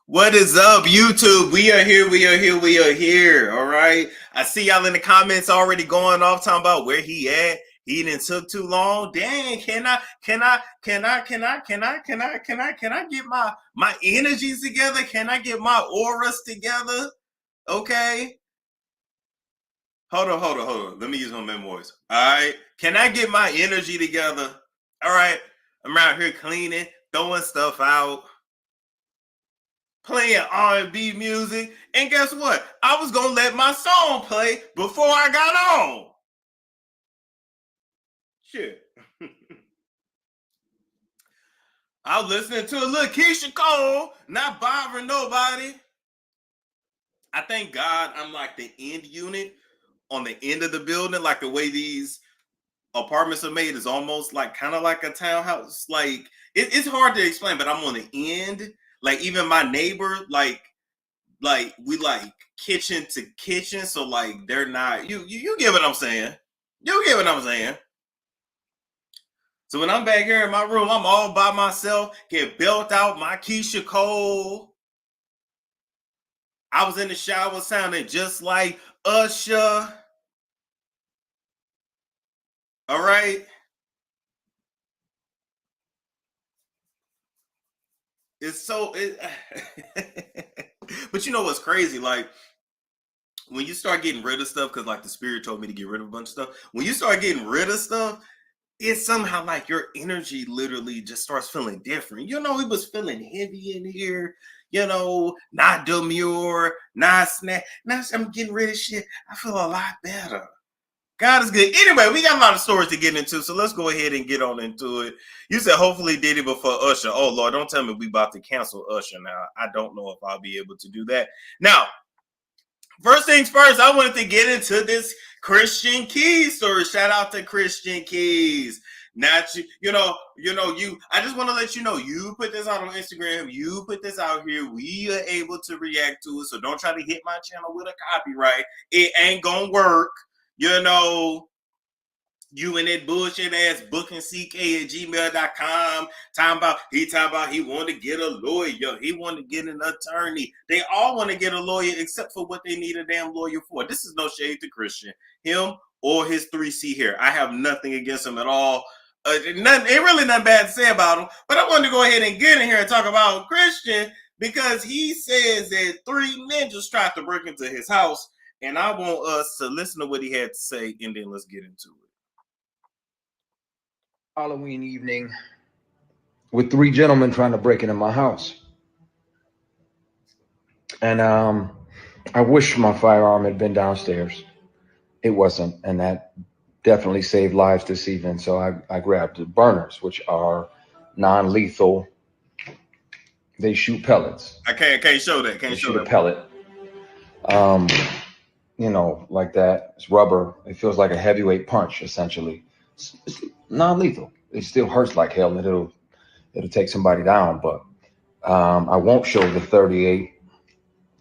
What is up, YouTube? We are here. All right. I see y'all in the comments already going off talking about where he at. He didn't took too long. Dang, can I get my energies together? Can I get my auras together? Okay. Hold on. Let me use my mem voice. All right. Can I get my energy together? All right. I'm out here cleaning, throwing stuff out, playing R&B music, and guess what? I was gonna let my song play before I got on. Shit. I was listening to a little Keisha Cole, not bothering nobody. I thank God I'm like the end unit on the end of the building, like the way these apartments are made is almost like kind of like a townhouse. Like it's hard to explain, but I'm on the end. Like even my neighbor, like we like kitchen to kitchen, so like they're not you get what I'm saying. You get what I'm saying. So when I'm back here in my room, I'm all by myself, get built out my Keisha Cole. I was in the shower sounding just like Usher. All right. It's so but you know what's crazy? Like when you start getting rid of stuff, because like the spirit told me to get rid of a bunch of stuff. When you start getting rid of stuff, it's somehow like your energy literally just starts feeling different. You know, it was feeling heavy in here, you know, not demure, not snack. Now I'm getting rid of shit. I feel a lot better. God is good. Anyway, we got a lot of stories to get into, so let's go ahead and get on into it. You said hopefully Diddy before Usher. Oh, Lord, don't tell me we about to cancel Usher now. I don't know if I'll be able to do that. Now, first things first, I wanted to get into this Christian Keys story. Shout out to Christian Keys. Not you, I just want to let you know, you put this out on Instagram, you put this out here, we are able to react to it, so don't try to hit my channel with a copyright. It ain't gonna work. You know, you and that bullshit ass bookingck@gmail.com talking about he wanted to get a lawyer, he wanted to get an attorney. They all want to get a lawyer except for what they need a damn lawyer for. This is no shade to Christian, him or his 3C here. I have nothing against him at all. Ain't really nothing bad to say about him. But I wanted to go ahead and get in here and talk about Christian because he says that 3 ninjas tried to break into his house. And I want us to listen to what he had to say, and then let's get into it. Halloween evening with 3 gentlemen trying to break into my house. And I wish my firearm had been downstairs. It wasn't, and that definitely saved lives this evening. So I grabbed the burners, which are non-lethal. They shoot pellets. I can't show that. Can't show that. A pellet. You know, like that. It's rubber. It feels like a heavyweight punch, essentially. It's non-lethal. It still hurts like hell, and it'll take somebody down. But I won't show the 38.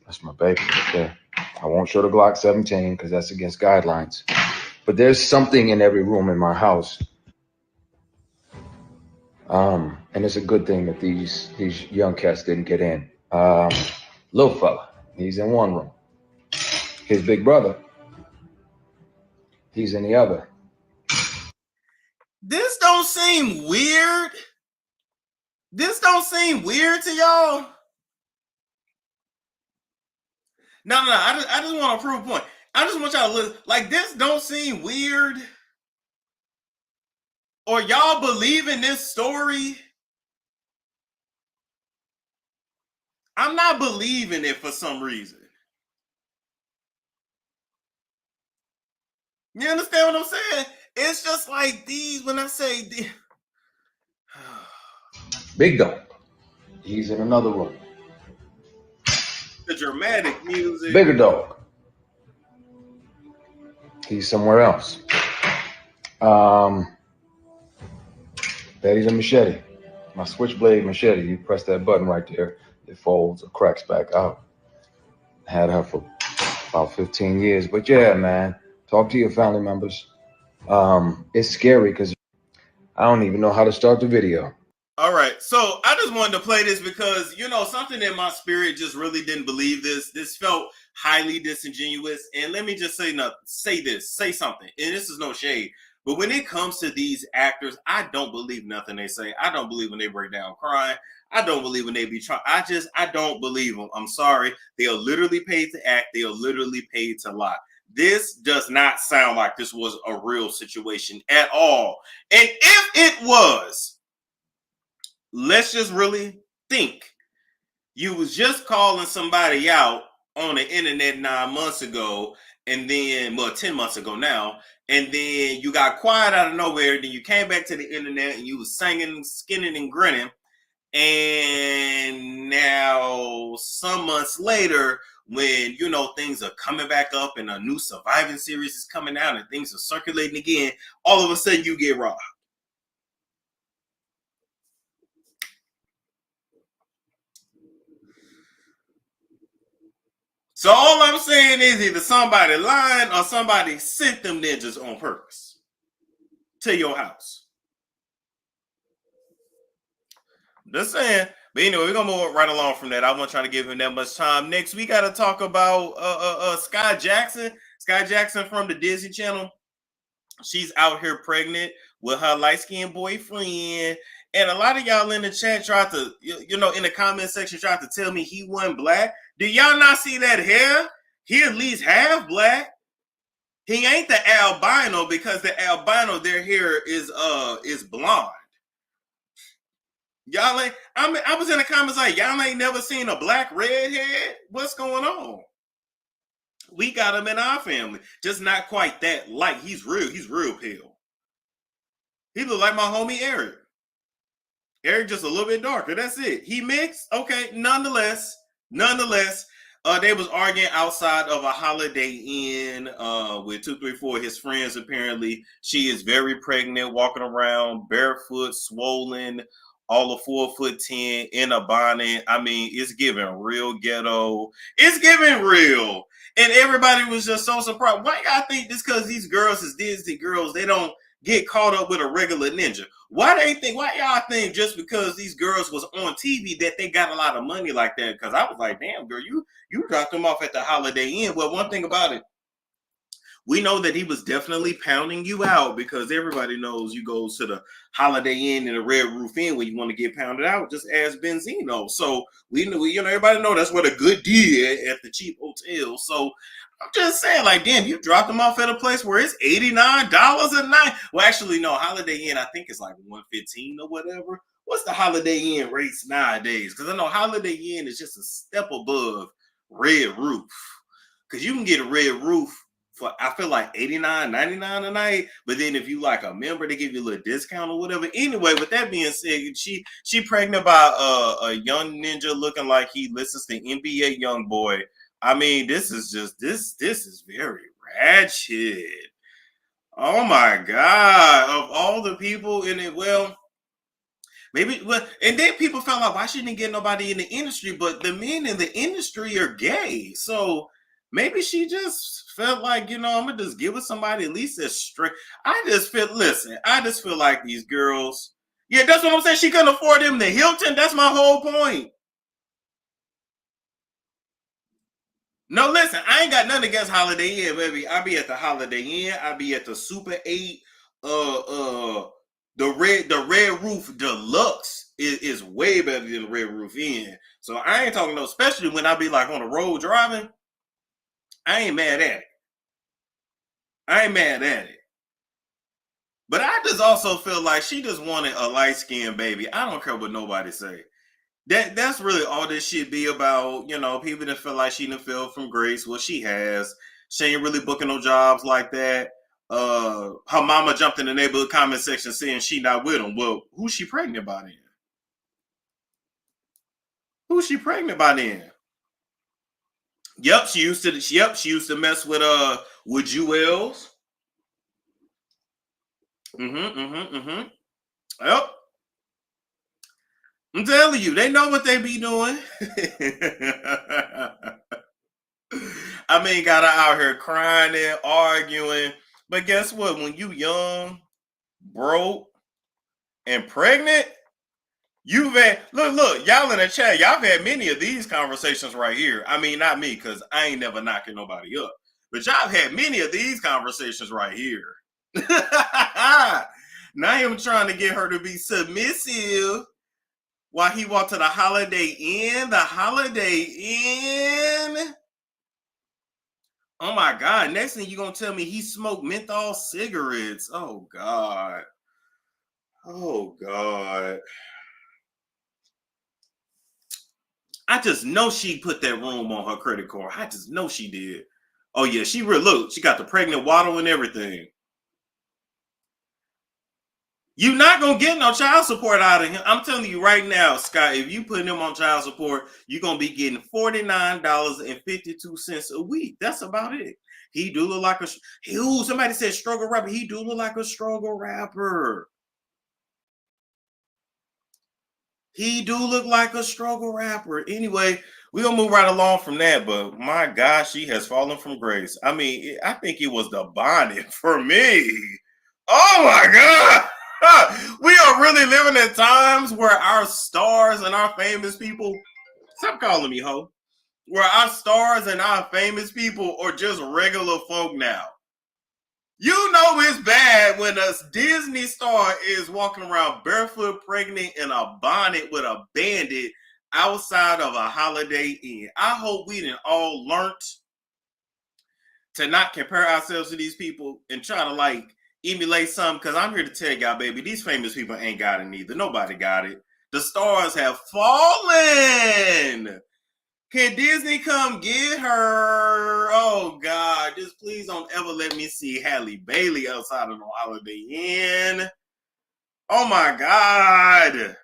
That's my baby right there. I won't show the Glock 17 because that's against guidelines. But there's something in every room in my house. And it's a good thing that these young cats didn't get in. Little fella, he's in one room. His big brother, he's in the other. This don't seem weird. This don't seem weird to y'all. No. I just want to prove a point. I just want y'all to look like this. Don't seem weird. Or y'all believe in this story? I'm not believing it for some reason. You understand what I'm saying? It's just like these, when I say these. Big dog, he's in another room. The dramatic music. Bigger dog, he's somewhere else. Betty's a machete. My switchblade machete. You press that button right there, it folds or cracks back out. Had her for about 15 years. But yeah, man, talk to your family members. It's scary because I don't even know how to start the video. All right, so I just wanted to play this because something in my spirit just really didn't believe this. This felt highly disingenuous, and let me just say something. And this is no shade, but when it comes to these actors, I don't believe nothing they say. I don't believe when they break down crying. I don't believe when they be trying. I don't believe them. I'm sorry. They are literally paid to act. They are literally paid to lie. This does not sound like this was a real situation at all. And if it was, let's just really think. You was just calling somebody out on the internet 9 months ago, and then 10 months ago now, and then you got quiet out of nowhere, then you came back to the internet and you was singing, skinning and grinning, and now some months later, when things are coming back up and a new surviving series is coming out and things are circulating again, all of a sudden you get robbed. So all I'm saying is either somebody lying or somebody sent them ninjas on purpose to your house. Just saying. But anyway, we're gonna move right along from that. I wasn't trying to give him that much time. Next, we gotta talk about Skai Jackson. Skai Jackson from the Disney Channel. She's out here pregnant with her light-skinned boyfriend. And a lot of y'all in the chat tried to, in the comment section, tried to tell me he wasn't black. Do y'all not see that hair? He at least half black. He ain't the albino because the albino, their hair is blonde. Y'all ain't, I was in the comments like, y'all ain't never seen a black redhead? What's going on? We got him in our family. Just not quite that light. He's real pale. He look like my homie Eric. Eric just a little bit darker. That's it. He mixed. Okay. Nonetheless, they was arguing outside of a Holiday Inn with 234. His friends apparently. She is very pregnant, walking around barefoot, swollen, all of 4'10" in a bonnet. I mean, it's giving real ghetto. It's giving real. And everybody was just so surprised. Why y'all think this because these girls is Disney girls, they don't get caught up with a regular ninja? Why y'all think just because these girls was on TV that they got a lot of money like that? Because I was like, damn, girl, you dropped them off at the Holiday Inn. Well, one thing about it, we know that he was definitely pounding you out because everybody knows you go to the Holiday Inn and the Red Roof Inn when you want to get pounded out. Just ask Benzino. So we know, everybody know that's what a good deal at the cheap hotel. So I'm just saying, like, damn, you dropped them off at a place where it's $89 a night. Well, actually, no, Holiday Inn, I think it's like $115 or whatever. What's the Holiday Inn rates nowadays? Because I know Holiday Inn is just a step above Red Roof. Because you can get a Red Roof for, I feel like $89, $99 a night. But then if you like a member, they give you a little discount or whatever. Anyway, with that being said, she pregnant by a young ninja looking like he listens to NBA Youngboy. I mean, this is very ratchet. Oh my God. Of all the people in it, well, maybe, well, and then people felt like, why shouldn't he get nobody in the industry? But the men in the industry are gay. So maybe she just felt like, I'm going to just give it somebody at least as straight. I just feel like these girls, yeah, that's what I'm saying. She couldn't afford them the Hilton. That's my whole point. No, listen, I ain't got nothing against Holiday Inn, baby. I be at the Holiday Inn. I be at the Super 8. The Red Roof Deluxe is way better than the Red Roof Inn. So I ain't talking about, especially when I be like on the road driving. I ain't mad at it. But I just also feel like she just wanted a light-skinned baby. I don't care what nobody say. That's really all this shit be about. People that feel like she done fell from grace. Well, she has. She ain't really booking no jobs like that. Her mama jumped in the neighborhood comment section saying she not with him. Well, who's she pregnant by then? Who's she pregnant by then? Yep, she used to mess with Jewels. Yep. I'm telling you, they know what they be doing. I mean, got her out here crying and arguing. But guess what? When you young, broke, and pregnant, You've had look, y'all in the chat, y'all have had many of these conversations right here. I mean, not me, because I ain't never knocking nobody up. But y'all have had many of these conversations right here. Now I'm trying to get her to be submissive while he walked to the Holiday Inn. The Holiday Inn. Oh my God. Next thing you gonna tell me he smoked menthol cigarettes. Oh God. Oh God. I just know she put that room on her credit card. I just know she did. Oh yeah, she really look. She got the pregnant waddle and everything. You not gonna get no child support out of him. I'm telling you right now, Scott. If you put him on child support, you're gonna be getting $49.52 a week. That's about it. He do look like a. Ooh, somebody said struggle rapper. He do look like a struggle rapper. He do look like a struggle rapper. Anyway, we're gonna move right along from that. But my gosh, she has fallen from grace. I mean, I think it was the bonnet for me. Oh my God. We are really living in times where our stars and our famous people, stop calling me ho, where our stars and our famous people are just regular folk now. You know it's bad when a Disney star is walking around barefoot, pregnant, in a bonnet with a bandit outside of a Holiday Inn. I hope we done all learned to not compare ourselves to these people and try to like emulate something. Because I'm here to tell y'all, baby, these famous people ain't got it neither. Nobody got it. The stars have fallen. Can Disney come get her? Oh God, just please don't ever let me see Halle Bailey outside of the Holiday Inn. Oh my God.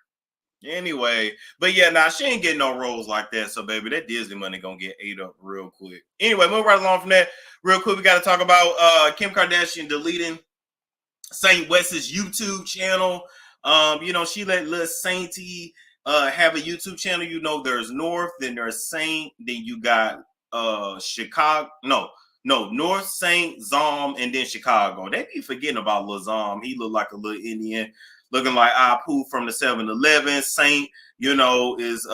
Anyway, but yeah, nah, she ain't getting no roles like that. So baby, that Disney money gonna get ate up real quick. Anyway, move right along from that. Real quick, we got to talk about Kim Kardashian deleting Saint West's YouTube channel. She let Lil Sainty have a YouTube channel. You know, there's North, then there's Saint, then you got Chicago. No, North, Saint, Zom, and then Chicago. They be forgetting about Lil Zom. He looked like a little Indian, looking like Apu from the 7-Eleven. Saint, is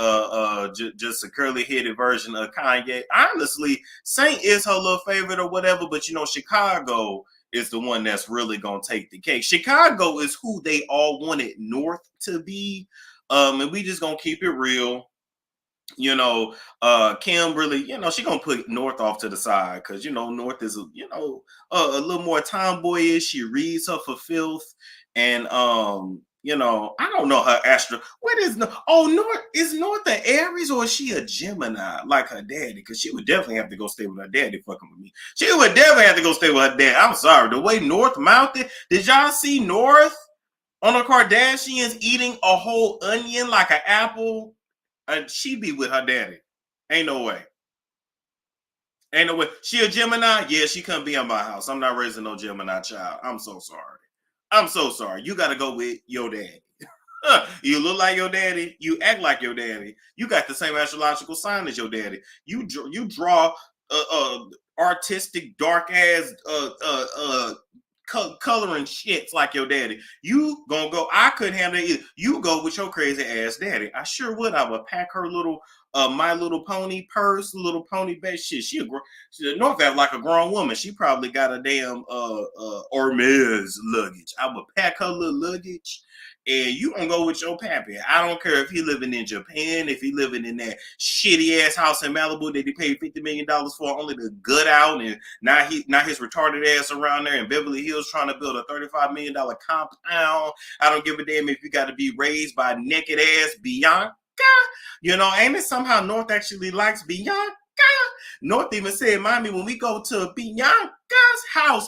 just a curly headed version of Kanye. Honestly, Saint is her little favorite or whatever, but Chicago is the one that's really gonna take the cake. Chicago is who they all wanted North to be. And we just gonna keep it real. Kim really, she gonna put North off to the side because North is a little more tomboyish. She reads her for filth, and I don't know her astro. What is North? Oh, North is North an Aries or is she a Gemini like her daddy? Because she would definitely have to go stay with her daddy. Fucking with me, she would definitely have to go stay with her dad. I'm sorry, the way North mounted. Did y'all see North on the Kardashians eating a whole onion like an apple? She be with her daddy. Ain't no way. Ain't no way. She a Gemini? Yeah, she couldn't be in my house. I'm not raising no Gemini child. I'm so sorry. I'm so sorry. You got to go with your daddy. You look like your daddy. You act like your daddy. You got the same astrological sign as your daddy. You draw artistic, dark ass coloring shits like your daddy. You gonna go. I couldn't handle it either. You go with your crazy ass daddy. I sure would. I would pack her little My Little Pony purse, Little Pony bag. Shit, she North act like a grown woman. She probably got a damn Hermes luggage. I would pack her little luggage. And you gonna go with your pappy. I don't care if he living in Japan, if he living in that shitty ass house in Malibu that he paid $50 million for only to gut out, and now his retarded ass around there in Beverly Hills trying to build a $35 million compound. I don't give a damn if you got to be raised by naked ass Bianca. Ain't it somehow North actually likes Bianca? North even said, Mommy, when we go to Bianca's house,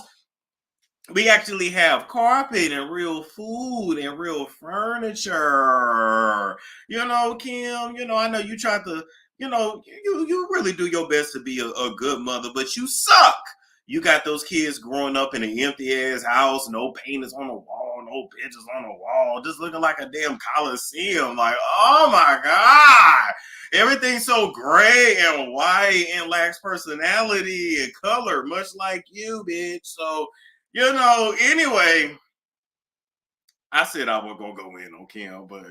we actually have carpet and real food and real furniture. Kim, I know you tried to, you really do your best to be a good mother, but you suck. You got those kids growing up in an empty ass house, no painters on the wall, no pictures on the wall, just looking like a damn coliseum. Like, oh my God. Everything's so gray and white and lacks personality and color, much like you, bitch. So, anyway, I said I was gonna go in on Kim, but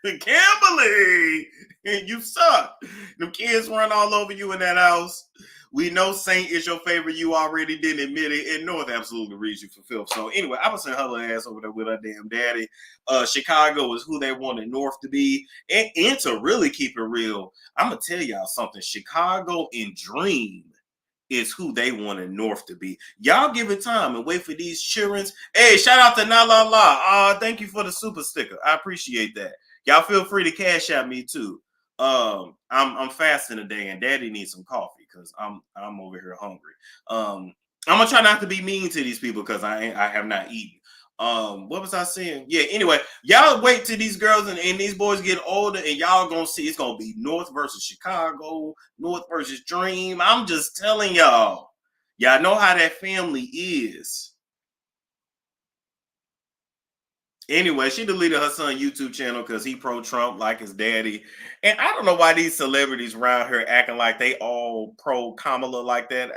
Kimberly, you suck. Them kids run all over you in that house. We know Saint is your favorite. You already didn't admit it, and North absolutely reads you for filth. So anyway, I was send her little ass over there with her damn daddy. Chicago is who they wanted North to be, and to really keep it real, I'm gonna tell y'all something. Chicago and Dream is who they wanted North to be. Y'all give it time and wait for these childrens. Hey, shout out to Na La La. Thank you for the super sticker. I appreciate that. Y'all feel free to cash out me too. I'm fasting today and Daddy needs some coffee because I'm over here hungry. I'm gonna try not to be mean to these people because I have not eaten. What was I saying? Yeah, anyway, y'all wait till these girls and these boys get older and y'all gonna see it's gonna be North versus Chicago, North versus Dream. I'm just telling y'all. Y'all know how that family is. Anyway, she deleted her son's YouTube channel because he pro-Trump like his daddy. And I don't know why these celebrities around here acting like they all pro-Kamala like that.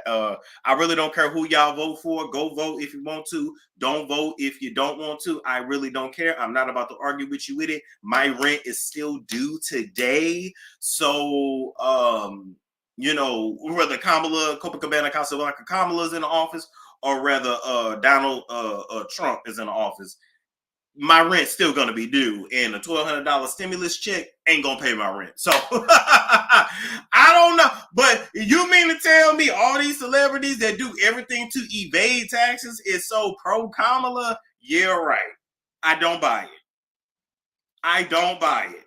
I really don't care who y'all vote for. Go vote if you want to. Don't vote if you don't want to. I really don't care. I'm not about to argue with you with it. My rent is still due today. So, whether Kamala, Copacabana Casablanca Kamala is in the office or rather Donald Trump is in the office, my rent's still gonna be due, and a $1,200 stimulus check ain't gonna pay my rent. So I don't know, but you mean to tell me all these celebrities that do everything to evade taxes is so pro Kamala? Yeah, right. I don't buy it. I don't buy it.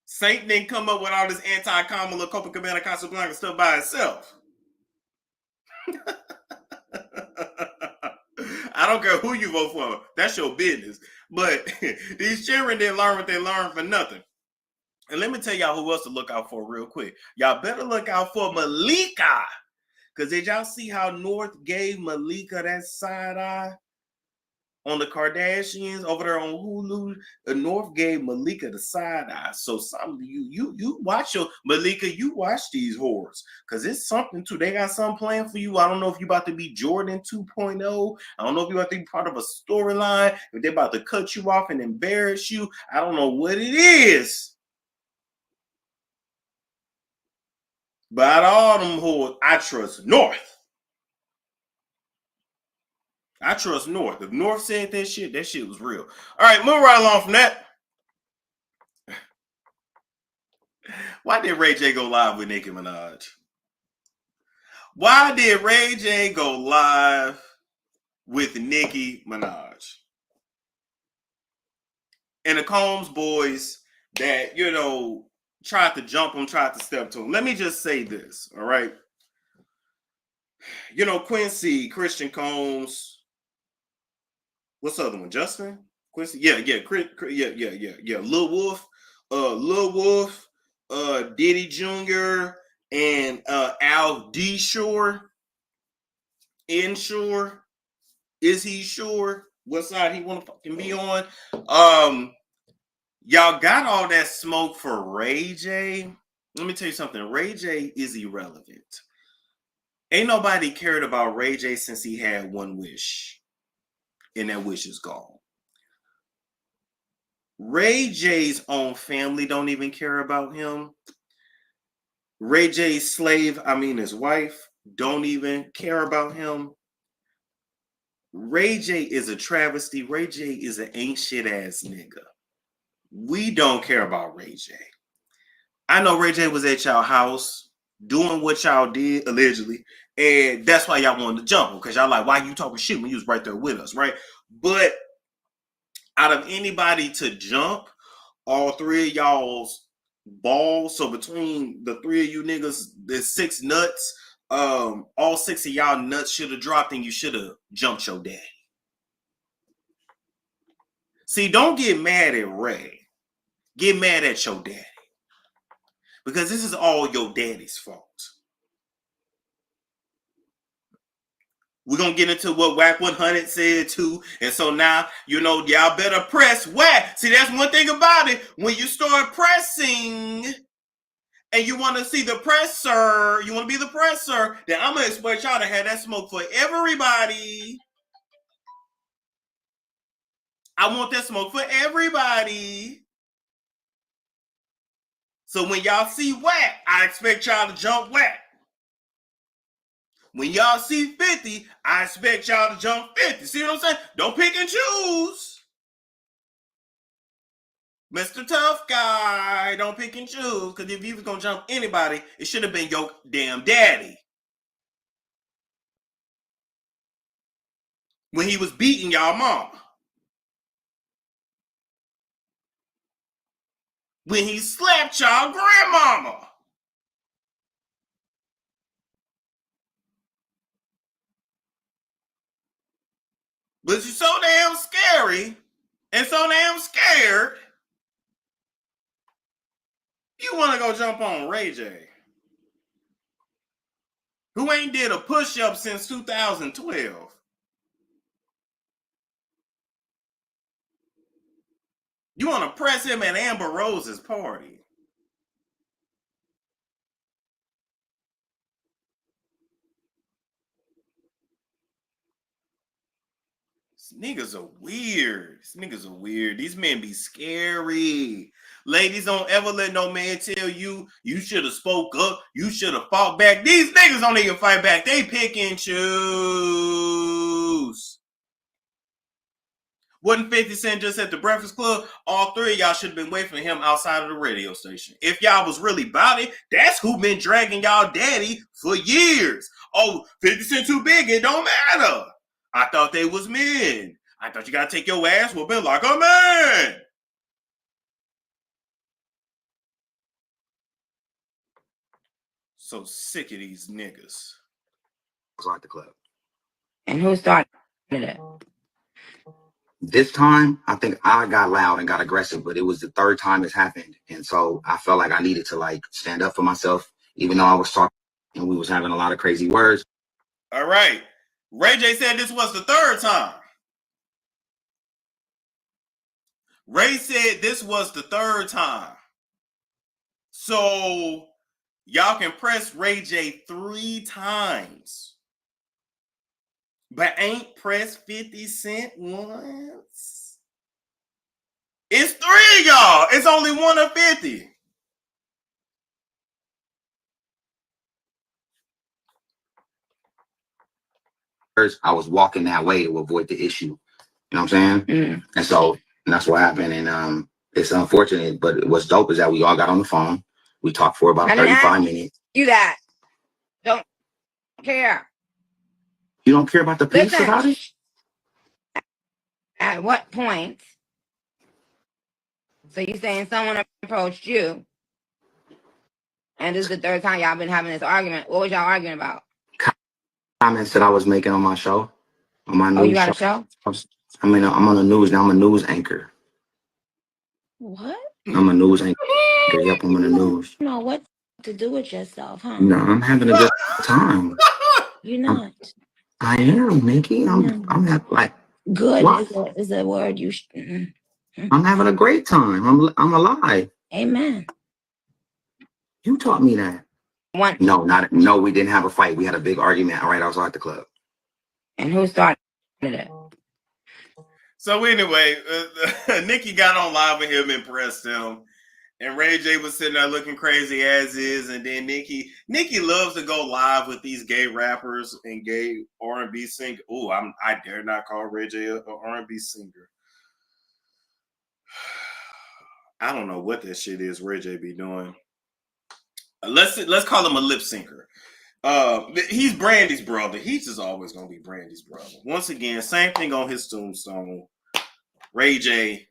Saint didn't come up with all this anti-Kamala Copacabana Casablanca stuff by itself. I don't care who you vote for. That's your business. But these children didn't learn what they learned for nothing. And let me tell y'all who else to look out for real quick. Y'all better look out for Malika. Because did y'all see how North gave Malika that side eye on the Kardashians over there on Hulu? The North gave Malika the side eye. So some you watch your Malika, you watch these whores because it's something too. They got something planned for you. I don't know if you about to be Jordan 2.0. I don't know if you about to be part of a storyline. If they're about to cut you off and embarrass you, I don't know what it is. But out of all them whores, I trust North. I trust North. If North said that shit was real. All right, move right along from that. Why did Ray J go live with Nicki Minaj? Why did Ray J go live with Nicki Minaj? And the Combs boys that, tried to jump him, tried to step to him. Let me just say this, all right? Quincy, Christian Combs, what's the other one? Justin? Quincy? Yeah. Lil Wolf, Diddy Jr., and Al D. Shore. Inshore. Is he sure what side he want to fucking be on? Y'all got all that smoke for Ray J. Let me tell you something. Ray J is irrelevant. Ain't nobody cared about Ray J since he had one wish. And that wish is gone. Ray J's own family don't even care about him. Ray J's his wife, don't even care about him. Ray J is a travesty. Ray J is an ain't shit ass nigga. We don't care about Ray J. I know Ray J was at y'all house doing what y'all did, allegedly, and that's why y'all wanted to jump him, because y'all like, why you talking shit when you was right there with us, right? But out of anybody to jump, all three of y'all's balls, so between the three of you niggas, there's 6 nuts, all 6 of y'all nuts should have dropped and you should have jumped your daddy. See, don't get mad at Ray. Get mad at your daddy. Because this is all your daddy's fault. We're going to get into what Wack 100 said too. And so now, y'all better press Wack. See, that's one thing about it. When you start pressing and you want to see the presser, you want to be the presser, then I'm going to expect y'all to have that smoke for everybody. I want that smoke for everybody. So when y'all see Wack, I expect y'all to jump Wack. When y'all see 50, I expect y'all to jump 50. See what I'm saying? Don't pick and choose. Mr. Tough Guy, don't pick and choose. Because if you was going to jump anybody, it should have been your damn daddy. When he was beating y'all mama. When he slapped y'all grandmama. But you're so damn scary and so damn scared, you want to go jump on Ray J, who ain't did a push-up since 2012. You want to press him at Amber Rose's party. These niggas are weird. These men be scary. Ladies, don't ever let no man tell you you should have spoke up. You should have fought back. These niggas don't even fight back. They pick and choose. Wasn't 50 Cent just at the Breakfast Club? All three of y'all should have been waiting for him outside of the radio station. If y'all was really about it, that's who been dragging y'all daddy for years. Oh, 50 Cent too big, it don't matter. I thought they was men. I thought you gotta take your ass whooping like a man. So sick of these niggas. Was like the club. And who started it? This time, I think I got loud and got aggressive, but it was the third time it's happened. And so I felt like I needed to like stand up for myself, even though I was talking and we was having a lot of crazy words. All right. Ray J said this was the third time. Ray said this was the third time. So y'all can press Ray J 3 times. But ain't pressed 50 Cent once. It's 3 of y'all. It's only 1 of 50. I was walking that way to avoid the issue. You know what I'm saying? Mm. And that's what happened. And it's unfortunate, but what's dope is that we all got on the phone. We talked for about 35 minutes. You that don't care. You don't care about the piece Listen, about it? at what point? So you saying someone approached you, and this is the third time y'all been having this argument. What was y'all arguing about? Comments that I was making on my show, on my news Oh, you got a show? I'm on the news now. I'm a news anchor. What? I'm a news anchor. Yep, I'm in the news. You know what to do with yourself, huh? No, I'm having a good time. You're not. I am, Nikki. I'm having like good what? is a word you. I'm having a great time. I'm alive. Amen. You taught me that. One. No, we didn't have a fight. We had a big argument right outside the club. And who started it? So anyway, Nikki got on live with him and pressed him. And Ray J was sitting there looking crazy as is. And then Nikki loves to go live with these gay rappers and gay R&B singers. Oh, I dare not call Ray J a R&B singer. I don't know what that shit is Ray J be doing. Let's call him a lip syncer. He's Brandy's brother. He's just always gonna be Brandy's brother. Once again, same thing on his tombstone. Ray J,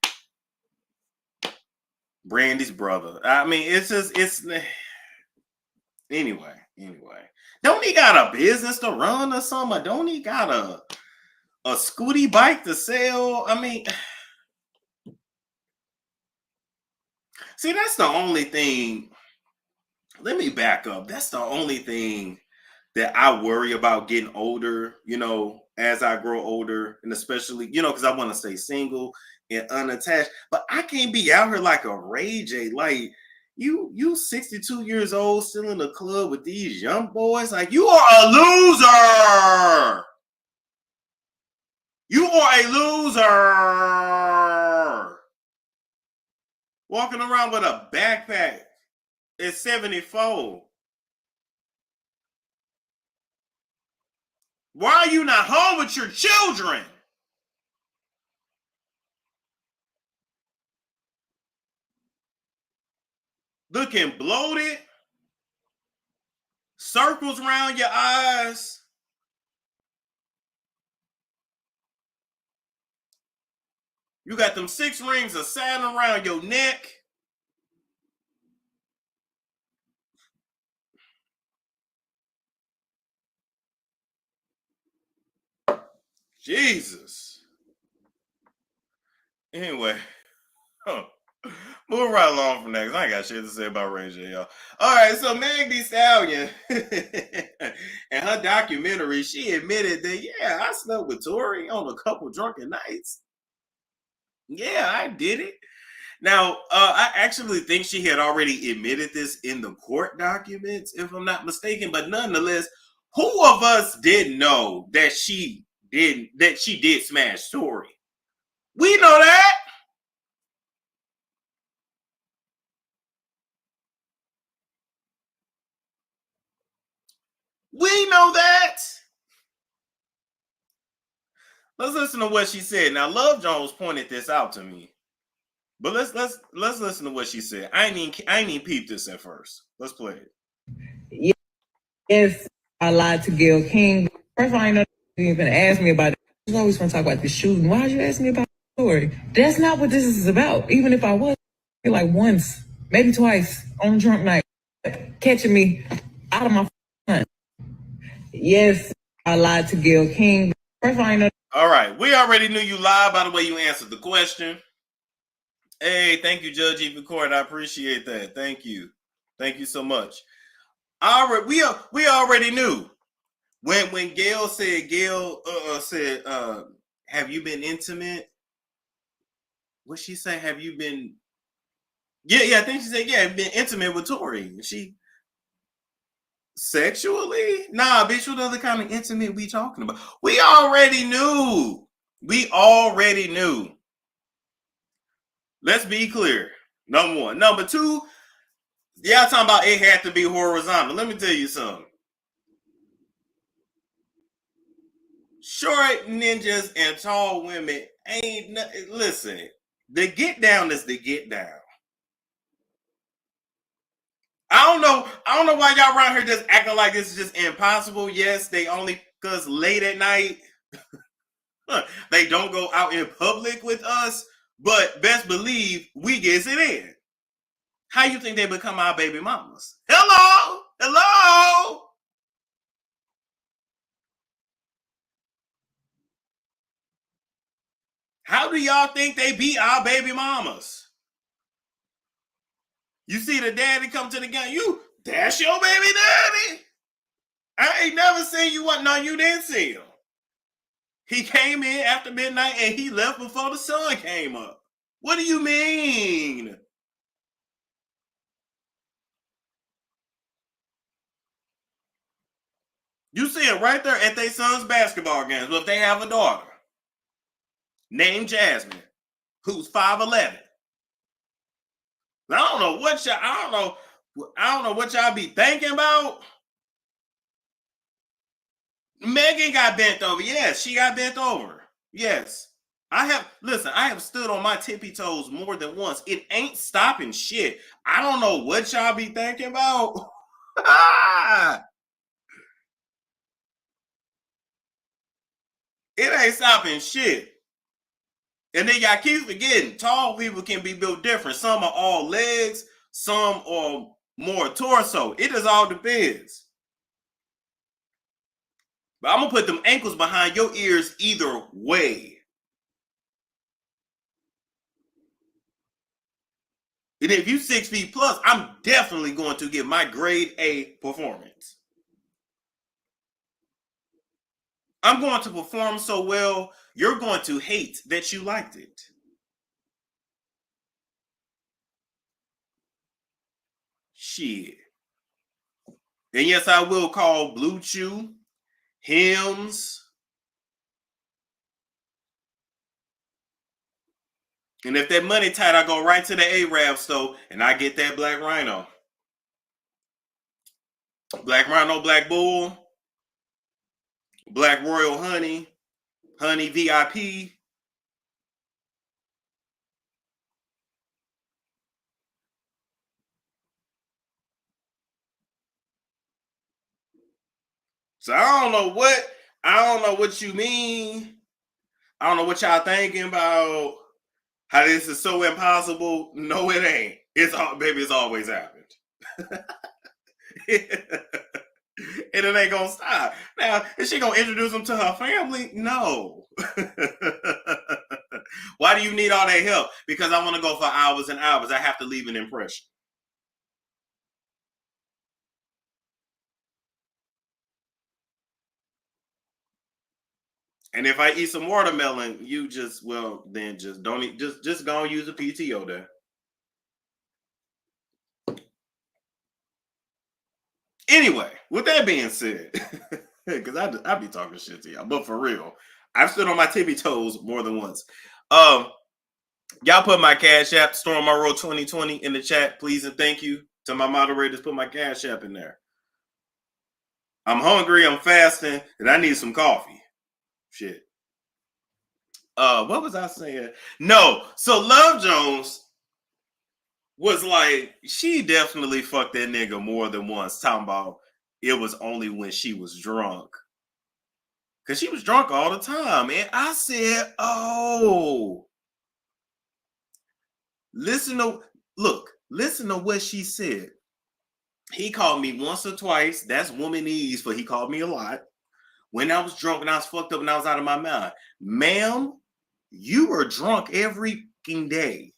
Brandy's brother. I mean, it's anyway. Don't he got a business to run or something? Don't he got a scooty bike to sell? I mean, see, that's the only thing. Let me back up. That's the only thing that I worry about getting older, as I grow older, and especially, because I want to stay single and unattached. But I can't be out here like a Ray J. Like, you 62 years old, still in the club with these young boys. Like, you are a loser. You are a loser. Walking around with a backpack It's 74. Why are you not home with your children? Looking bloated, circles around your eyes. You got them 6 rings of Saturn around your neck. Jesus. Anyway, move right along from that because I ain't got shit to say about Ray J, y'all. All right, so Thee Stallion and her documentary, she admitted that, yeah, I slept with Tory on a couple drunken nights. Yeah, I did it. Now, I actually think she had already admitted this in the court documents, if I'm not mistaken. But nonetheless, who of us didn't know that she did smash Tory? We know that. We know that. Let's listen to what she said. Now, Love Jones pointed this out to me, but let's listen to what she said. I ain't even peeped this at first. Let's play it. Yes, I lied to Gail King. First of all, I know you even asked me about it. You always want to talk about the shooting. Why'd you ask me about the story? That's not what this is about. Even if I was, like once, maybe twice on a drunk night, catching me out of my mind. Yes, I lied to Gail King. First of all, I know. All right, we already knew you lied by the way you answered the question. Hey, thank you, Judge Ethan Court. I appreciate that. Thank you so much. We already knew when Gail said have you been intimate? What she say? Have you been? Yeah. I think she said yeah. Been intimate with Tory. She sexually? Nah, bitch. What other kind of intimate we talking about? We already knew. Let's be clear. Number one. Number two. Y'all talking about it had to be horizontal. Let me tell you something. Short ninjas and tall women ain't nothing. Listen, the get down is the get down. I don't know why y'all around here just acting like this is just impossible. Yes, they only because late at night they don't go out in public with us, but best believe we gets it in. How you think they become our baby mamas? Hello. How do y'all think they be our baby mamas? You see the daddy come to the game, that's your baby daddy. I ain't never seen you what? No, you didn't see him. He came in after midnight and he left before the sun came up. What do you mean? You see it right there at their son's basketball games. Well, if they have a daughter named Jasmine, who's 5'11". I don't know what y'all be thinking about. Megan got bent over. Yes, she got bent over. Yes. I have stood on my tippy toes more than once. It ain't stopping shit. I don't know what y'all be thinking about. It ain't stopping shit. And then y'all keep forgetting, tall people can be built different. Some are all legs, some are more torso. It just all depends. But I'm gonna put them ankles behind your ears either way. And if you 6 feet plus, I'm definitely going to get my grade A performance. I'm going to perform so well, you're going to hate that you liked it. Shit. And yes, I will call Blue Chew, Hims, and if that money tight, I go right to the Arab store and I get that black rhino. Black Rhino, Black Bull, Black Royal Honey, Honey VIP. So I don't know what you mean. I don't know what y'all thinking about. How this is so impossible. No, it ain't. It's always happened. And it ain't gonna stop. Now, is she gonna introduce them to her family? No. Why do you need all that help? Because I want to go for hours and hours. I have to leave an impression. And if I eat some watermelon, you just don't eat. Just go and use a PTO there. Anyway, with that being said, because I be talking shit to y'all, but for real, I've stood on my tippy toes more than once. Y'all put my Cashapp, Storm Monroe 2020 in the chat, please, and thank you to my moderators. Put my Cashapp in there. I'm hungry, I'm fasting, and I need some coffee. Shit. What was I saying? No, so Love Jones was like, she definitely fucked that nigga more than once, talking about it was only when she was drunk. Because she was drunk all the time. And I said, oh, listen to what she said. He called me once or twice. That's womanese, but he called me a lot. When I was drunk and I was fucked up and I was out of my mind. Ma'am, you were drunk every fucking day.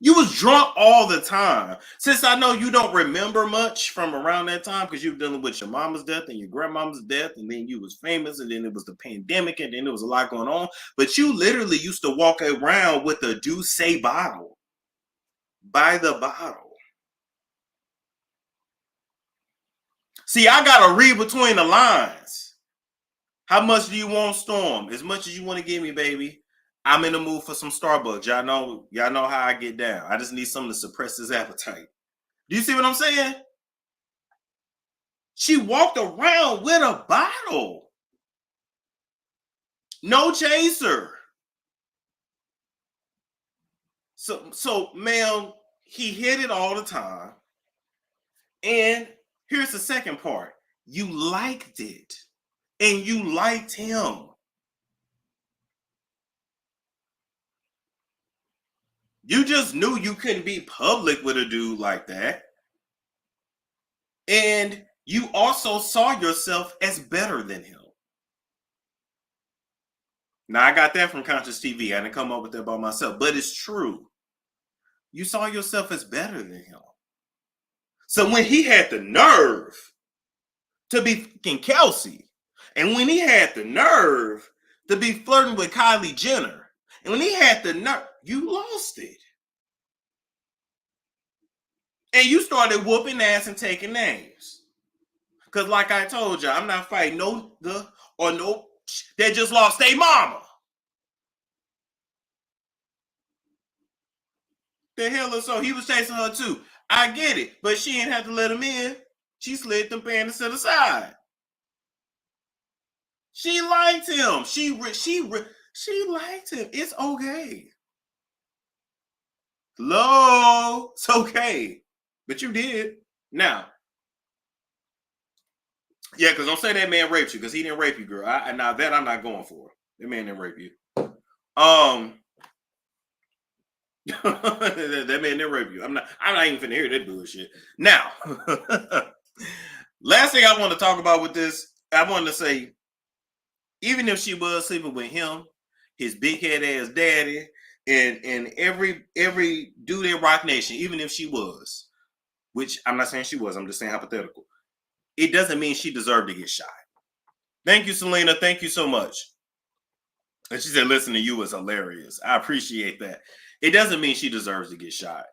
You was drunk all the time. Since I know you don't remember much from around that time because you were dealing with your mama's death and your grandmama's death, and then you was famous, and then it was the pandemic, and then there was a lot going on. But you literally used to walk around with a Douce bottle by the bottle. See, I gotta read between the lines. How much do you want, Storm? As much as you want to give me, baby. I'm in the mood for some Starbucks. Y'all know how I get down. I just need something to suppress this appetite. Do you see what I'm saying? She walked around with a bottle. No chaser. So, ma'am, he hit it all the time. And here's the second part. You liked it. And you liked him. You just knew you couldn't be public with a dude like that. And you also saw yourself as better than him. Now, I got that from Conscious TV. I didn't come up with that by myself, but it's true. You saw yourself as better than him. So when he had the nerve to be fucking Kelsey, and when he had the nerve to be flirting with Kylie Jenner, and when he had the nerve, you lost it. And you started whooping ass and taking names. Because like I told you, I'm not fighting no that just lost their mama. The hell is so? He was chasing her too. I get it, but she didn't have to let him in. She slid them panties to the side. She liked him. She liked him. It's okay. Hello, it's okay. But you did. Now, yeah, because don't say that man raped you, because he didn't rape you, girl. Now that I'm not going for. That man didn't rape you. That man didn't rape you. I'm not even finna hear that bullshit. Now, last thing I want to talk about with this, I wanted to say, even if she was sleeping with him, his big head ass daddy, and every dude in Rock Nation, even if she was, which I'm not saying she was, I'm just saying hypothetical, it doesn't mean she deserved to get shot. Thank you, Selena. Thank you so much. And she said, listen to you is hilarious. I appreciate that. It doesn't mean she deserves to get shot.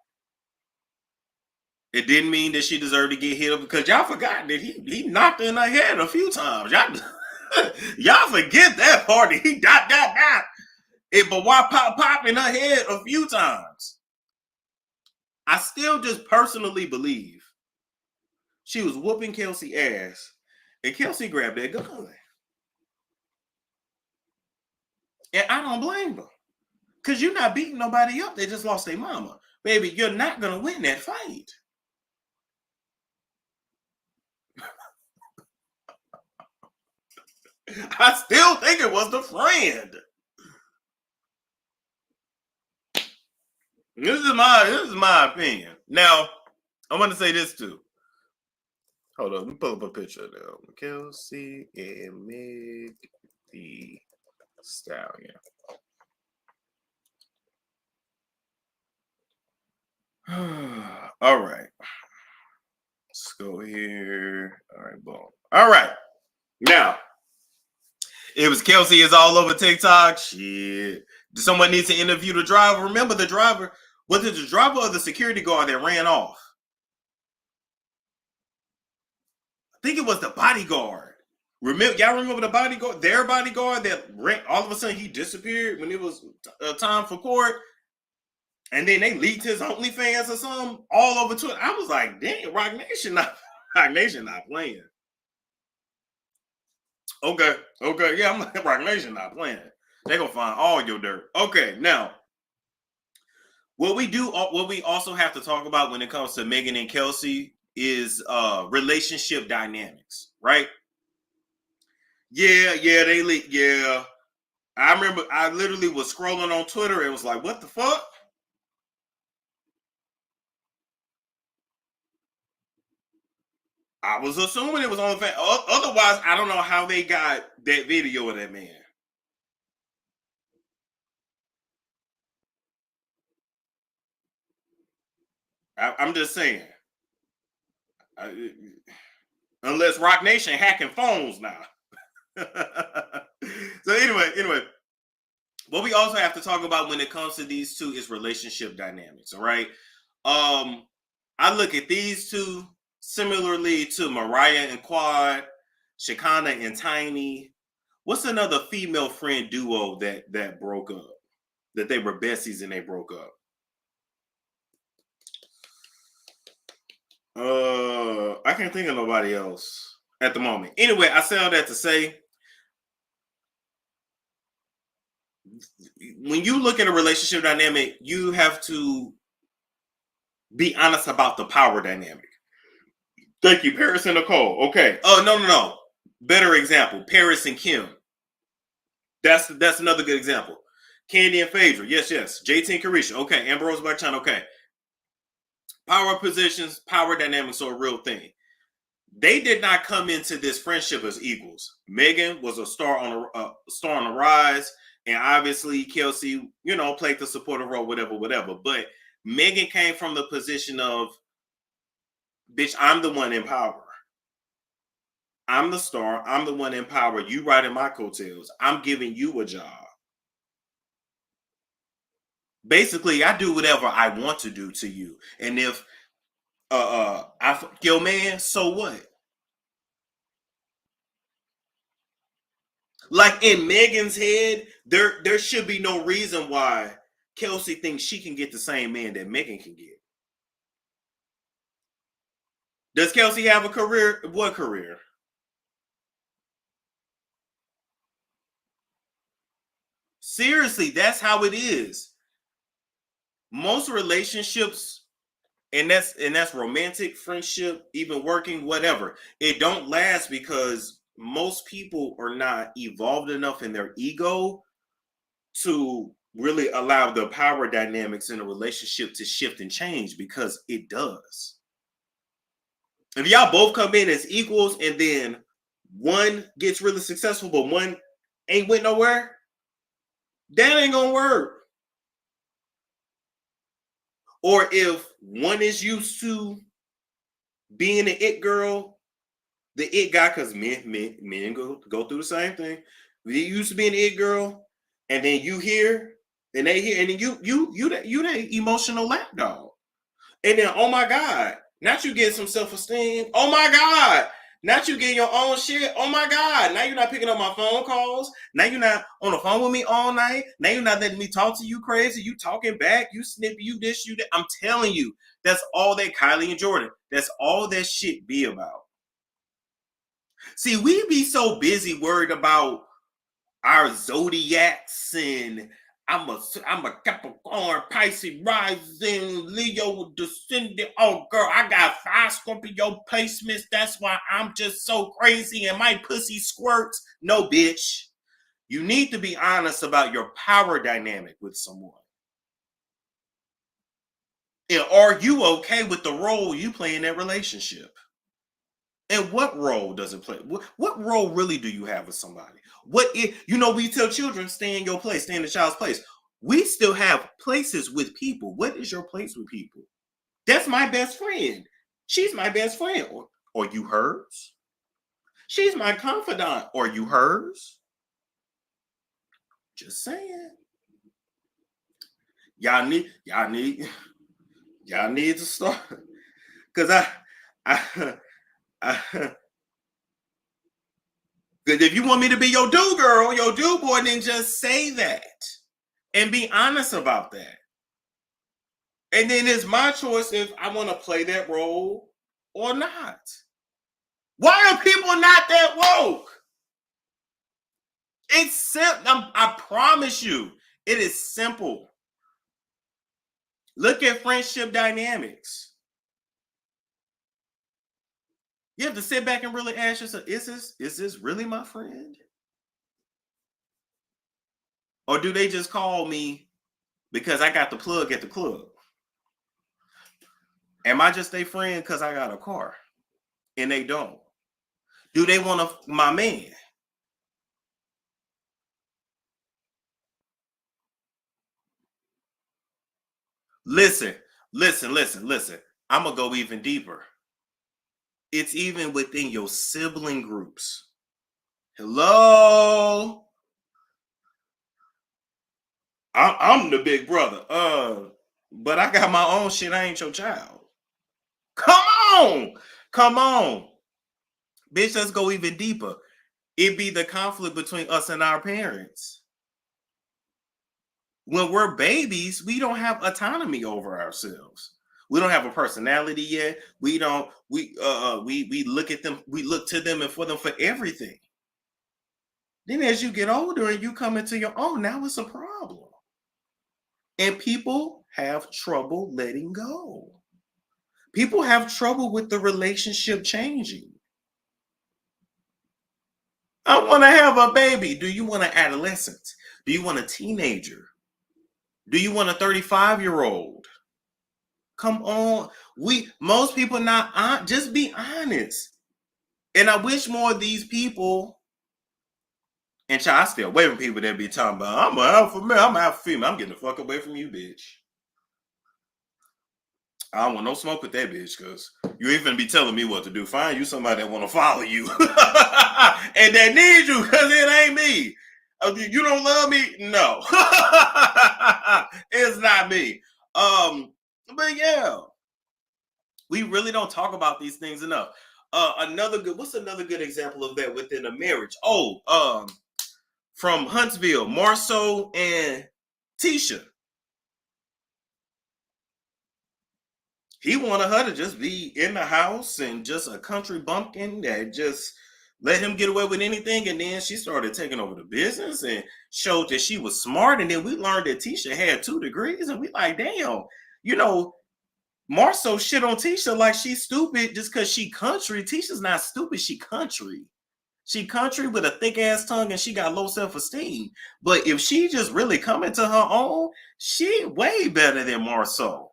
It didn't mean that she deserved to get hit up, because y'all forgot that he knocked her in her head a few times. Y'all forget that part. He dot. But why pop in her head a few times? I still just personally believe she was whooping Kelsey ass, and Kelsey grabbed that gun. And I don't blame her. Because you're not beating nobody up. They just lost their mama. Baby, you're not going to win that fight. I still think it was the friend. This is my opinion. Now, I want to say this too. Hold on, let me pull up a picture now. Kelsey and Meg Thee Stallion. All right. Let's go here. All right, boom. All right. Now, it was Kelsey is all over TikTok. Shit. Someone needs to interview the driver. Remember the driver? Was it the driver or the security guard that ran off? I think it was the bodyguard. Y'all remember the bodyguard? Their bodyguard that ran, all of a sudden he disappeared when it was time for court. And then they leaked his OnlyFans or something all over Twitter. I was like, dang, Rock Nation not playing. Okay, yeah, I'm like, Rock Nation not playing. They're gonna find all your dirt. Okay, now what we also have to talk about when it comes to Megan and Kelsey is relationship dynamics, right? Yeah, they leak. Yeah, I remember I literally was scrolling on Twitter and was like, what the fuck? I was assuming it was on the otherwise, I don't know how they got that video of that man. I'm just saying. Unless Rock Nation hacking phones now. So anyway, what we also have to talk about when it comes to these two is relationship dynamics, all right? I look at these two similarly to Mariah and Quad, Shekinah and Tiny. What's another female friend duo that broke up? That they were besties and they broke up? I can't think of nobody else at the moment. Anyway, I say all that to say, when you look at a relationship dynamic, you have to be honest about the power dynamic. Thank you, Paris and Nicole. Okay. Oh, no. Better example, Paris and Kim. That's another good example. Candy and Phaedra. Yes. JT and Carisha. Okay. Ambrose Black China. Okay. Power positions, power dynamics are a real thing. They did not come into this friendship as equals. Megan was a star on the rise, and obviously Kelsey, played the supportive role, whatever. But Megan came from the position of, bitch, I'm the one in power. I'm the star. I'm the one in power. You riding my coattails. I'm giving you a job. Basically, I do whatever I want to do to you. And if I fuck your man, so what? Like in Megan's head, there should be no reason why Kelsey thinks she can get the same man that Megan can get. Does Kelsey have a career? What career? Seriously, that's how it is. Most relationships, and that's romantic, friendship, even working, whatever, it don't last because most people are not evolved enough in their ego to really allow the power dynamics in a relationship to shift and change, because it does. If y'all both come in as equals and then one gets really successful but one ain't went nowhere, that ain't gonna work. Or if one is used to being an it girl, the it guy, because men go through the same thing. They used to be an it girl, and then you hear, and they hear, and then you that emotional lapdog. And then, oh my God, not you get some self-esteem. Oh my God, Not you getting your own shit. Oh my God. Now you're not picking up my phone calls. Now you're not on the phone with me all night. Now you're not letting me talk to you crazy. You talking back. You snippy. You this, you that. I'm telling you, that's all that Kylie and Jordan. That's all that shit be about. See, we be so busy worried about our zodiacs and I'm a Capricorn, Pisces rising, Leo descendant. Oh girl, I got 5 Scorpio placements. That's why I'm just so crazy and my pussy squirts. No, bitch. You need to be honest about your power dynamic with someone. And are you okay with the role you play in that relationship? And what role does it play? What role really do you have with somebody? We tell children, stay in your place, stay in the child's place. We still have places with people. What is your place with people? That's my best friend. She's my best friend. Or you hers? She's my confidant. Or you hers? Just saying. Y'all need to start. Cause because if you want me to be your do girl, your do boy, then just say that and be honest about that. And then it's my choice if I want to play that role or not. Why are people not that woke? It's simple. I promise you, it is simple. Look at friendship dynamics. You have to sit back and really ask yourself, is this really my friend? Or do they just call me because I got the plug at the club? Am I just their friend because I got a car? And they don't. Do they want my man? Listen. I'm going to go even deeper. It's even within your sibling groups. Hello? I'm the big brother. But I got my own shit. I ain't your child. Come on. Bitch, let's go even deeper. It be the conflict between us and our parents. When we're babies, we don't have autonomy over ourselves. We don't have a personality yet. We look at them, we look to them and for them for everything. Then as you get older and you come into your own, now it's a problem. And people have trouble letting go. People have trouble with the relationship changing. I want to have a baby. Do you want an adolescent? Do you want a teenager? Do you want a 35-year-old? Come on. Most people not just be honest. And I wish more of these people, and I stay away from people that be talking about, I'm an alpha male, I'm an alpha female. I'm getting the fuck away from you, bitch. I don't want no smoke with that bitch, because you ain't finna be telling me what to do. Find you somebody that want to follow you and that needs you, because it ain't me. You don't love me? No. It's not me. But yeah, we really don't talk about these things enough. What's another good example of that within a marriage? From Huntsville, Marceau and Tisha. He wanted her to just be in the house and just a country bumpkin that just let him get away with anything. And then she started taking over the business and showed that she was smart. And then we learned that Tisha had 2 degrees. And we like, damn, Marceau shit on Tisha like she's stupid just because she country. Tisha's not stupid. She country. She country with a thick ass tongue and she got low self-esteem. But if she just really come into her own, she way better than Marceau.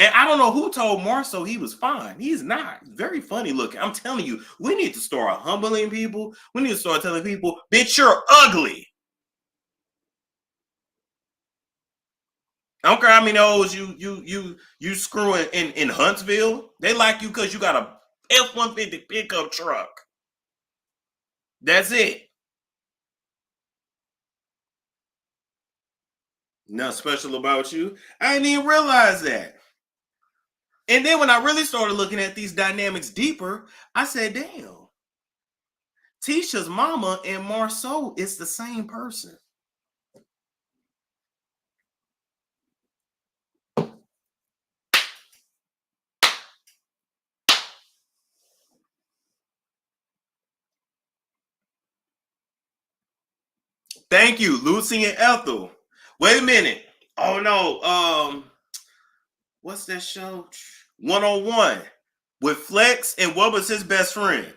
And I don't know who told Marceau he was fine. He's not. He's very funny looking. I'm telling you, we need to start humbling people. We need to start telling people, bitch, you're ugly. I don't care how many hoes you screwing in Huntsville. They like you because you got a F-150 pickup truck. That's it. Nothing special about you. I didn't even realize that. And then when I really started looking at these dynamics deeper, I said, damn, Tisha's mama and Marceau is the same person. Thank you, Lucy and Ethel. Wait a minute. Oh no. What's that show? 101 with Flex, and what was his best friend?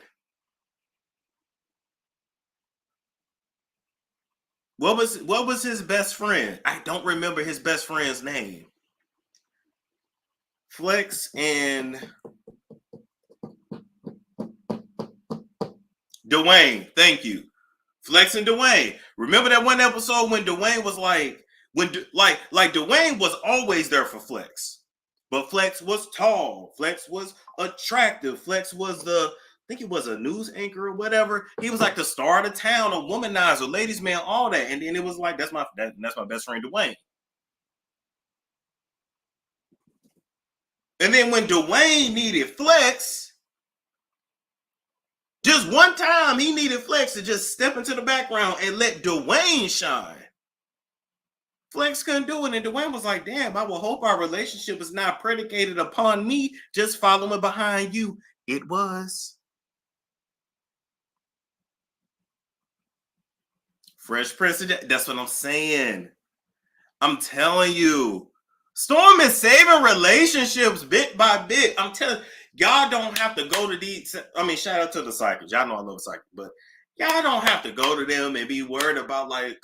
What was his best friend? I don't remember his best friend's name. Flex and Dwayne. Thank you. Flex and Dwayne. Remember that one episode when Dwayne was like Dwayne was always there for Flex. But Flex was tall. Flex was attractive. Flex was I think he was a news anchor or whatever. He was like the star of the town, a womanizer, ladies' man, all that. And then it was like, that's my best friend Dwayne. And then when Dwayne needed Flex, just one time he needed Flex to just step into the background and let Dwayne shine. Flex couldn't do it, and Dwayne was like, damn, I will hope our relationship is not predicated upon me just following behind you. It was. Fresh Prince, that's what I'm saying. I'm telling you. Storm is saving relationships bit by bit. I'm telling you, y'all don't have to go to these. I mean, shout out to the Cycles. Y'all know I love Cycles, but y'all don't have to go to them and be worried about like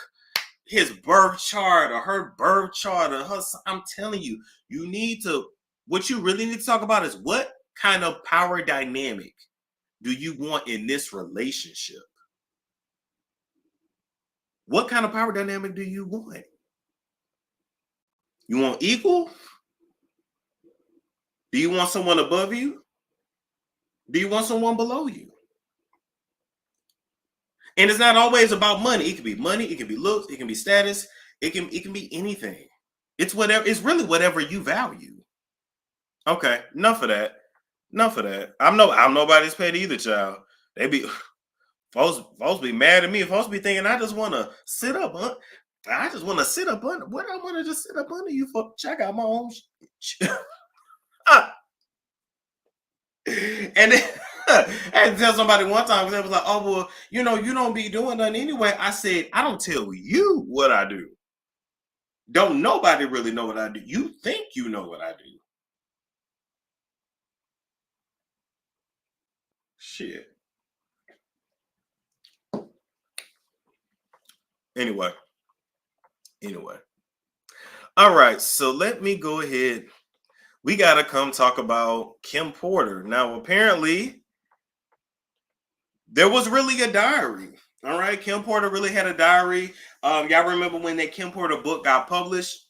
his birth chart or her birth chart or her. I'm telling you, you need to. What you really need to talk about is what kind of power dynamic do you want in this relationship? What kind of power dynamic do you want? You want equal? Do you want someone above you? Do you want someone below you? And it's not always about money. It can be money, it can be looks, it can be status, it can be anything. It's whatever, it's really whatever you value. Okay, enough of that. Enough of that. I'm nobody's pet either, child. They be folks be mad at me. Folks be thinking I just want to sit up, huh? I just want to sit up under. What I want to just sit up under you for? Check out my own. And then I had to tell somebody one time because they was like, "Oh well, you don't be doing nothing anyway." I said, "I don't tell you what I do. Don't nobody really know what I do. You think you know what I do." Shit. Anyway. All right, so let me go ahead. We got to come talk about Kim Porter. Now, apparently, there was really a diary. All right, Kim Porter really had a diary. Y'all remember when that Kim Porter book got published?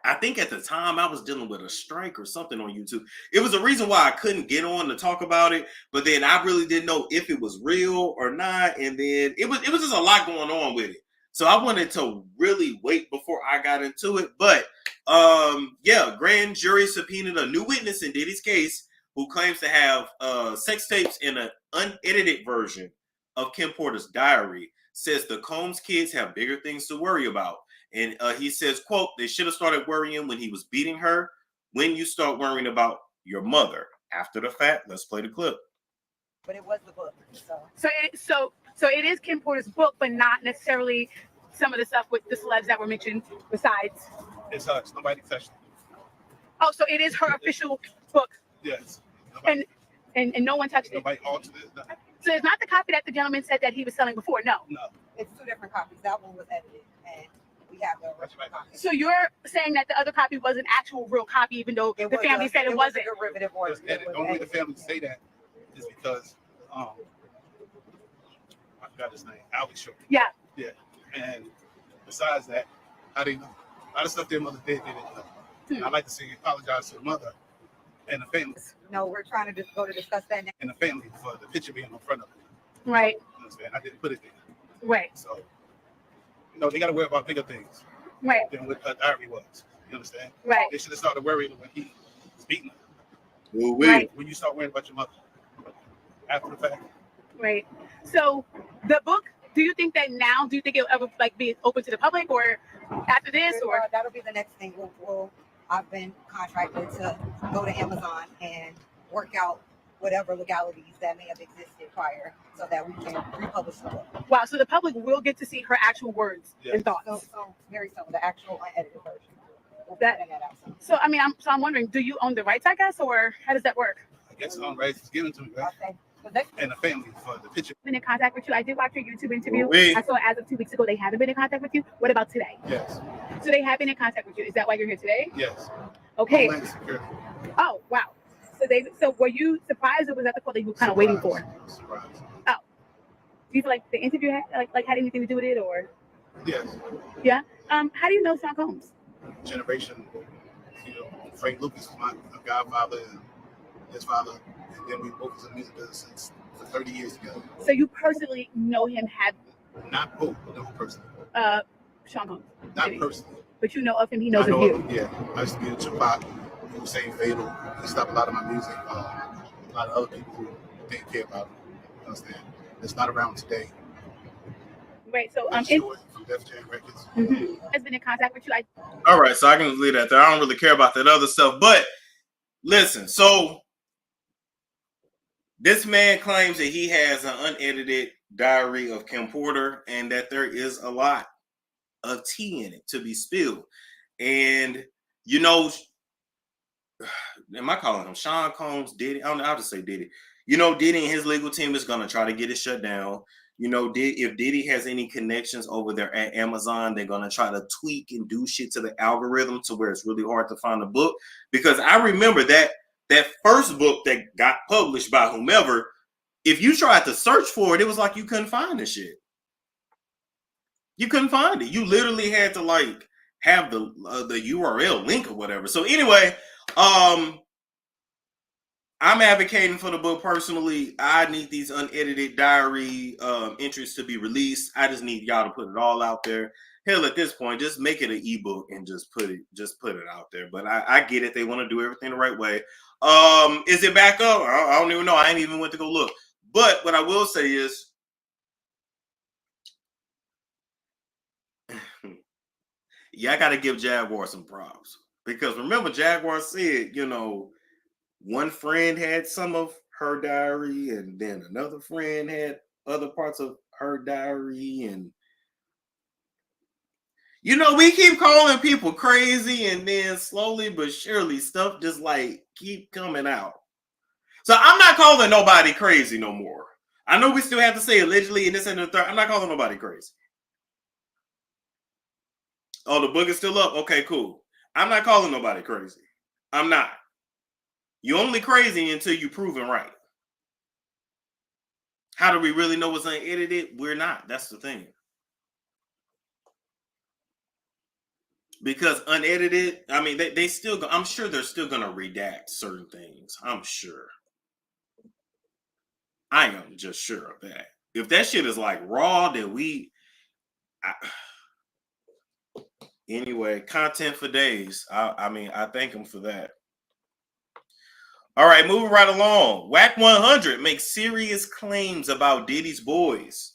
I think at the time I was dealing with a strike or something on YouTube. It was a reason why I couldn't get on to talk about it, but then I really didn't know if it was real or not. And then it was just a lot going on with it. So I wanted to really wait before I got into it. But grand jury subpoenaed a new witness in Diddy's case who claims to have sex tapes in an unedited version of Kim Porter's diary. Says the Combs kids have bigger things to worry about. And he says, quote, they should have started worrying when he was beating her. When you start worrying about your mother after the fact, let's play the clip. But it was the book. So it is Kim Porter's book, but not necessarily some of the stuff with the celebs that were mentioned besides. It's hers. Nobody touched it. Oh, so it is her official book. Yes. And no one touched it. Nobody altered it. No. So it's not the copy that the gentleman said that he was selling before. No. No. It's two different copies. That one was edited, and we have the original copy. So you're saying that the other copy was an actual real copy, even though the family said it wasn't. A derivative order. The only way the family say that is because I forgot his name. Alex Short. Yeah. Yeah. And besides that, I didn't know. A lot of stuff their mother did, they didn't know. I'd like to see you apologize to the mother and the family. No, we're trying to just go to discuss that now. And the family for the picture being in front of it. Right. You understand? I didn't put it there. Right. So, they got to worry about bigger things. Right. Than what a diary was. You understand? Right. They should have started worrying when he was beating her. Right. When you start worrying about your mother after the fact. Right. So the book, do you think it'll ever like be open to the public or after this or? That'll be the next thing. I've been contracted to go to Amazon and work out whatever legalities that may have existed prior so that we can republish the book. Wow, so the public will get to see her actual words and thoughts. So very soon, the actual unedited version. We'll be That- putting that out soon. So I mean, I'm wondering, do you own the rights, I guess, or how does that work? I guess on rights is given to me, right? Okay. But next And the family for the picture. Been in contact with you? I did watch your YouTube interview. Wait. I saw as of 2 weeks ago they haven't been in contact with you. What about today? Yes. So they have been in contact with you. Is that why you're here today? Yes. Okay. Homeland Security. Oh wow. So were you surprised or was that the call that you were kind of waiting for? Surprise. Do you feel like the interview had anything to do with it or? Yes. Yeah. How do you know Sean Combs? Generation, Frank Lucas was my godfather and his father, and then we both was in the music business since for 30 years together. So you personally know him, Not both, no personally. Sean Combs. Not personally. But you know of him, he knows I know of you. him, yeah. I used to be in Tupac, Hussein Fatal. He stopped a lot of my music. A lot of other people who didn't care about him. You understand? It's not around today. Right. So Short from Def Jam Records. has been in contact with you. All right, so I can just leave that there. I don't really care about that other stuff. But listen, so this man claims that he has an unedited diary of Kim Porter and that there is a lot of tea in it to be spilled. And, am I calling him Sean Combs, Diddy? I'll just say Diddy. Diddy and his legal team is going to try to get it shut down. If Diddy has any connections over there at Amazon, they're going to try to tweak and do shit to the algorithm to where it's really hard to find a book. Because I remember that first book that got published by whomever, if you tried to search for it, it was like you couldn't find the shit. You couldn't find it. You literally had to have the URL link or whatever. So anyway, I'm advocating for the book personally. I need these unedited diary entries to be released. I just need y'all to put it all out there. Hell, at this point, just make it an ebook and just put it out there. But I get it. They want to do everything the right way. Is it back up? I don't even know. I ain't even went to go look. But what I will say is, yeah, I got to give Jaguar some props. Because remember, Jaguar said, one friend had some of her diary, and then another friend had other parts of her diary. And, we keep calling people crazy, and then slowly but surely stuff just keep coming out. So I'm not calling nobody crazy no more. I know we still have to say allegedly and this and the third. I'm not calling nobody crazy. Oh, the book is still up? Okay, cool. I'm not calling nobody crazy. I'm not. You're only crazy until you're proven right. How do we really know what's unedited? We're not. That's the thing. Because unedited, I mean, they still, I'm sure they're still going to redact certain things. I'm sure. I am just sure of that. If that shit is raw, then anyway, content for days. I thank him for that. All right, moving right along. Wack 100 makes serious claims about Diddy's boys.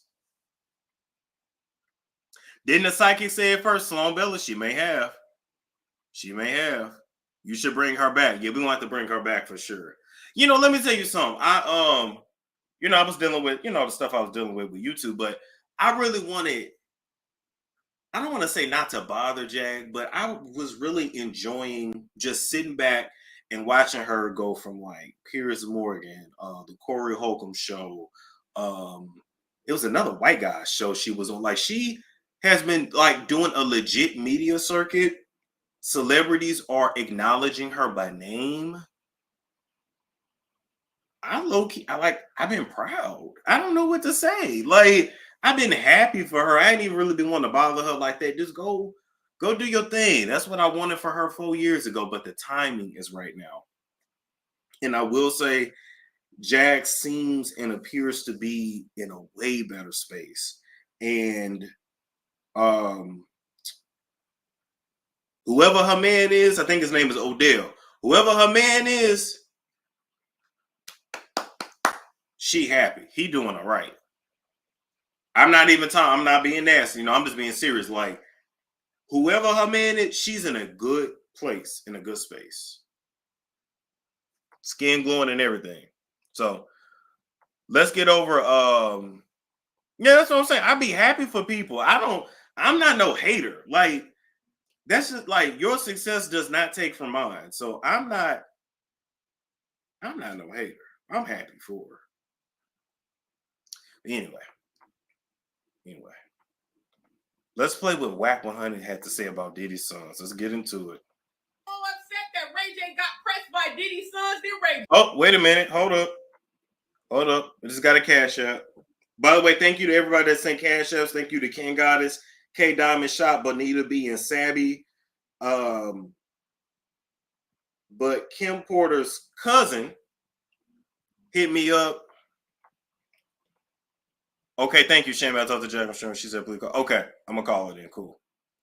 Didn't the psychic say it first, Sloan Bella? She may have. You should bring her back. Yeah, we want to bring her back for sure. Let me tell you something. I was dealing with, the stuff I was dealing with YouTube, but I really wanted, I don't want to say not to bother Jag, but I was really enjoying just sitting back and watching her go from Piers Morgan, the Corey Holcomb show. It was another white guy show she was on. She has been doing a legit media circuit. Celebrities are acknowledging her by name. I'm low-key, I've been proud. I don't know what to say. I've been happy for her. I ain't even really been wanting to bother her like that. Just go do your thing. That's what I wanted for her 4 years ago, but the timing is right now. And I will say, Jag seems and appears to be in a way better space. And whoever her man is, I think his name is Odell. Whoever her man is, she happy. He doing all right. I'm not even talking. I'm not being nasty. You know, I'm just being serious. Like, whoever her man is, she's in a good place, in a good space. Skin glowing and everything. So let's get over. Yeah, that's what I'm saying. I'd be happy for people. I'm not no hater. Like, that's just like your success does not take from mine. So I'm not no hater. I'm happy for her. Anyway. Let's play what Wack 100 had to say about Diddy's sons. Let's get into it. So upset that Ray J got pressed by Diddy's sons. Then Ray. Oh, wait a minute. Hold up. I just got a cash app. By the way, thank you to everybody that sent cash apps. Thank you to King Goddess, K Diamond Shop, Bonita B, and Sabby. But Kim Porter's cousin hit me up. Okay, thank you, Shammy. I talked to Jack. I'm sure she said, please call. Okay, I'm gonna call it in. Cool.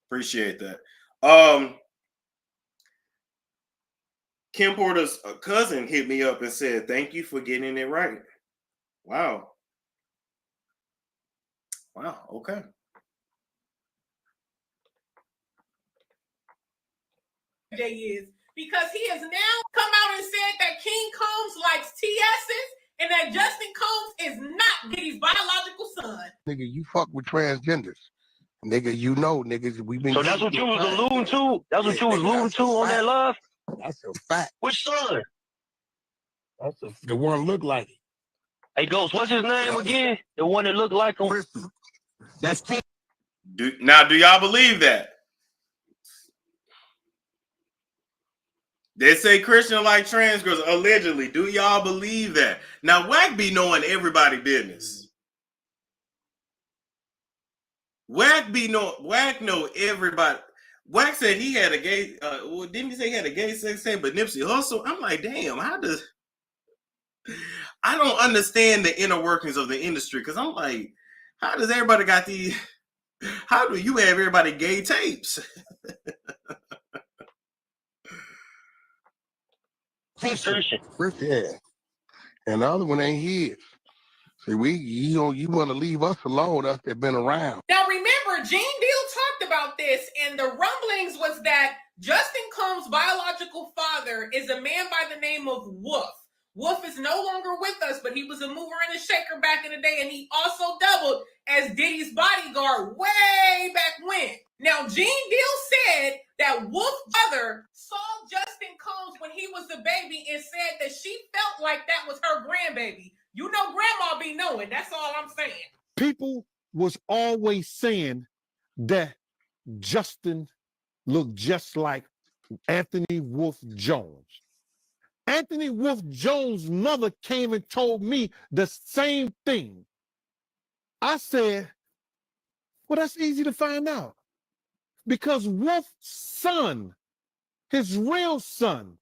Appreciate that. Kim Porter's cousin hit me up and said, thank you for getting it right. Wow. Okay. J is because he has now come out and said that King Combs likes TS's and that Justin Combs is not Diddy's biological son. Nigga, you fuck with transgenders. Nigga, you know, niggas, we've been. So that's what you was alluding to? That's what you was alluding to on that live? That's a fact. Which son? The one look like it. Hey, Ghost, what's his name again? The one that looked like him? That's King. Do y'all believe that? They say Christian like trans girls, allegedly. Do y'all believe that? Now, Wack be knowing everybody business. Wack know everybody. Wack said he had a gay, didn't he say he had a gay sex tape, but Nipsey Hussle? I'm like, damn, I don't understand the inner workings of the industry, because I'm like, how does everybody got these, how do you have everybody gay tapes? Christian. Yeah. And the other one ain't his. See, you want to leave us alone, us that been around. Now remember, Gene Deal talked about this, and the rumblings was that Justin Combs' biological father is a man by the name of Wolf. Wolf is no longer with us, but he was a mover and a shaker back in the day, and he also doubled as Diddy's bodyguard way back when. Now, Gene Deal said that Wolf's mother saw Justin Combs when he was a baby and said that she felt like that was her grandbaby. You know, grandma be knowing. That's all I'm saying. People was always saying that Justin looked just like Anthony Wolf Jones. Anthony Wolf Jones' mother came and told me the same thing. I said, well, that's easy to find out. Because Wolf's son, his real son,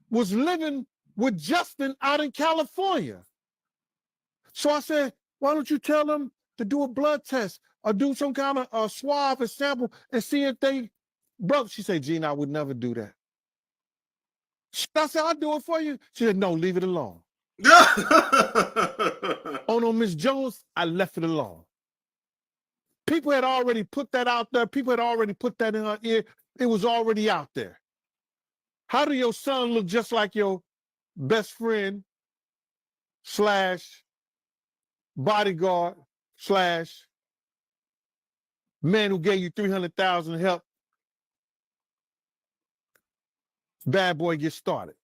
was living with Justin out in California. So I said, why don't you tell them to do a blood test or do some kind of a swab and sample and see if they broke? She said, Gene, I would never do that. I said, I'll do it for you. She said, no, leave it alone. Oh, no, Miss Jones, I left it alone. People had already put that out there. People had already put that in her ear. It was already out there. How do your son look just like your best friend / bodyguard / man who gave you $300,000 help bad boy get started?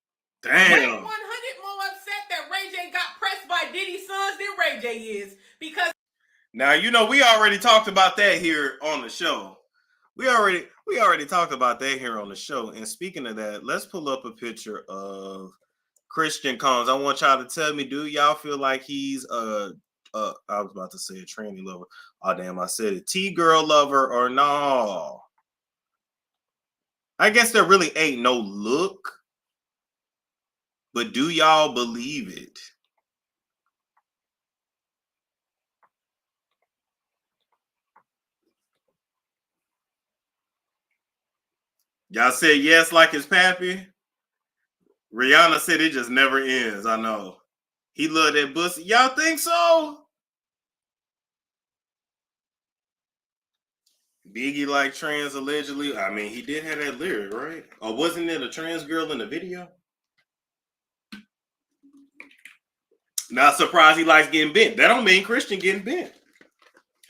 Damn. Ray 100 more upset that Ray J got pressed by Diddy's sons than Ray J is, because now, you know, we already talked about that here on the show. We already talked about that here on the show. And speaking of that, let's pull up a picture of Christian Combs. I want y'all to tell me, do y'all feel like he's I was about to say a tranny lover. Oh, damn, I said it. T-girl lover or no? I guess there really ain't no look. But do y'all believe it? Y'all said yes like his pappy. Rihanna said it just never ends. I know. He loved that pussy. Y'all think so? Biggie like trans allegedly. I mean, he did have that lyric, right? Or wasn't it a trans girl in the video? Not surprised he likes getting bent. That don't mean Christian getting bent.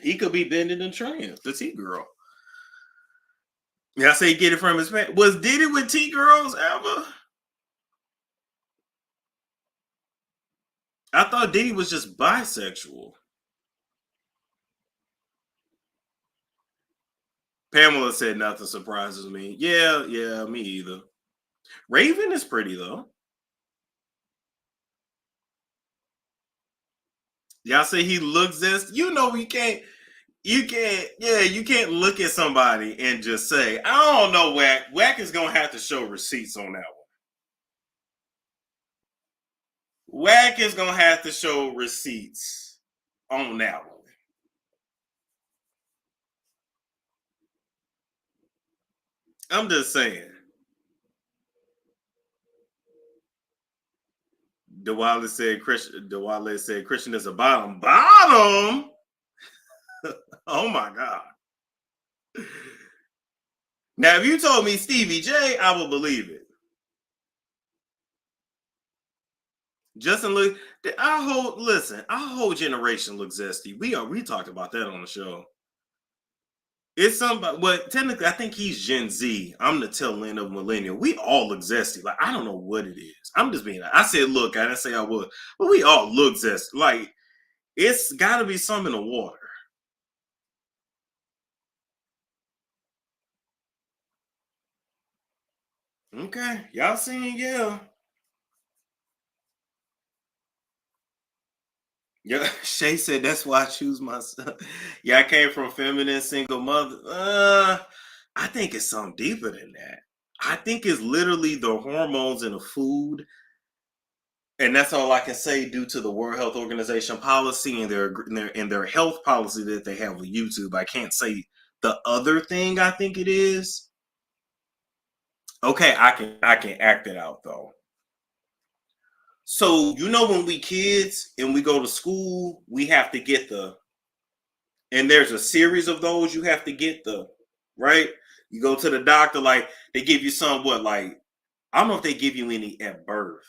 He could be bending and trans. The T girl. Yeah, I say get it from his man. Was Diddy with T girls ever? I thought Diddy was just bisexual. Pamela said nothing surprises me. Yeah, me either. Raven is pretty though. Y'all say he looks this. You know you can't look at somebody and just say, I don't know, Wack. Wack is gonna have to show receipts on that one. Wack is gonna have to show receipts on that one. I'm just saying. DeWale said Christian is a bottom. Bottom? Oh my God. Now, if you told me Stevie J, I would believe it. Justin look, our whole generation looks zesty. We talked about that on the show. It's somebody, but technically, I think he's Gen Z. I'm the tail end of millennial. We all look zesty. Like, I don't know what it is. I'm just being, I said, look, I didn't say I would, but we all look zesty. Like, it's got to be something in the water. Okay, y'all seen, yeah. Yeah, Shay said that's why I choose myself. Yeah, I came from feminine single mother. I think it's something deeper than that. I think it's literally the hormones in the food, and that's all I can say due to the World Health Organization policy and their health policy that they have with YouTube. I can't say the other thing I think it is. Okay, I can act it out though. So you know when we kids and we go to school, we have to get and there's a series of those you have to get right? You go to the doctor, like they give you some like I don't know if they give you any at birth.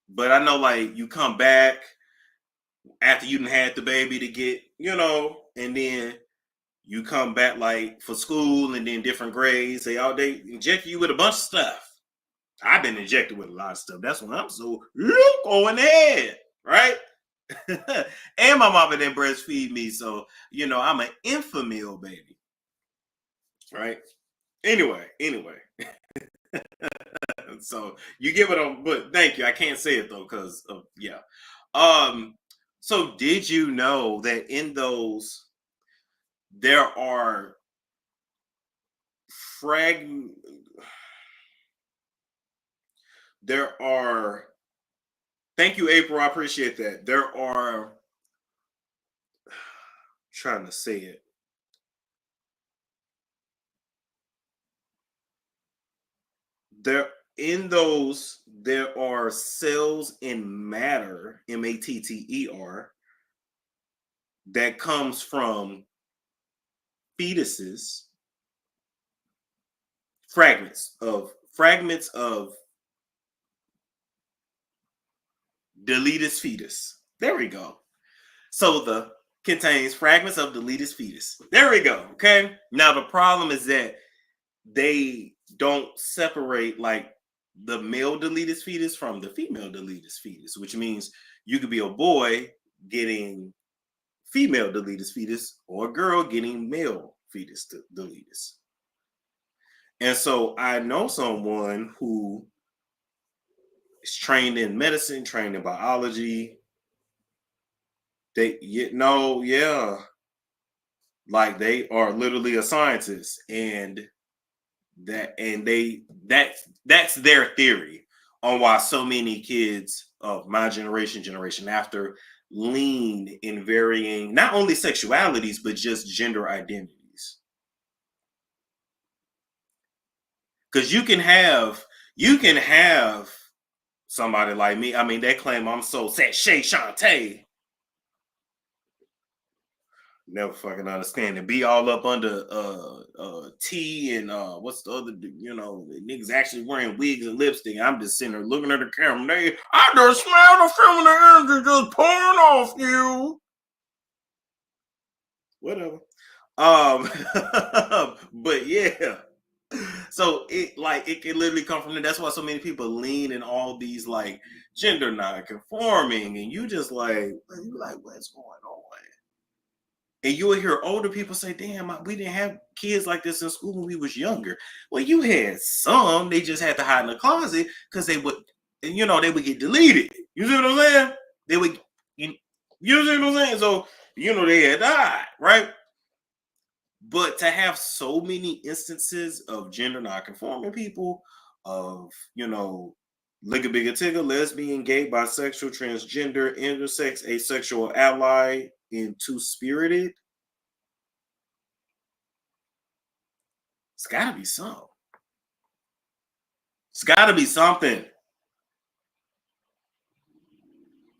But I know like you come back after you done had the baby to get, and then you come back like for school and then different grades. They inject you with a bunch of stuff. I've been injected with a lot of stuff. That's when I'm so going ahead, right? And my mama didn't breastfeed me, so I'm an infamil baby, right? Anyway. So you get what I'm, but thank you. I can't say it though, because yeah. So did you know that in those there are thank you, April. I appreciate that. There are trying to say it. There are cells in matter, matter, that comes from fetuses, fragments of deleted fetus. There we go. So contains fragments of deleted fetus. There we go. Okay. Now the problem is that they don't separate like the male deleted fetus from the female deleted fetus, which means you could be a boy getting female deleted fetus or a girl getting male fetus deleted. And so I know someone who is trained in medicine, trained in biology. Like they are literally a scientist, and that's their theory on why so many kids of my generation after lean in varying not only sexualities but just gender identities. Because you can have somebody like me, I mean, they claim I'm so sexy, Shantae. Never fucking understand it. Be all up under T and what's the other, you know, niggas actually wearing wigs and lipstick. I'm just sitting there looking at the camera. I just smell the feminine energy just pouring off you. Whatever. But yeah. So it can literally come from there. That's why so many people lean in all these like gender non-conforming, and you just like what's going on? And you will hear older people say, damn, we didn't have kids like this in school when we was younger. Well, you had some, they just had to hide in the closet because they would, you know, they would get deleted. You see what I'm saying? They would, you see what I'm saying? So, you know, they had died, right? But to have so many instances of gender non-conforming people, of, you know, ligga bigga tigga, lesbian, gay, bisexual, transgender, intersex, asexual, ally, and two-spirited, it's gotta be something. It's gotta be something.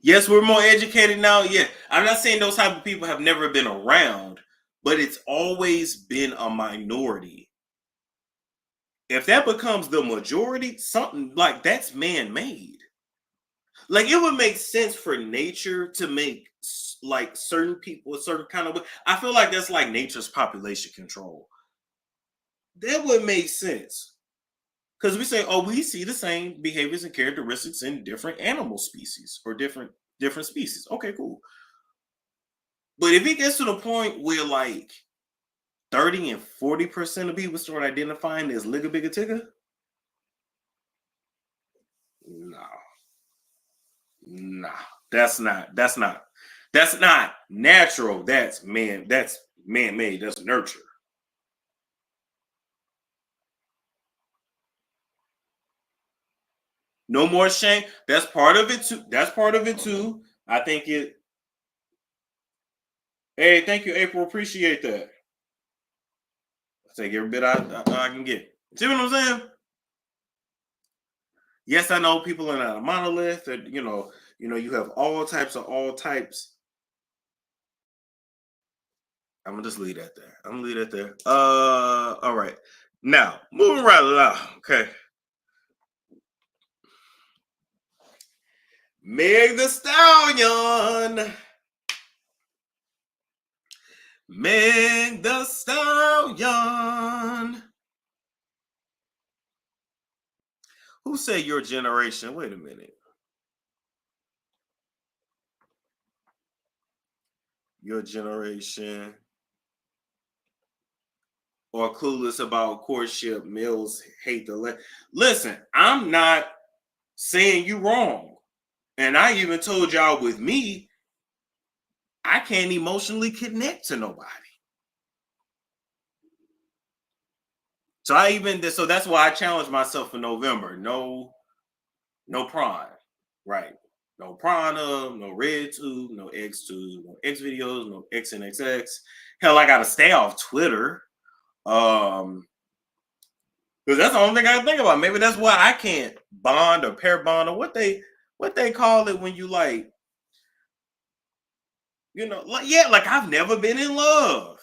Yes, we're more educated now. Yeah, I'm not saying those type of people have never been around, but it's always been a minority. If that becomes the majority, something like that's man-made. Like, it would make sense for nature to make like certain people a certain kind of way. I feel like that's like nature's population control. That would make sense. Because we say, oh, we see the same behaviors and characteristics in different animal species or different species. Okay, cool. But if it gets to the point where like 30 and 40% of people start identifying as ligga bigga tigga, no, that's not natural. That's man-made. That's nurture. No more shame. That's part of it too. I think it. Hey, thank you, April. Appreciate that. I take every bit I can get. See what I'm saying? Yes, I know people are not a monolith. And, you know, you have all types. I'm gonna just leave that there. All right. Now, moving right along. Okay. Meg Thee Stallion. Meg Thee Stallion. Who said your generation? Wait a minute. Your generation or clueless about courtship, males hate the listen, I'm not saying you wrong. And I even told y'all with me, I can't emotionally connect to nobody. So that's why I challenged myself for November. No prime, right? No Prana, no RedTube, no X2, no X videos, no XNXX. Hell, I gotta stay off Twitter. Because that's the only thing I can think about. Maybe that's why I can't bond or pair bond or what they call it when you like, you know, like I've never been in love.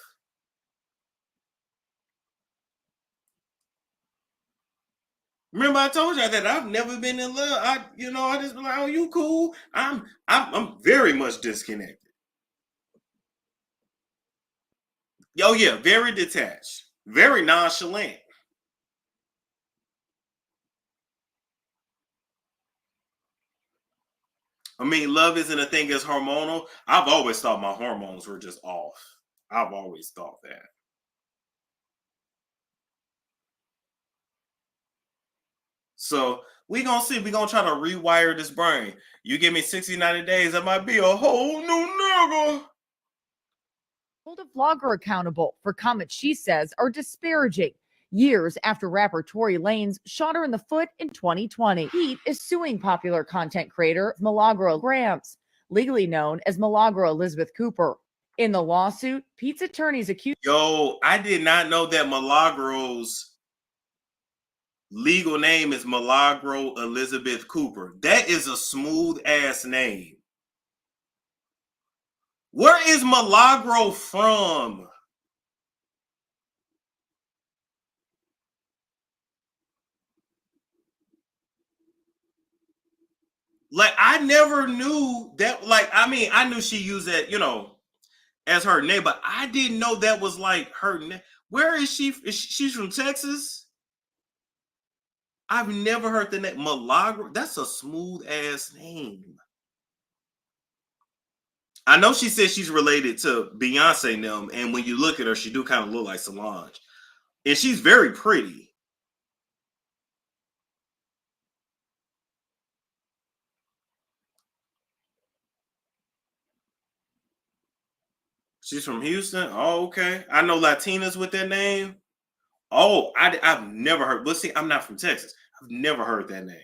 Remember I told you that I've never been in love. I just be like, oh, you cool. I'm very much disconnected. Oh yeah, very detached, very nonchalant. I mean, love isn't a thing as hormonal. I've always thought my hormones were just off. I've always thought that. So we gonna see. We gonna try to rewire this brain. You give me 60, 90 days, I might be a whole new nigga. Hold a vlogger accountable for comments she says are disparaging. Years after rapper Tory Lanez shot her in the foot in 2020. Pete is suing popular content creator Milagro Grams, legally known as Milagro Elizabeth Cooper. In the lawsuit, Pete's attorneys accused. Yo, I did not know that Milagros legal name is Milagro Elizabeth Cooper. That is a smooth ass name. Where is Milagro from? Like, I never knew that. Like, I mean, I knew she used that, you know, as her name, but I didn't know that was like her name. Where is she? She's from Texas? I've never heard the name Milagro. That's a smooth ass name. I know she said she's related to Beyonce and them, and when you look at her, she do kind of look like Solange. And she's very pretty. She's from Houston. Oh, okay. I know Latinas with that name. Oh, I've never heard. But see, I'm not from Texas. I've never heard that name.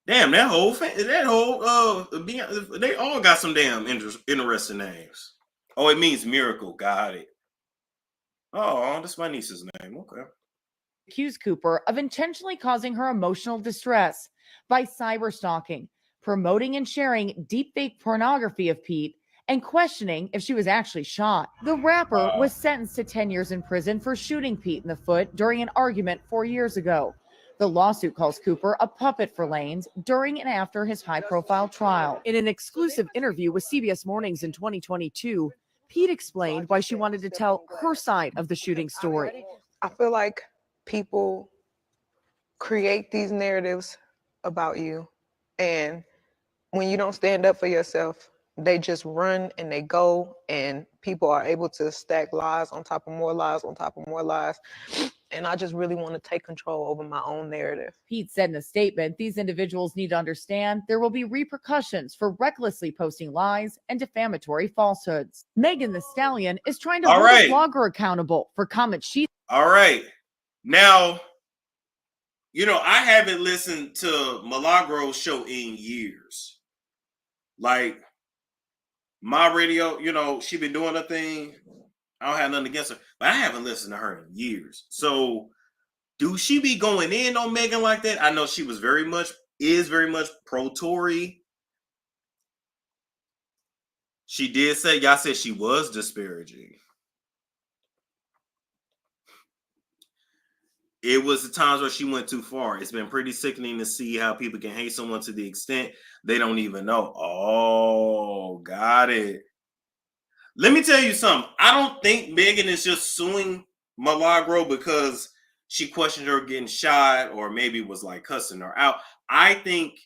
Damn, that whole they all got some damn interesting names. Oh, it means miracle. Got it. Oh, that's my niece's name. Okay. Accused Cooper of intentionally causing her emotional distress by cyber stalking, promoting and sharing deepfake pornography of Pete, and questioning if she was actually shot. The rapper was sentenced to 10 years in prison for shooting Pete in the foot during an argument 4 years ago. The lawsuit calls Cooper a puppet for Lanez during and after his high-profile trial. In an exclusive interview with CBS Mornings in 2022, Pete explained why she wanted to tell her side of the shooting story. I feel like people create these narratives about you, and when you don't stand up for yourself, they just run and they go, and people are able to stack lies on top of more lies on top of more lies. And I just really want to take control over my own narrative. Pete said in a statement, these individuals need to understand there will be repercussions for recklessly posting lies and defamatory falsehoods. Megan Thee Stallion is trying to hold a blogger accountable for comments she... All right. Now, you know, I haven't listened to Milagro's show in years. Like, my radio, you know, she been doing her thing. I don't have nothing against her, but I haven't listened to her in years. So, do she be going in on Megan like that? I know she was very much pro Tory. She did say, y'all said she was disparaging. It was the times where she went too far. It's been pretty sickening to see how people can hate someone to the extent they don't even know. Oh, got it. Let me tell you something. I don't think Megan is just suing Milagro because she questioned her getting shot or maybe was like cussing her out. I think,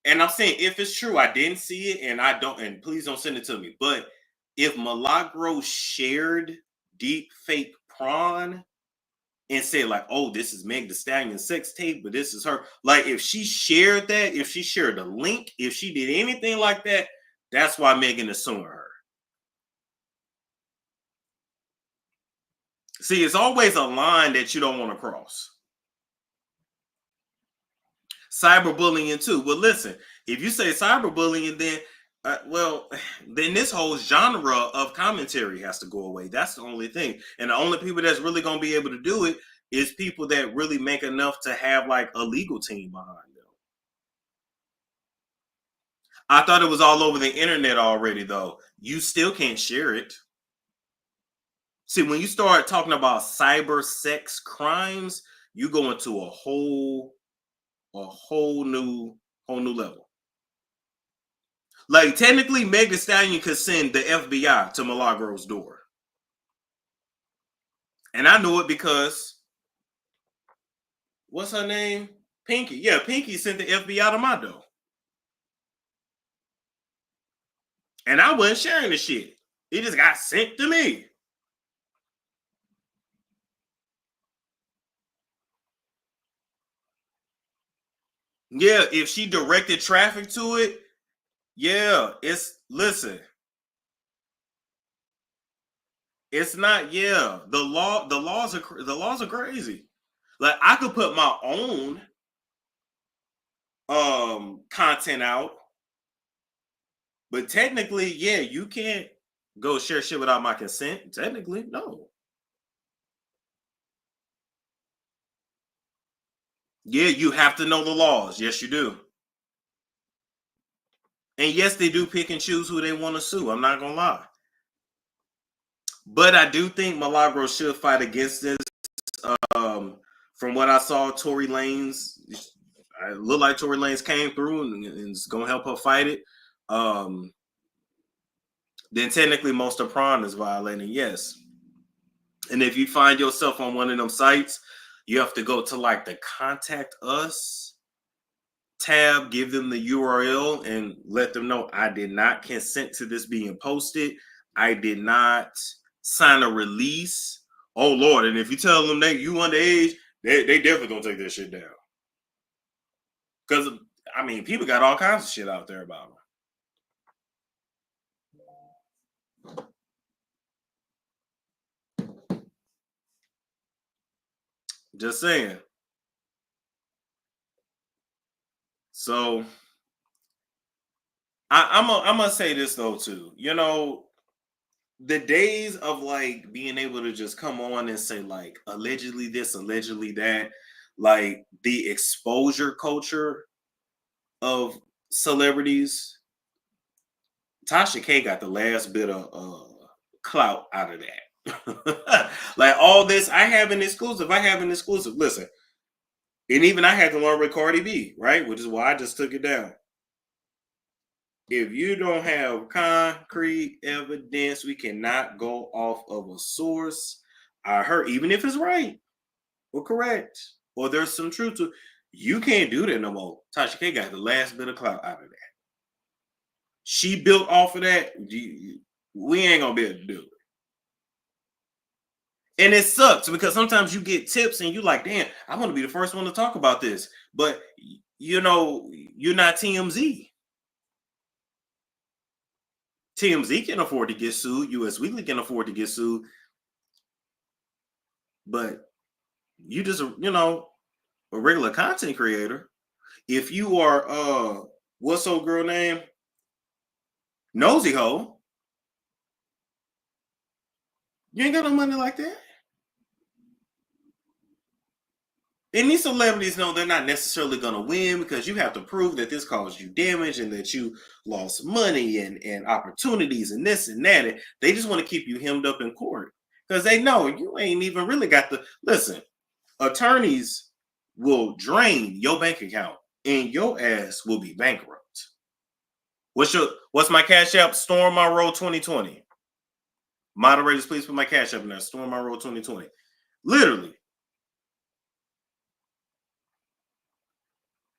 and I'm saying if it's true, I didn't see it and I don't, and please don't send it to me. But if Milagro shared deep fake prawn and said like, oh, this is Meg Thee Stallion sex tape, but this is her. Like if she shared that, if she shared the link, if she did anything like that, that's why Megan is suing her. See, it's always a line that you don't want to cross. Cyberbullying too. Well, listen, if you say cyberbullying, then then this whole genre of commentary has to go away. That's the only thing. And the only people that's really going to be able to do it is people that really make enough to have like a legal team behind them. I thought it was all over the internet already, though. You still can't share it. See, when you start talking about cyber sex crimes, you go into a whole new level. Like technically, Meg Thee Stallion could send the FBI to Milagro's door, and I knew it because what's her name? Pinky. Yeah, Pinky sent the FBI to my door, and I wasn't sharing the shit. It just got sent to me. Yeah, if she directed traffic to it, yeah, listen. It's not, yeah. The laws are crazy. Like I could put my own content out, but technically, yeah, you can't go share shit without my consent. Technically, no. Yeah, you have to know the laws. Yes, you do. And yes, they do pick and choose who they want to sue. I'm not gonna lie. But I do think Milagro should fight against this. From what I saw, Tory Lanez, it looked like Tory Lanez came through and is gonna help her fight it. Then technically Monster Prawn is violating, yes. And if you find yourself on one of them sites, you have to go to like the contact us tab, give them the URL and let them know I did not consent to this being posted. I did not sign a release. Oh Lord. And if you tell them that you underage, they definitely gonna take that shit down. Because I mean, people got all kinds of shit out there about them. Just saying. So I'm gonna say this though too. You know, the days of like being able to just come on and say like allegedly this, allegedly that, like the exposure culture of celebrities, Tasha K got the last bit of clout out of that. Like all this, I have an exclusive. Listen, and even I had to learn with Cardi B, right? Which is why I just took it down. If you don't have concrete evidence, we cannot go off of a source. I heard, even if it's right or correct, or there's some truth to, you can't do that no more. Tasha K got the last bit of clout out of that. She built off of that. We ain't gonna be able to do it. And it sucks because sometimes you get tips and you're like, damn, I want to be the first one to talk about this. But you know, you're not TMZ. TMZ can afford to get sued. US Weekly can afford to get sued. But you just, you know, a regular content creator. If you are what's old girl name? Nosy Ho. You ain't got no money like that. And these celebrities know they're not necessarily going to win because you have to prove that this caused you damage and that you lost money and opportunities and this and that. And they just want to keep you hemmed up in court because they know you ain't even really got the listen. Attorneys will drain your bank account and your ass will be bankrupt. What's my Cashapp? Storm Monroe 2020. Moderators, please put my Cashapp in there. Storm Monroe 2020. Literally.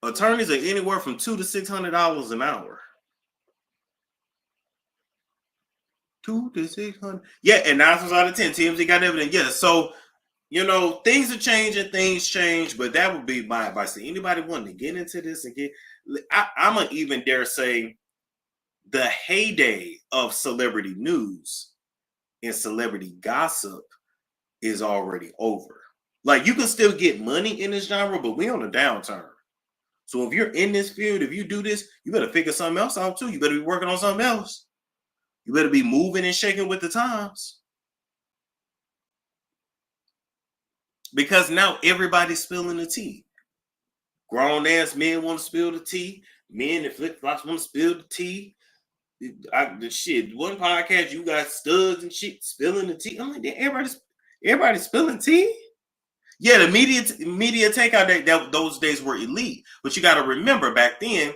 Attorneys are anywhere from $200 to $600 an hour. $200 to $600. Yeah, and 9 times out of 10, TMZ got evidence. Yeah, so you know things are changing, things change, but that would be my advice to anybody wanting to get into this and get. I'm gonna even dare say the heyday of celebrity news and celebrity gossip is already over. Like you can still get money in this genre, but we on a downturn. So if you're in this field, if you do this, you better figure something else out too. You better be working on something else. You better be moving and shaking with the times. Because now everybody's spilling the tea. Grown ass men want to spill the tea. Men in flip flops want to spill the tea. The shit. One podcast, you got studs and shit spilling the tea. I'm like, everybody's spilling tea. Yeah, the media takeout those days were elite. But you got to remember back then,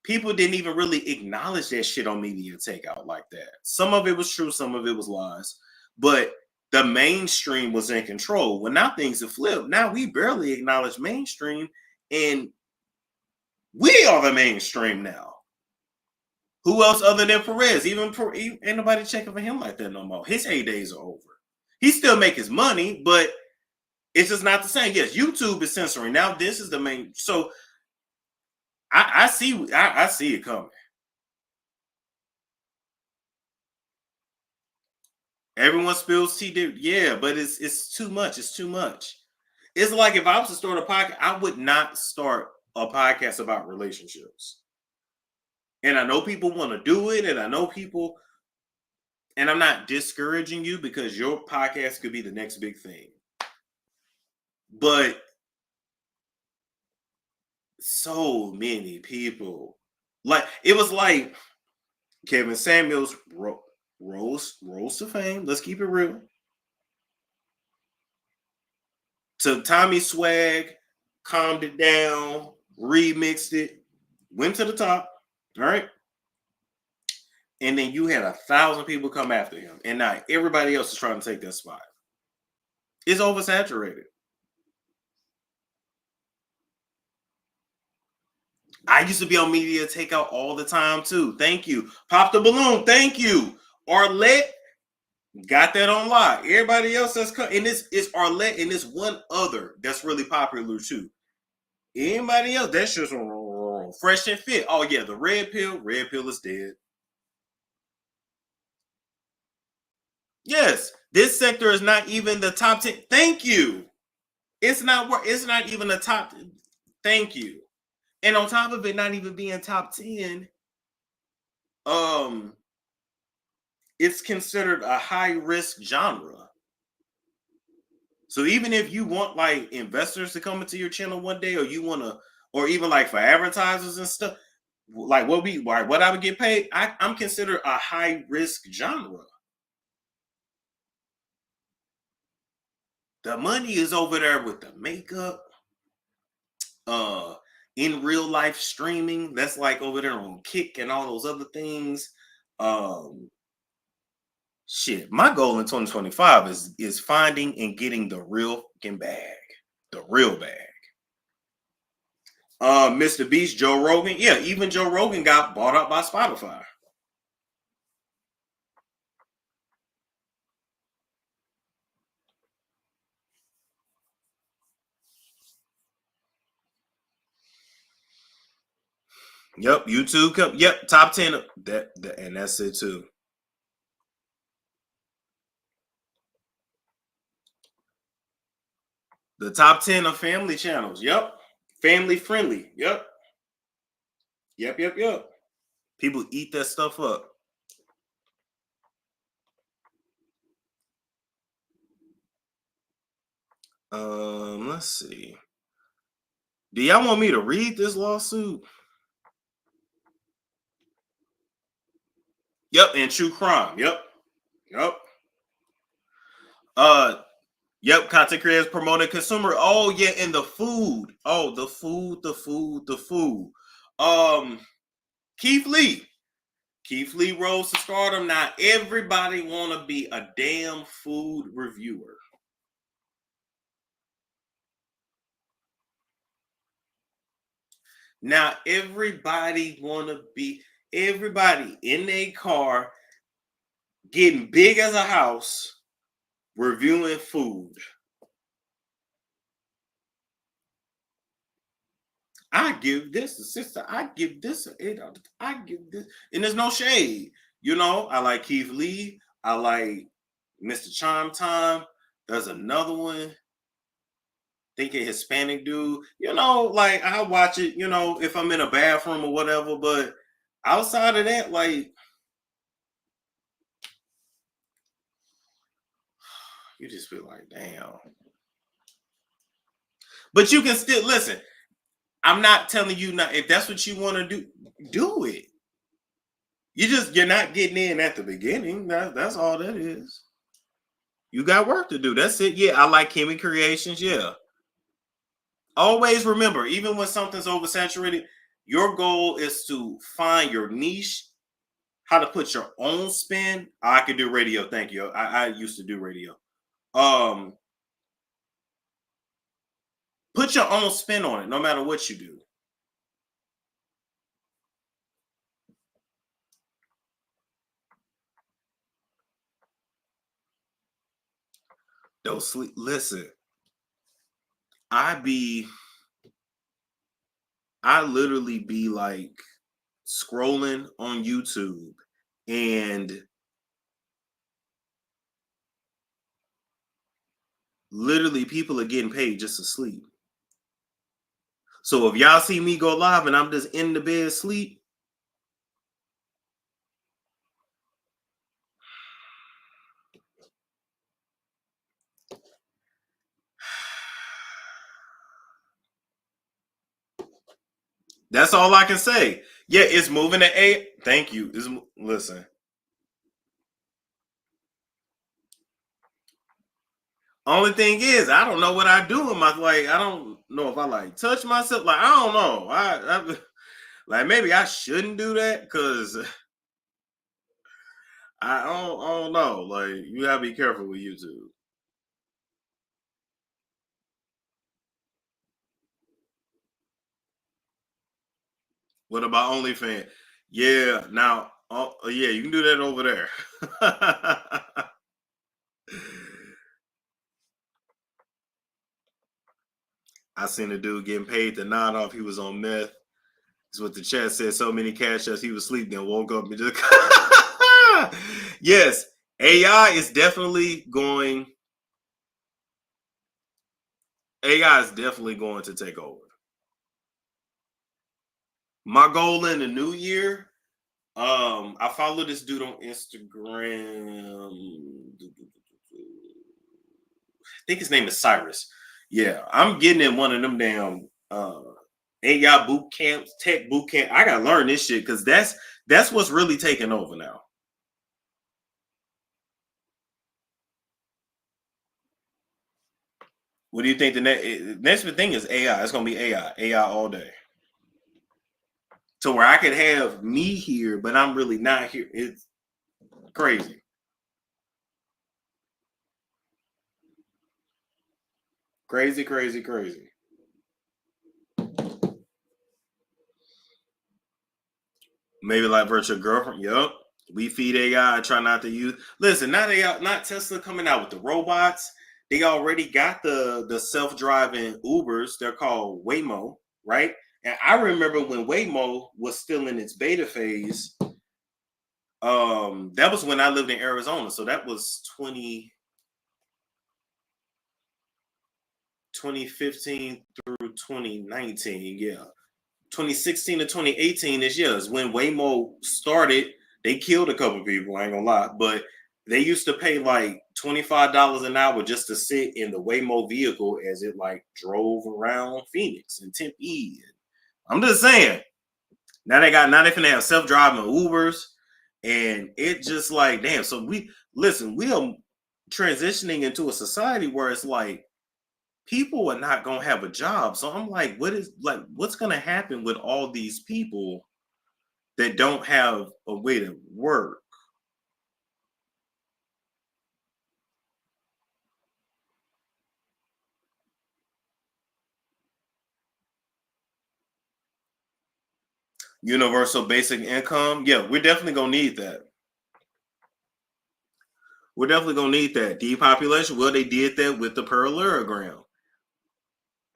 people didn't even really acknowledge that shit on media takeout like that. Some of it was true, some of it was lies. But the mainstream was in control. Well, now things have flipped. Now we barely acknowledge mainstream, and we are the mainstream now. Who else other than Perez? Even ain't nobody checking for him like that no more. His heydays are over. He still make his money, but it's just not the same. Yes, YouTube is censoring. Now this is the main. So I see it coming. Everyone spills tea. Yeah, but it's too much. It's too much. It's like if I was to start a podcast, I would not start a podcast about relationships. And I know people want to do it, and I know people, and I'm not discouraging you because your podcast could be the next big thing. But So many people. Like it was like Kevin Samuels rose to fame. Let's keep it real. To Tommy Swag, calmed it down, remixed it, went to the top. All right. And then you had 1,000 people come after him. And now everybody else is trying to take that spot. It's oversaturated. I used to be on Media Takeout all the time too. Thank you. Pop the Balloon. Thank you. Arlette got that on lock. Everybody else that's come, and this is Arlette and this one other that's really popular too. Anybody else, that's just Fresh and Fit. Oh yeah, the Red Pill. Red Pill is dead. Yes, this sector is not even the top 10. Thank you. It's not even the top. Thank you. And on top of it not even being top 10, it's considered a high risk genre. So even if you want like investors to come into your channel one day, or you want to, or even like for advertisers and stuff, like what I would get paid, I'm considered a high risk genre. The money is over there with the makeup, in real life streaming. That's like over there on Kick and all those other things. Shit, my goal in 2025 is finding and getting the real fucking bag. The real bag. Mr. Beast, Joe Rogan. Yeah, even Joe Rogan got bought up by Spotify. Yep, YouTube. Yep, top 10. And that's it too. The top 10 of family channels. Yep. Family friendly. Yep. Yep. People eat that stuff up. Let's see. Do y'all want me to read this lawsuit? Yep, and true crime. Yep. Yep, content creators promoting consumer. Oh, yeah, and the food. Oh, the food. Keith Lee. Keith Lee rose to stardom. Now everybody want to be a damn food reviewer. Now everybody want to be, everybody in their car getting big as a house reviewing food. I give this a sister. I give this an 8 out of 10. I give this, and there's no shade. You know, I like Keith Lee. I like Mr. Chime Time. There's another one. Think a Hispanic dude. You know, like I watch it. You know, if I'm in a bathroom or whatever. But outside of that, like, you just feel like, damn. But you can still listen. I'm not telling you not, if that's what you want to do it. You're not getting in at the beginning. That's all that is. You got work to do. That's it. Yeah, I like Kimmy Creations. Yeah. Always remember, even when something's oversaturated, your goal is to find your niche, how to put your own spin. I can do radio. Thank you. I used to do radio. Put your own spin on it, no matter what you do. Don't sleep. Listen, I literally be like scrolling on YouTube and literally people are getting paid just to sleep. So if y'all see me go live and I'm just in the bed asleep, That's all I can say. Yeah, it's moving to A. Thank you. Listen. Only thing is, I don't know what I do in my I don't know if I like touch myself. Like I don't know. I like maybe I shouldn't do that because I don't know. Like you gotta be careful with YouTube. What about OnlyFans? Yeah, now, yeah, you can do that over there. I seen a dude getting paid to nod off. He was on meth. That's what the chat said. So many Cashaps. He was asleep, then woke up and just. Yes, AI is definitely going. AI is definitely going to take over. My goal in the new year. I follow this dude on Instagram. I think his name is Cyrus. Yeah, I'm getting in one of them damn AI boot camps, tech boot camp. I gotta learn this shit because that's what's really taking over now. What do you think the next thing is AI? It's gonna be AI all day. To where I could have me here, but I'm really not here. It's crazy. Crazy, crazy, crazy. Maybe like virtual girlfriend. Yup. We feed AI. Try not to use. Listen, not AI, not Tesla coming out with the robots. They already got the self-driving Ubers. They're called Waymo, right? And I remember when Waymo was still in its beta phase. That was when I lived in Arizona. So that was 2015 through 2019. Yeah. 2016 to 2018 is years when Waymo started. They killed a couple people, I ain't gonna lie, but they used to pay like $25 an hour just to sit in the Waymo vehicle as it like drove around Phoenix and Tempe. I'm just saying. Now they finna have self-driving Ubers, and it just like damn. So we are transitioning into a society where it's like people are not gonna have a job. So I'm like, what's gonna happen with all these people that don't have a way to work? Universal basic income. Yeah, we're definitely gonna need that. We're definitely gonna need that. Depopulation. Well, they did that with the parallelogram.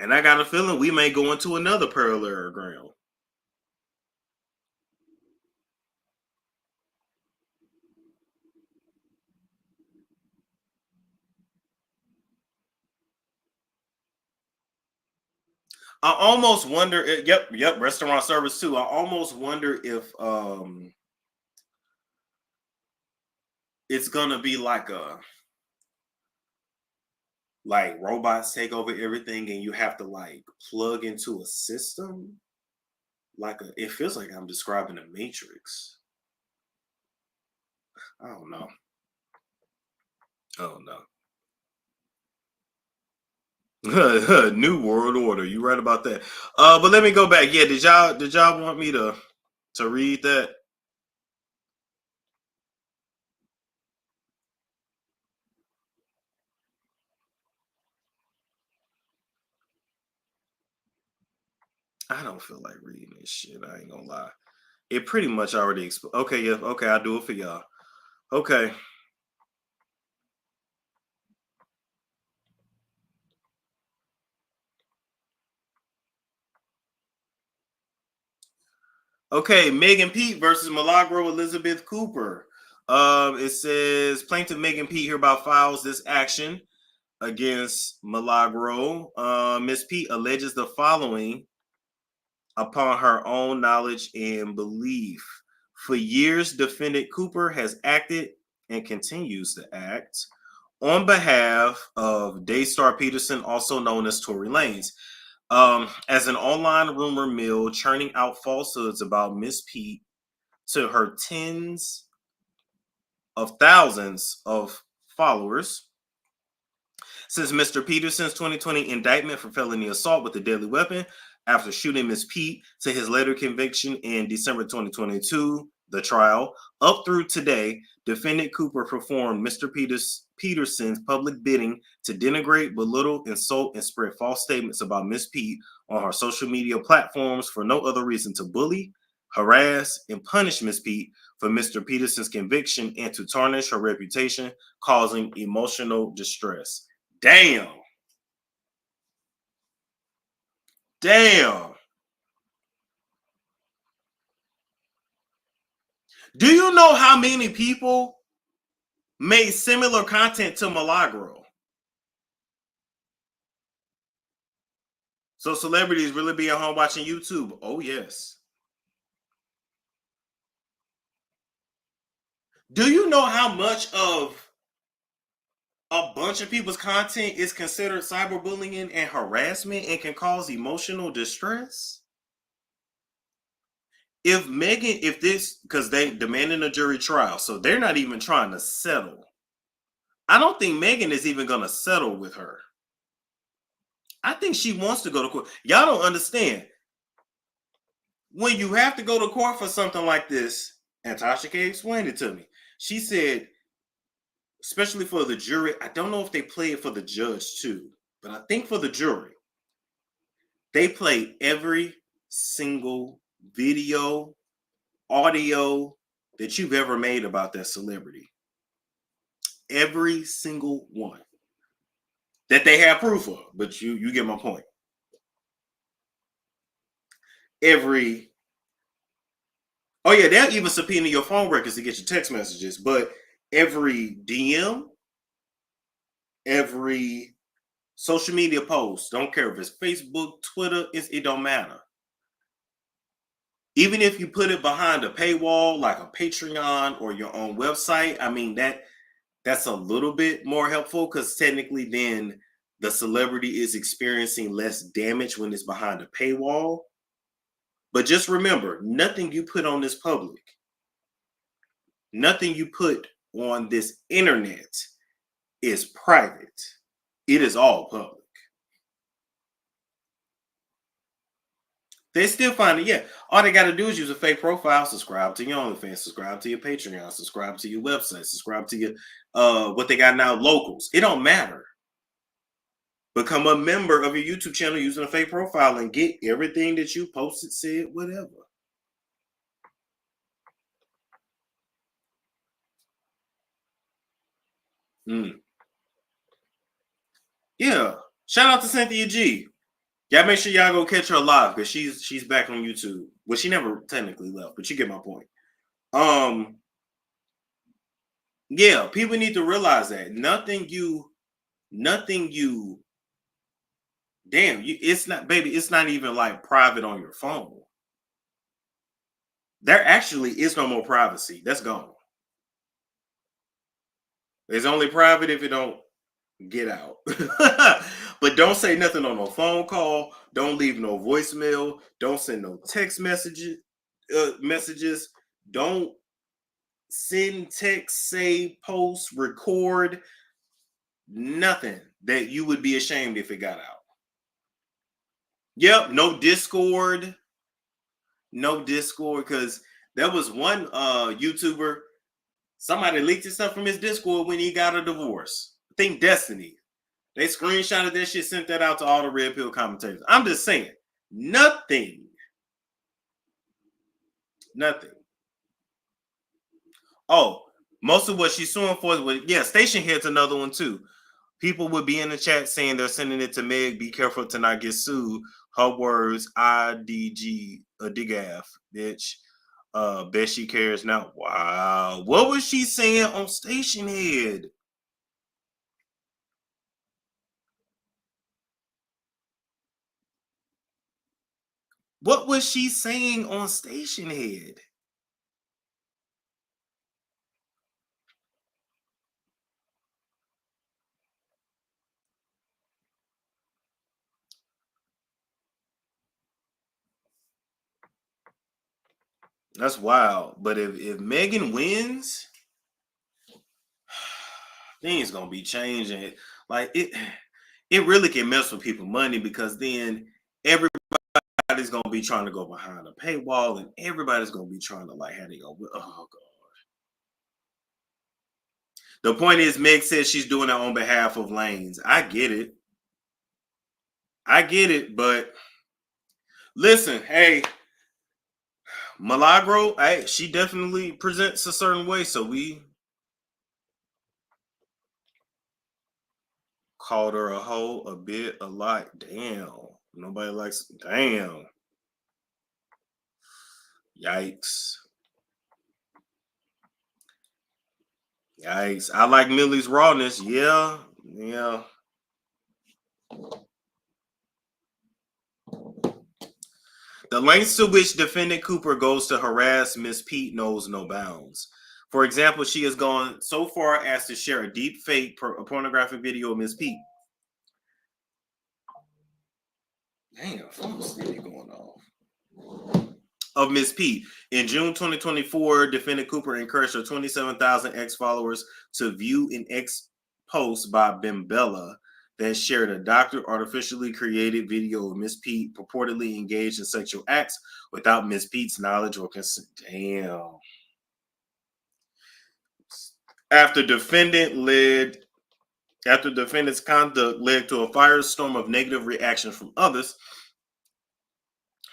And I got a feeling we may go into another parallelogram. I almost wonder. Yep. Restaurant service too. I almost wonder if it's gonna be like robots take over everything, and you have to like plug into a system. It feels like I'm describing a matrix. I don't know. Oh no. New world order. You right about that. But let me go back. Yeah, did y'all want me to read that? I don't feel like reading this shit. I ain't gonna lie. It pretty much already okay, yeah, okay, I'll do it for y'all. Okay. Okay, Megan Pete versus Milagro Elizabeth Cooper. It says plaintiff Megan Pete hereby files this action against Milagro. Miss Pete alleges the following upon her own knowledge and belief. For years, defendant Cooper has acted and continues to act on behalf of Daystar Peterson, also known as Tory Lanez. As an online rumor mill churning out falsehoods about Miss Pete to her tens of thousands of followers. Since Mr. Peterson's 2020 indictment for felony assault with a deadly weapon after shooting Miss Pete to his later conviction in December 2022, the trial, up through today, defendant Cooper performed Mr. Peterson's public bidding to denigrate, belittle, insult, and spread false statements about Miss Pete on her social media platforms for no other reason to bully, harass, and punish Miss Pete for Mr. Peterson's conviction and to tarnish her reputation, causing emotional distress. Damn. Damn. Do you know how many people made similar content to Milagro? So celebrities really be at home watching YouTube? Oh, yes. Do you know how much of a bunch of people's content is considered cyberbullying and harassment and can cause emotional distress? If this, because they demanding a jury trial, so they're not even trying to settle. I don't think Megan is even going to settle with her. I think she wants to go to court. Y'all don't understand. When you have to go to court for something like this, and Tasha K explained it to me. She said, especially for the jury, I don't know if they play it for the judge too, but I think for the jury, they play every single video, audio that you've ever made about that celebrity. Every single one that they have proof of, but you get my point. Oh yeah, they'll even subpoena your phone records to get your text messages, but every DM, every social media post, don't care if it's Facebook, Twitter, it don't matter. Even if you put it behind a paywall, like a Patreon or your own website, I mean, that's a little bit more helpful because technically then the celebrity is experiencing less damage when it's behind a paywall. But just remember, nothing you put on this public, nothing you put on this internet is private. It is all public. They still find it, yeah. All they got to do is use a fake profile, subscribe to your OnlyFans, subscribe to your Patreon, subscribe to your website, subscribe to your what they got now, locals. It don't matter. Become a member of your YouTube channel using a fake profile and get everything that you posted, said, whatever. Yeah. Shout out to Cynthia G. Y'all make sure y'all go catch her live because she's back on YouTube. Well, she never technically left, but you get my point. Yeah, people need to realize that nothing you it's not, baby, it's not even like private on your phone. There actually is no more privacy. That's gone. It's only private if it don't get out. But don't say nothing on no phone call. Don't leave no voicemail. Don't send no text messages. Don't send text, say, post, record. Nothing that you would be ashamed if it got out. Yep, no Discord. No Discord, because there was one YouTuber, somebody leaked his stuff from his Discord when he got a divorce. I think Destiny. They screenshotted that shit, sent that out to all the Red Pill commentators. I'm just saying, nothing. Oh, most of what she's suing for is, Station Head's another one too. People would be in the chat saying they're sending it to Meg. Be careful to not get sued. Her words, IDG, a digaff, bitch. Bet she cares now. Wow. What was she saying on Station Head? What was she saying on Station Head? That's wild. But if Megan wins, things gonna be changing. Like it really can mess with people's money because then everybody's gonna be trying to go behind a paywall and everybody's gonna be trying to like how they go. Oh god. The point is, Meg says she's doing it on behalf of Lanes. I get it. But listen, hey, Milagro, hey, she definitely presents a certain way, so we called her a hoe, a bit, a lot. Damn. Nobody likes, damn. Yikes. Yikes. I like Millie's rawness. Yeah. Yeah. The lengths to which defendant Cooper goes to harass Miss Pete knows no bounds. For example, she has gone so far as to share a deep fake pornographic video of Miss Pete. Damn, phone steady going off. Of Miss Pete. In June 2024, defendant Cooper encouraged her 27,000 ex-followers to view an ex-post by Bimbella that shared a doctor artificially created video of Miss Pete purportedly engaged in sexual acts without Miss Pete's knowledge or consent. Damn. After defendant's conduct led to a firestorm of negative reactions from others,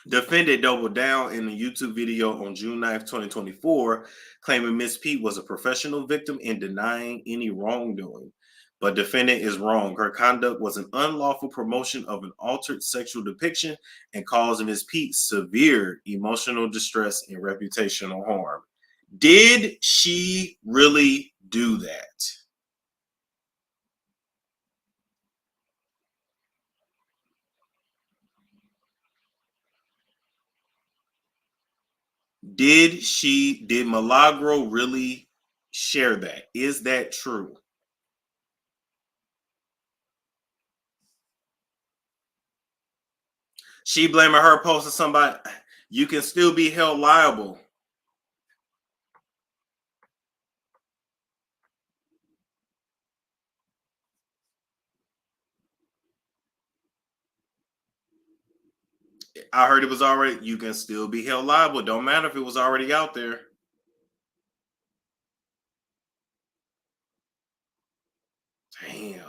defendant doubled down in a YouTube video on June 9th, 2024, claiming Miss Pete was a professional victim and denying any wrongdoing. But defendant is wrong. Her conduct was an unlawful promotion of an altered sexual depiction and caused Miss Pete severe emotional distress and reputational harm. Did she really do that? Did Milagro really share that? Is that true? She blaming her posting somebody. You can still be held liable. I heard it was already, you can still be held liable. Don't matter if it was already out there. Damn.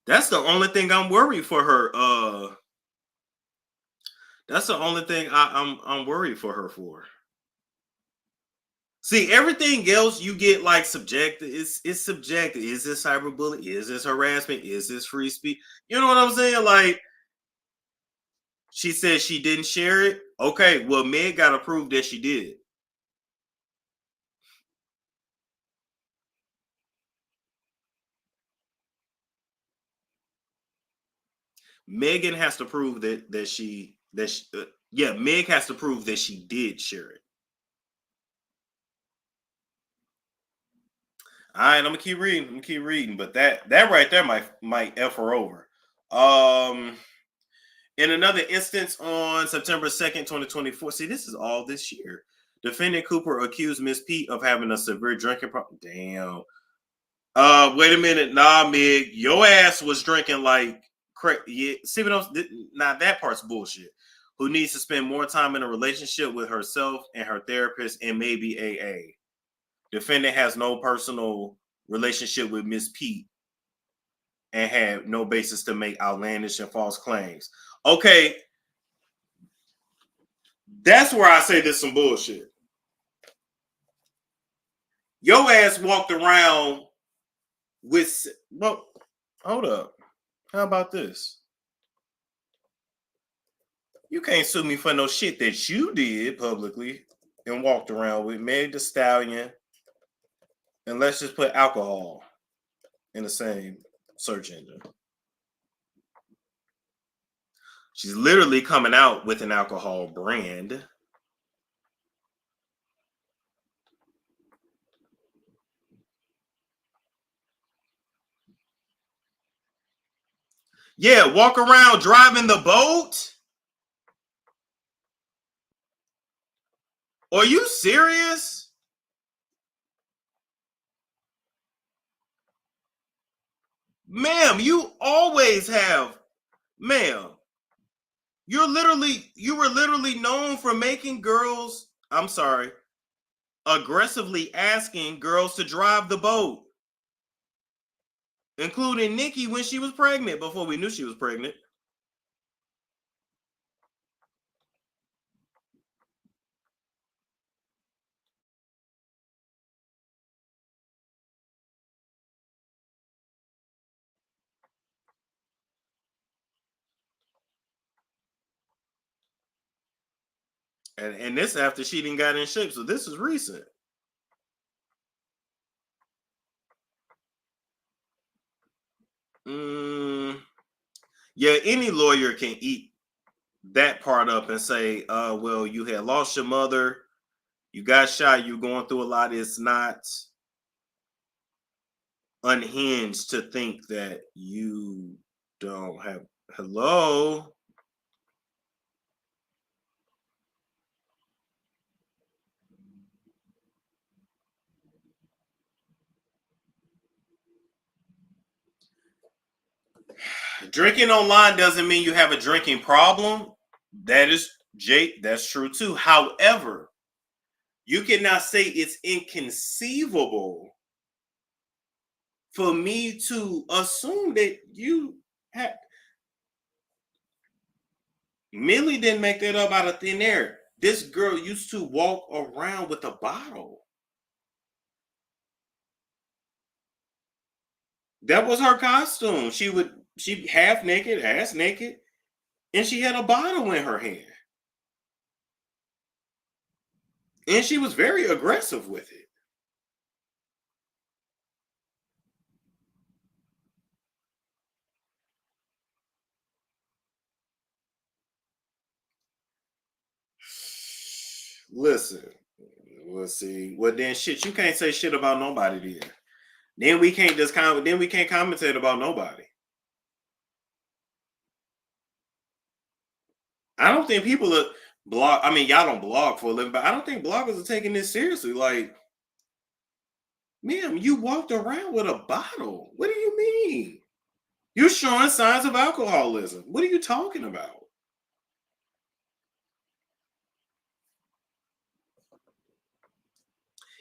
That's the only thing I'm worried for her. That's the only thing I'm worried for her for. See, everything else you get like subjective. It's subjective. Is this cyberbullying? Is this harassment? Is this free speech? You know what I'm saying? Like, she said she didn't share it. Okay, well, Meg got to prove that she did. Megan has to prove that Meg has to prove that she did share it. All right, I'm gonna keep reading. But that right there might F her over. In another instance on September 2nd, 2024. See, this is all this year. Defendant Cooper accused Miss Pete of having a severe drinking problem. Damn. Wait a minute. Nah, Meg, your ass was drinking like crazy. Yeah, see what I'm. Now that part's bullshit. Who needs to spend more time in a relationship with herself and her therapist and maybe AA? Defendant has no personal relationship with Miss Pete and had no basis to make outlandish and false claims. Okay, that's where I say there's some bullshit. Your ass walked around with, well, hold up. How about this? You can't sue me for no shit that you did publicly and walked around with Meg Thee Stallion. And let's just put alcohol in the same search engine. She's literally coming out with an alcohol brand. Yeah, walk around driving the boat. Are you serious? Ma'am, you always have, ma'am. You were literally known for making girls, I'm sorry, aggressively asking girls to drive the boat, including Nikki when she was pregnant, before we knew she was pregnant. And this after she didn't got in shape, so this is recent. Yeah, any lawyer can eat that part up and say, well, you had lost your mother, you got shot, you're going through a lot. It's not unhinged to think that you don't have, hello? Drinking online doesn't mean you have a drinking problem. That is, Jake, that's true too. However, you cannot say it's inconceivable for me to assume that you had. Millie didn't make that up out of thin air. This girl used to walk around with a bottle. That was her costume. She half naked, ass naked, and she had a bottle in her hand. And she was very aggressive with it. Listen, we'll see. Well, then shit, you can't say shit about nobody then. Then we can't commentate about nobody. I don't think people are blog. I mean, y'all don't blog for a living, but I don't think bloggers are taking this seriously. Like, ma'am, you walked around with a bottle. What do you mean? You're showing signs of alcoholism. What are you talking about?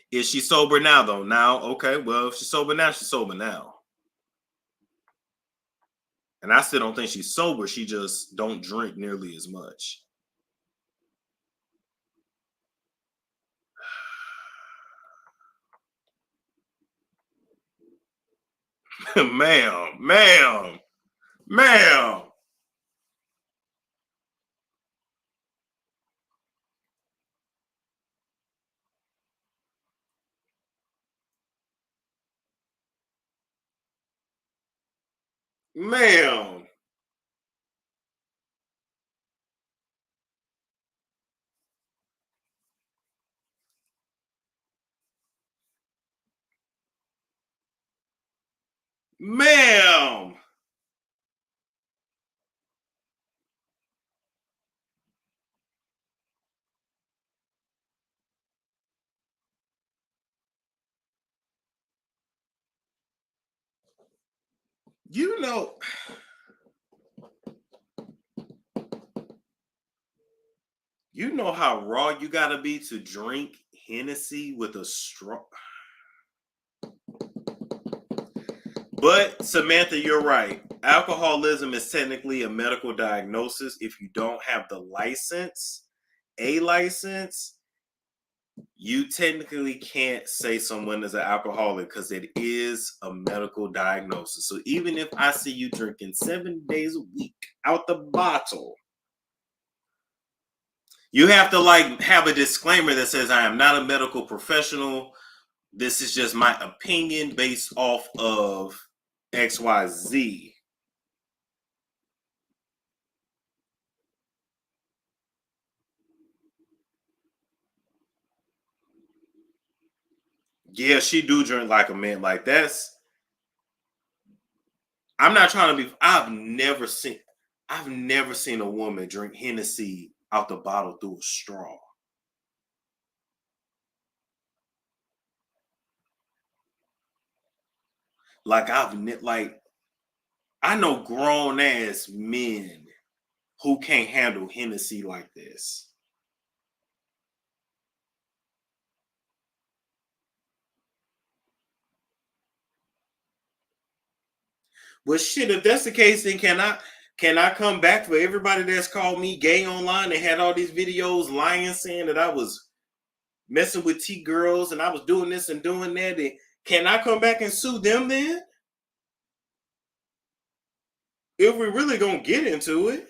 Is she sober now, though? Now, okay, well, if she's sober now, she's sober now. And I still don't think she's sober. She just don't drink nearly as much. Ma'am. Ma'am. Ma'am. You know, how raw you gotta be to drink Hennessy with a straw. But Samantha, you're right. Alcoholism is technically a medical diagnosis. If you don't have the license, you technically can't say someone is an alcoholic because it is a medical diagnosis. So even if I see you drinking 7 days a week out the bottle, you have to have a disclaimer that says I am not a medical professional. This is just my opinion based off of XYZ. Yeah, she do drink like a man. Like that's. I'm not trying to be. I've never seen a woman drink Hennessy out the bottle through a straw. Like I know grown ass men who can't handle Hennessy like this. Well, shit, if that's the case, then can I come back for everybody that's called me gay online and had all these videos lying, saying that I was messing with T girls and I was doing this and doing that? And can I come back and sue them then? If we're really gonna get into it.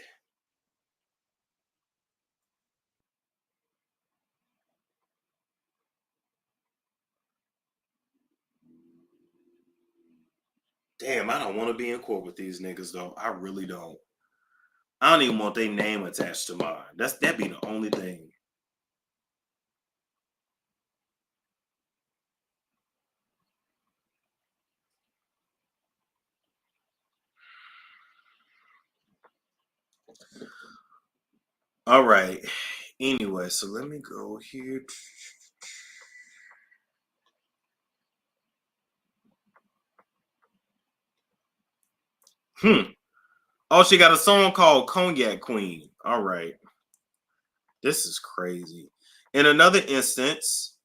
Damn, I don't want to be in court with these niggas though. I really don't. I don't even want their name attached to mine. That'd be the only thing. All right. Anyway, so let me go here. Oh, she got a song called Cognac Queen. All right. This is crazy. In another instance,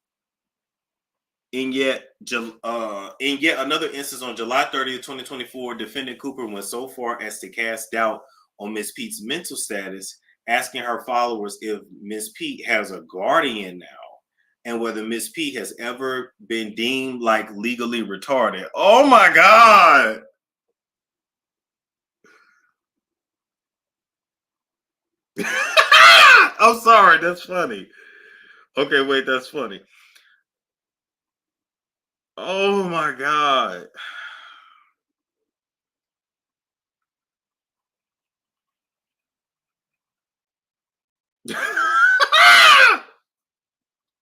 in yet another instance on July 30th, 2024, defendant Cooper went so far as to cast doubt on Miss Pete's mental status, asking her followers if Miss Pete has a guardian now and whether Miss Pete has ever been deemed like legally retarded. Oh my God. I'm sorry, that's funny. Okay, wait, that's funny. Oh my God.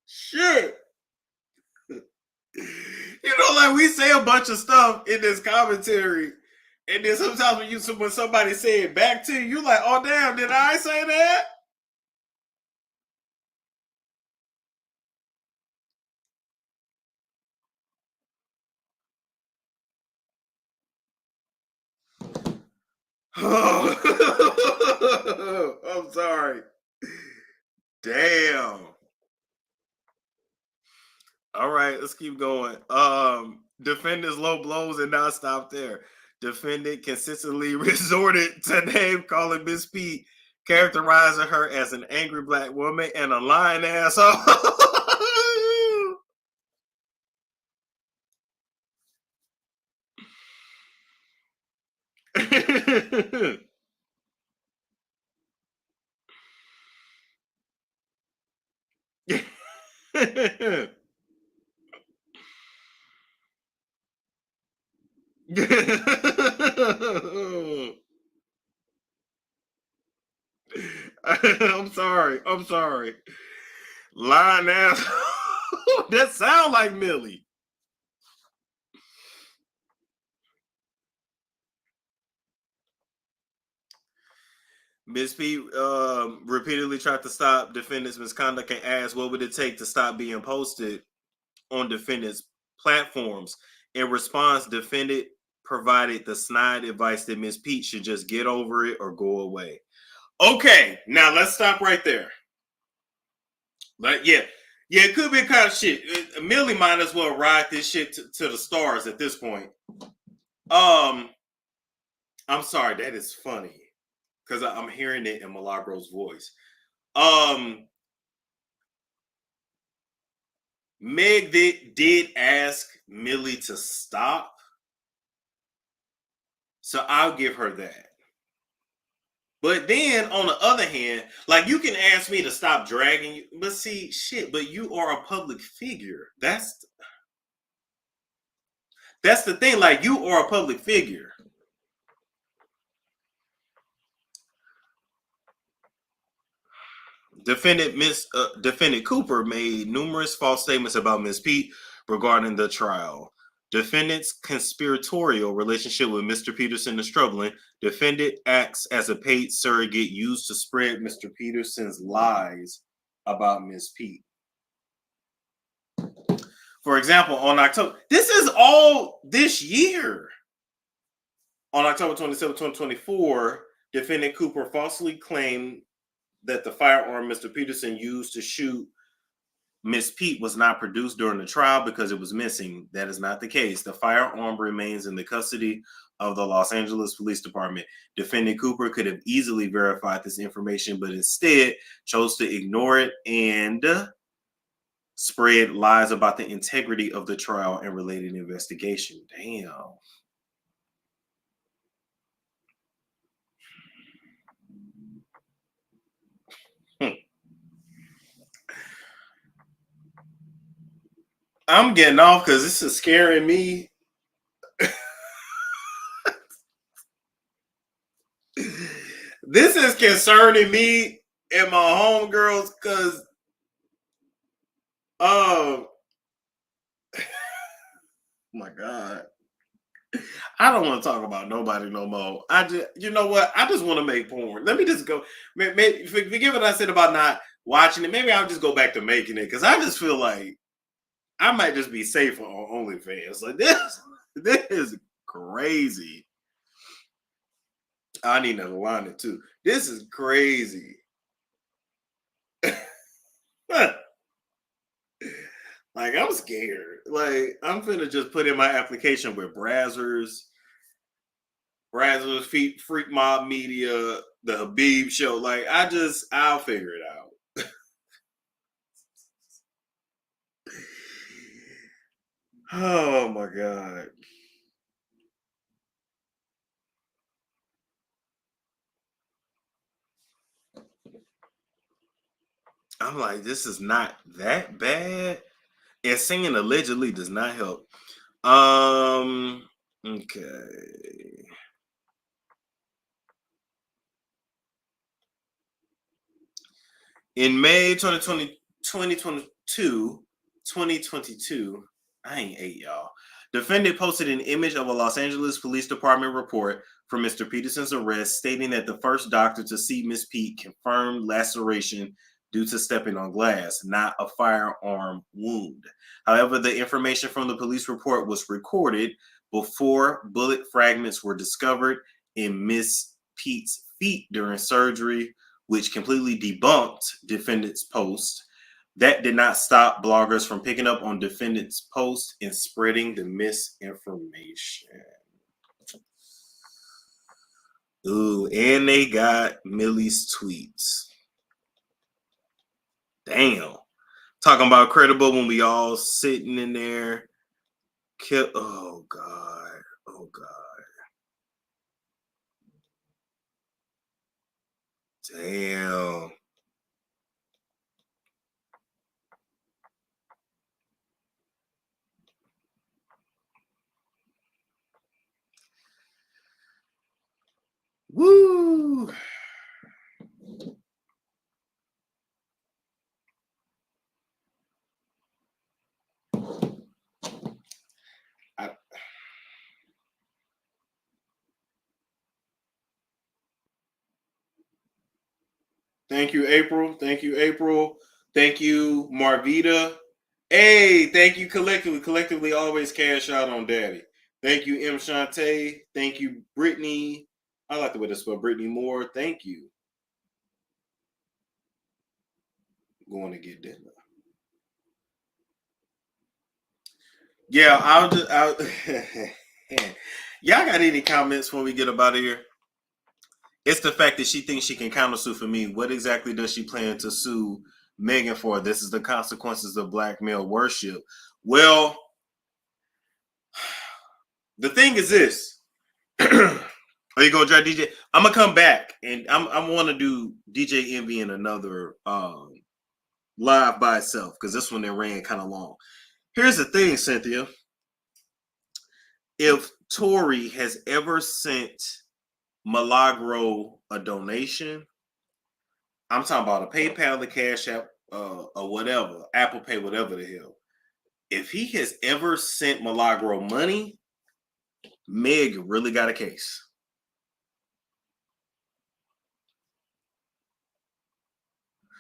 Shit. You know, like we say a bunch of stuff in this commentary, and then sometimes when somebody say it back to you, you're like, oh damn, did I say that? Oh, I'm sorry. Damn. All right, let's keep going. Defendant's low blows and not stop there. Defendant consistently resorted to name calling Miss P, characterizing her as an angry black woman and a lying asshole. I'm sorry. I'm sorry. Lying ass. That sound like Millie. Miss P repeatedly tried to stop defendant's misconduct and asked what would it take to stop being posted on defendant's platforms. In response, defendant provided the snide advice that Miss Pete should just get over it or go away. Okay, now let's stop right there. Like, yeah, it could be kind of shit. Millie might as well ride this shit to the stars at this point. I'm sorry, that is funny because I'm hearing it in Milagro's voice. Meg did ask Millie to stop, so I'll give her that. But then on the other hand, like you can ask me to stop dragging you, but see, shit, but you are a public figure. That's the thing. Like you are a public figure. Defendant Cooper made numerous false statements about Miss Pete regarding the trial. Defendant's conspiratorial relationship with Mr. Peterson is troubling. Defendant acts as a paid surrogate used to spread Mr. Peterson's lies about Miss Pete. For example, on October, this is all this year. On October 27, 2024, defendant Cooper falsely claimed that the firearm Mr. Peterson used to shoot Miss Pete was not produced during the trial because it was missing. That is not the case. The firearm remains in the custody of the Los Angeles Police Department. Defendant Cooper could have easily verified this information, but instead chose to ignore it and spread lies about the integrity of the trial and related investigation. Damn. I'm getting off because this is scaring me. This is concerning me and my homegirls because my God. I don't want to talk about nobody no more. I just, you know what? I just want to make porn. Let me just go. Maybe, forgive what I said about not watching it. Maybe I'll just go back to making it because I just feel like I might just be safer on OnlyFans. Like this is crazy. I need to line it too. This is crazy. Like I'm scared. Like I'm finna just put in my application with Brazzers, Freak Mob Media, the Habib Show. Like I'll figure it out. Oh my God. I'm like, this is not that bad. And saying allegedly does not help. Okay. In May 2022, I ain't 8, y'all. Defendant posted an image of a Los Angeles Police Department report for Mr. Peterson's arrest, stating that the first doctor to see Miss Pete confirmed laceration due to stepping on glass, not a firearm wound. However, the information from the police report was recorded before bullet fragments were discovered in Miss Pete's feet during surgery, which completely debunked defendant's post. That did not stop bloggers from picking up on defendant's post and spreading the misinformation. Ooh, and they got Millie's tweets. Damn. Talking about credible when we all sitting in there. Oh, God. Oh, God. Damn. Woo. Thank you, April. Thank you, April. Thank you, Marvita. Hey, thank you collectively. Collectively, always cash out on Daddy. Thank you, M. Shantae. Thank you, Brittany. I like the way to spell Brittany Moore. Thank you. Going to get dinner. Yeah, y'all got any comments when we get up out of here? It's the fact that she thinks she can countersue for me. What exactly does she plan to sue Megan for? This is the consequences of black male worship. Well, the thing is this. Are you gonna try DJ? I'm gonna come back and I want to do DJ Envy in another live by itself because this one they ran kind of long. Here's the thing, Cynthia. If Tory has ever sent Milagro a donation, I'm talking about a PayPal, the Cashapp, or whatever, Apple Pay, whatever the hell. If he has ever sent Milagro money, Meg really got a case.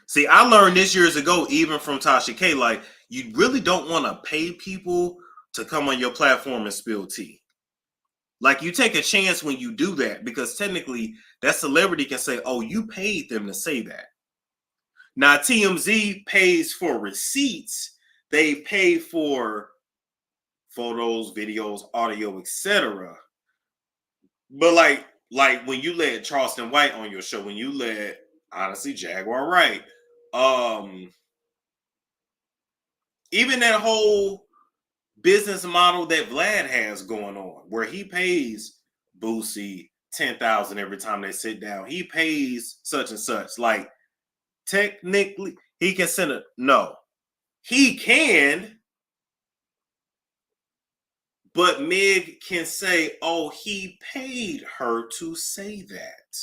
See, I learned this years ago, even from Tasha K, like, you really don't want to pay people to come on your platform and spill tea. Like, you take a chance when you do that, because technically that celebrity can say, oh, you paid them to say that. Now, TMZ pays for receipts. They pay for photos, videos, audio, etc. But like when you let Charleston White on your show, when you let, honestly, Jaguar Wright, even that whole business model that Vlad has going on, where he pays Boosie $10,000 every time they sit down. He pays such and such. Like, technically, he can send a no. He can, but Meg can say, oh, he paid her to say that.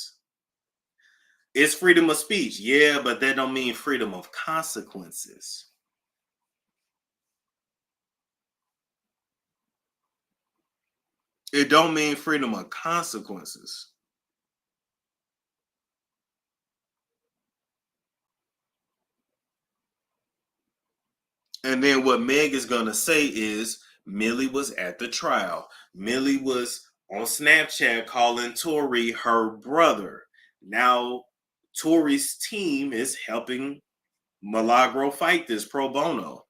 It's freedom of speech. Yeah, but that don't mean freedom of consequences. It don't mean freedom of consequences. And then what Meg is going to say is, Millie was at the trial. Millie was on Snapchat calling Tory her brother. Now, Tory's team is helping Milagro fight this pro bono.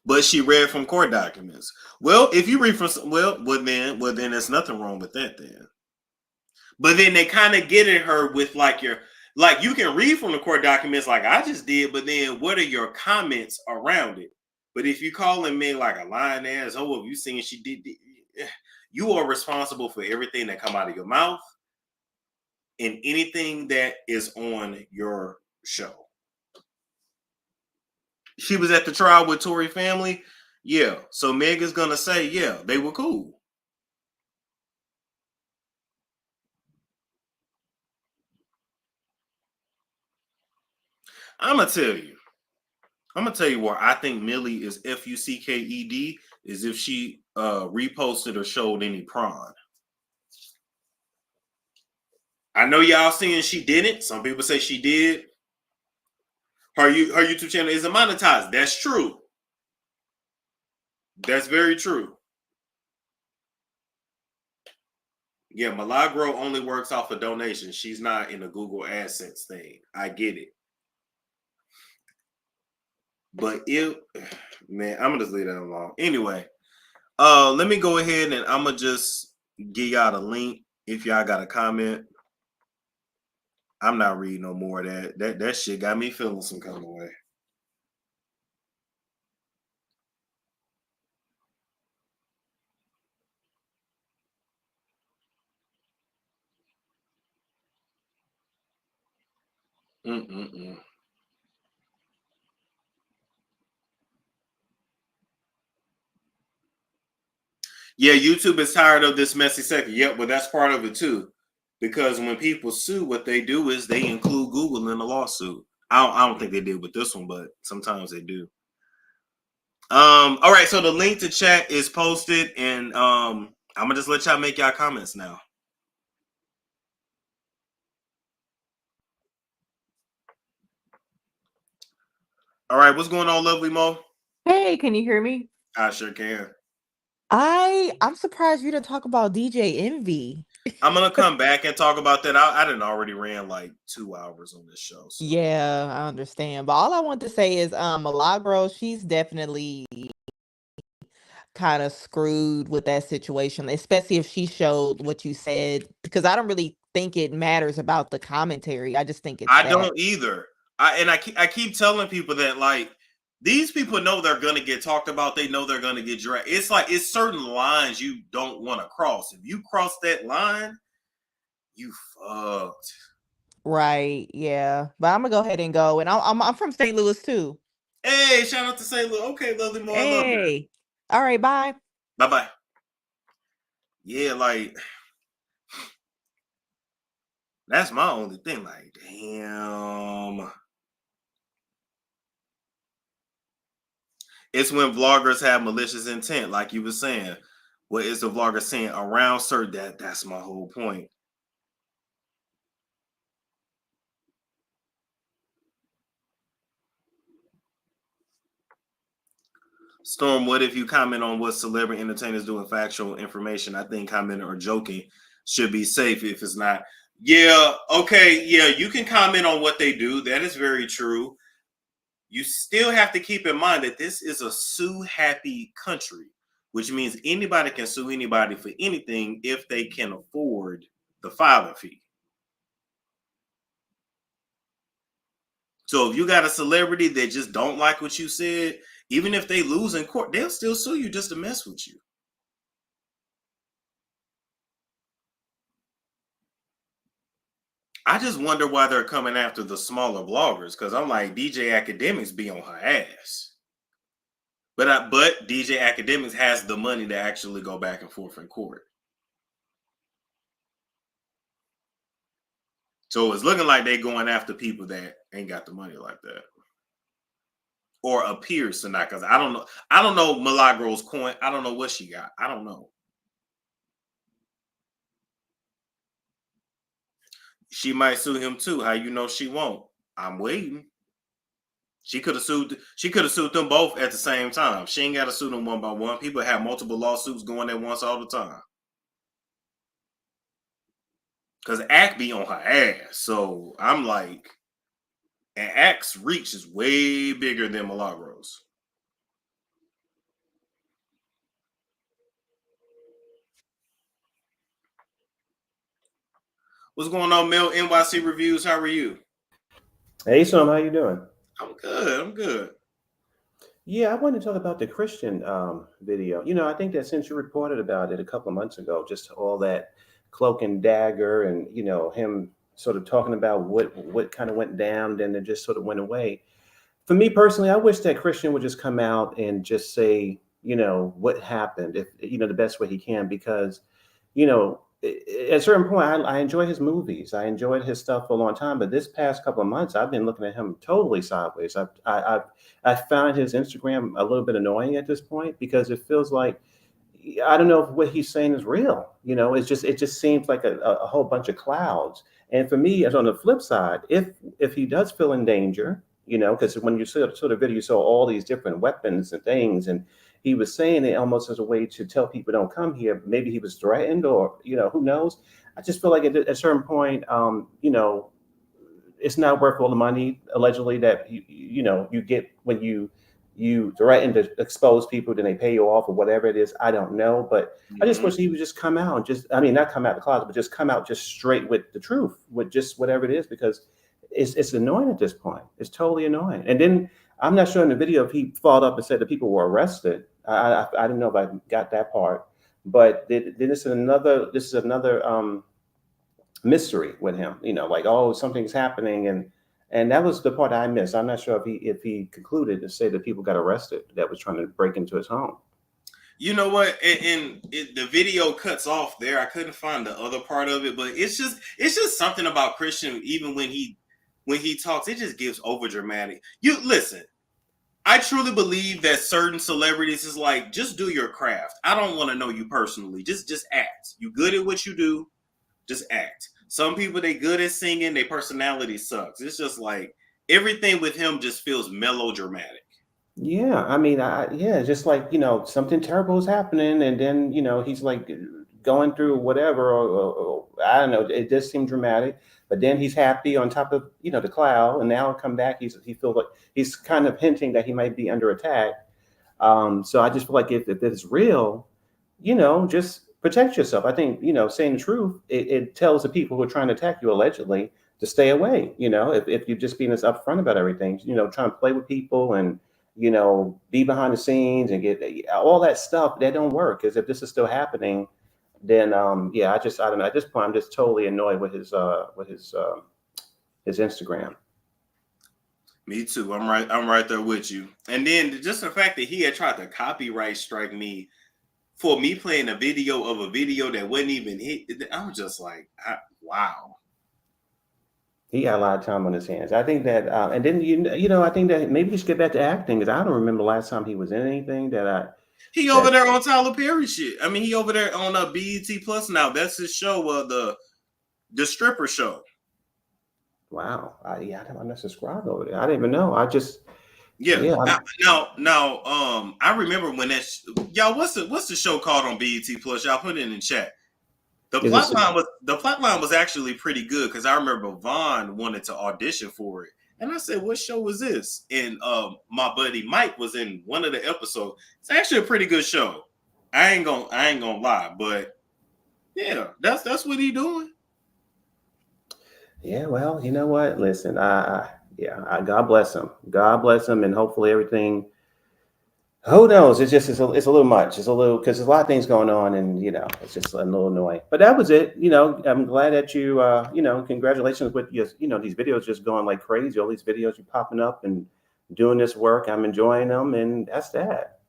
But she read from court documents. Well, if you read from, well, then there's nothing wrong with that then. But then they kind of get at her with like you can read from the court documents like I just did, but then what are your comments around it? But if you calling me like a lying ass, oh, have you seen she did, you are responsible for everything that come out of your mouth and anything that is on your show. She was at the trial with Tory family. Yeah. So Meg is going to say, yeah, they were cool. I'm going to tell you where I think Millie is FUCKED is if she reposted or showed any prawn. I know y'all seeing she didn't. Some people say she did. Her YouTube channel isn't monetized. That's true. That's very true. Yeah, Milagro only works off of donations. She's not in a Google AdSense thing. I get it. But man, I'm gonna just leave that alone. Anyway, let me go ahead and I'm gonna just give y'all the link if y'all got a comment. I'm not reading no more of that. That shit got me feeling some kind of way. Yeah, YouTube is tired of this messy sector. Yep, but that's part of it too. Because when people sue, what they do is they include Google in the lawsuit. I don't think they did with this one, but sometimes they do. All right, so the link to chat is posted, and I'm gonna just let y'all make y'all comments now. All right, what's going on, Lovely Mo? Hey, can you hear me? I sure can. I'm surprised you didn't talk about DJ Envy. I'm gonna come back and talk about that. I didn't already ran like 2 hours on this show. So. Yeah, I understand. But all I want to say is Milagro, she's definitely kind of screwed with that situation, especially if she showed what you said, because I don't really think it matters about the commentary. I just think it's I don't either. I keep telling people that, like, these people know they're gonna get talked about. They know they're gonna get dragged. It's like it's certain lines you don't want to cross. If you cross that line, you fucked. Right. Yeah. But I'm gonna go ahead and go. And I'm from St. Louis too. Hey, shout out to St. Louis. Okay, Lovely Mo, I love that. Hey. All right. Bye. Bye. Yeah, like that's my only thing. Like, damn. It's when vloggers have malicious intent, like you were saying. What is the vlogger saying around certain that's my whole point. Storm, what if you comment on what celebrity entertainers do in factual information? I think commenting or joking should be safe if it's not. Yeah, okay, yeah, you can comment on what they do. That is very true. You still have to keep in mind that this is a sue-happy country, which means anybody can sue anybody for anything if they can afford the filing fee. So if you got a celebrity that just don't like what you said, even if they lose in court, they'll still sue you just to mess with you. I just wonder why they're coming after the smaller bloggers, because I'm like, DJ Academics be on her ass. But DJ Academics has the money to actually go back and forth in court. So it's looking like they're going after people that ain't got the money like that. Or appears to not, because I don't know Milagros' coin. I don't know what she got. I don't know. She might sue him too. How you know she won't? I'm waiting. She could have sued them both at the same time. She ain't got to sue them one by one. People have multiple lawsuits going at once all the time. Because Act be on her ass. So I'm like, and Act's reach is way bigger than Milagros. What's going on, Mel? NYC Reviews, how are you? Hey, Sam, how you doing? I'm good. Yeah, I wanted to talk about the Christian video. You know, I think that since you reported about it a couple of months ago, just all that cloak and dagger and, you know, him sort of talking about what kind of went down, then it just sort of went away. For me personally, I wish that Christian would just come out and just say, you know, what happened, if, you know, the best way he can, because, you know, at a certain point, I enjoy his movies. I enjoyed his stuff for a long time, but this past couple of months, I've been looking at him totally sideways. I found his Instagram a little bit annoying at this point because it feels like I don't know if what he's saying is real. You know, it just seems like a whole bunch of clouds. And for me, as on the flip side, if he does feel in danger, you know, because when you saw the video, you saw all these different weapons and things, and he was saying it almost as a way to tell people don't come here. Maybe he was threatened, or you know, who knows? I just feel like at a certain point, you know, it's not worth all the money allegedly that you know you get when you threaten to expose people, then they pay you off or whatever it is. I don't know, but I just wish he would just come out and just, I mean, not come out of the closet, but just come out just straight with the truth, with just whatever it is, because it's annoying at this point. It's totally annoying. And then I'm not sure in the video if he followed up and said that people were arrested. I didn't know if I got that part, but then this is another mystery with him. You know, like, oh, something's happening, and that was the part I missed. I'm not sure if he concluded to say that people got arrested that was trying to break into his home. You know what? And the video cuts off there. I couldn't find the other part of it, but it's just something about Christian. Even when he talks, it just gives over dramatic. You listen. I truly believe that certain celebrities is like, just do your craft. I don't want to know you personally. Just act. You good at what you do. Just act. Some people, they good at singing, their personality sucks. It's just like everything with him just feels melodramatic. Yeah, I mean, yeah, just like, you know, something terrible is happening, and then, you know, he's like going through whatever, or I don't know, it does seem dramatic, but then he's happy on top of, you know, the cloud, and now come back, he feels like he's kind of hinting that he might be under attack. So I just feel like if it's real, you know, just protect yourself. I think, you know, saying the truth, it tells the people who are trying to attack you allegedly to stay away. You know, if you're just being as upfront about everything, you know, trying to play with people and, you know, be behind the scenes and get all that stuff, that don't work. Because if this is still happening, then yeah, I don't know. At this point, I'm just totally annoyed with his Instagram. Me too. I'm right there with you. And then just the fact that he had tried to copyright strike me for me playing a video of a video that wasn't even hit. I'm just like, wow. He got a lot of time on his hands. I think that, and then you know, I think that maybe he should get back to acting, because I don't remember the last time he was in anything that He over there on Tyler Perry shit. I mean, he over there on BET Plus now. That's his show, the stripper show. Wow. I'm not subscribed over there. I didn't even know. I just yeah. I remember when y'all. What's the show called on BET Plus? Y'all put it in the chat. The plot line was actually pretty good because I remember Vaughn wanted to audition for it. And I said, what show was this? And my buddy Mike was in one of the episodes. It's actually a pretty good show. I ain't gonna lie, but yeah, that's what he doing. Yeah, well, you know what? Listen, God bless him. God bless him, and hopefully everything. Who knows? It's a little much. It's a little because there's a lot of things going on, and it's just a little annoying. But that was it. I'm glad that you, congratulations with these videos just going like crazy. All these videos you popping up and doing this work. I'm enjoying them, and that's that.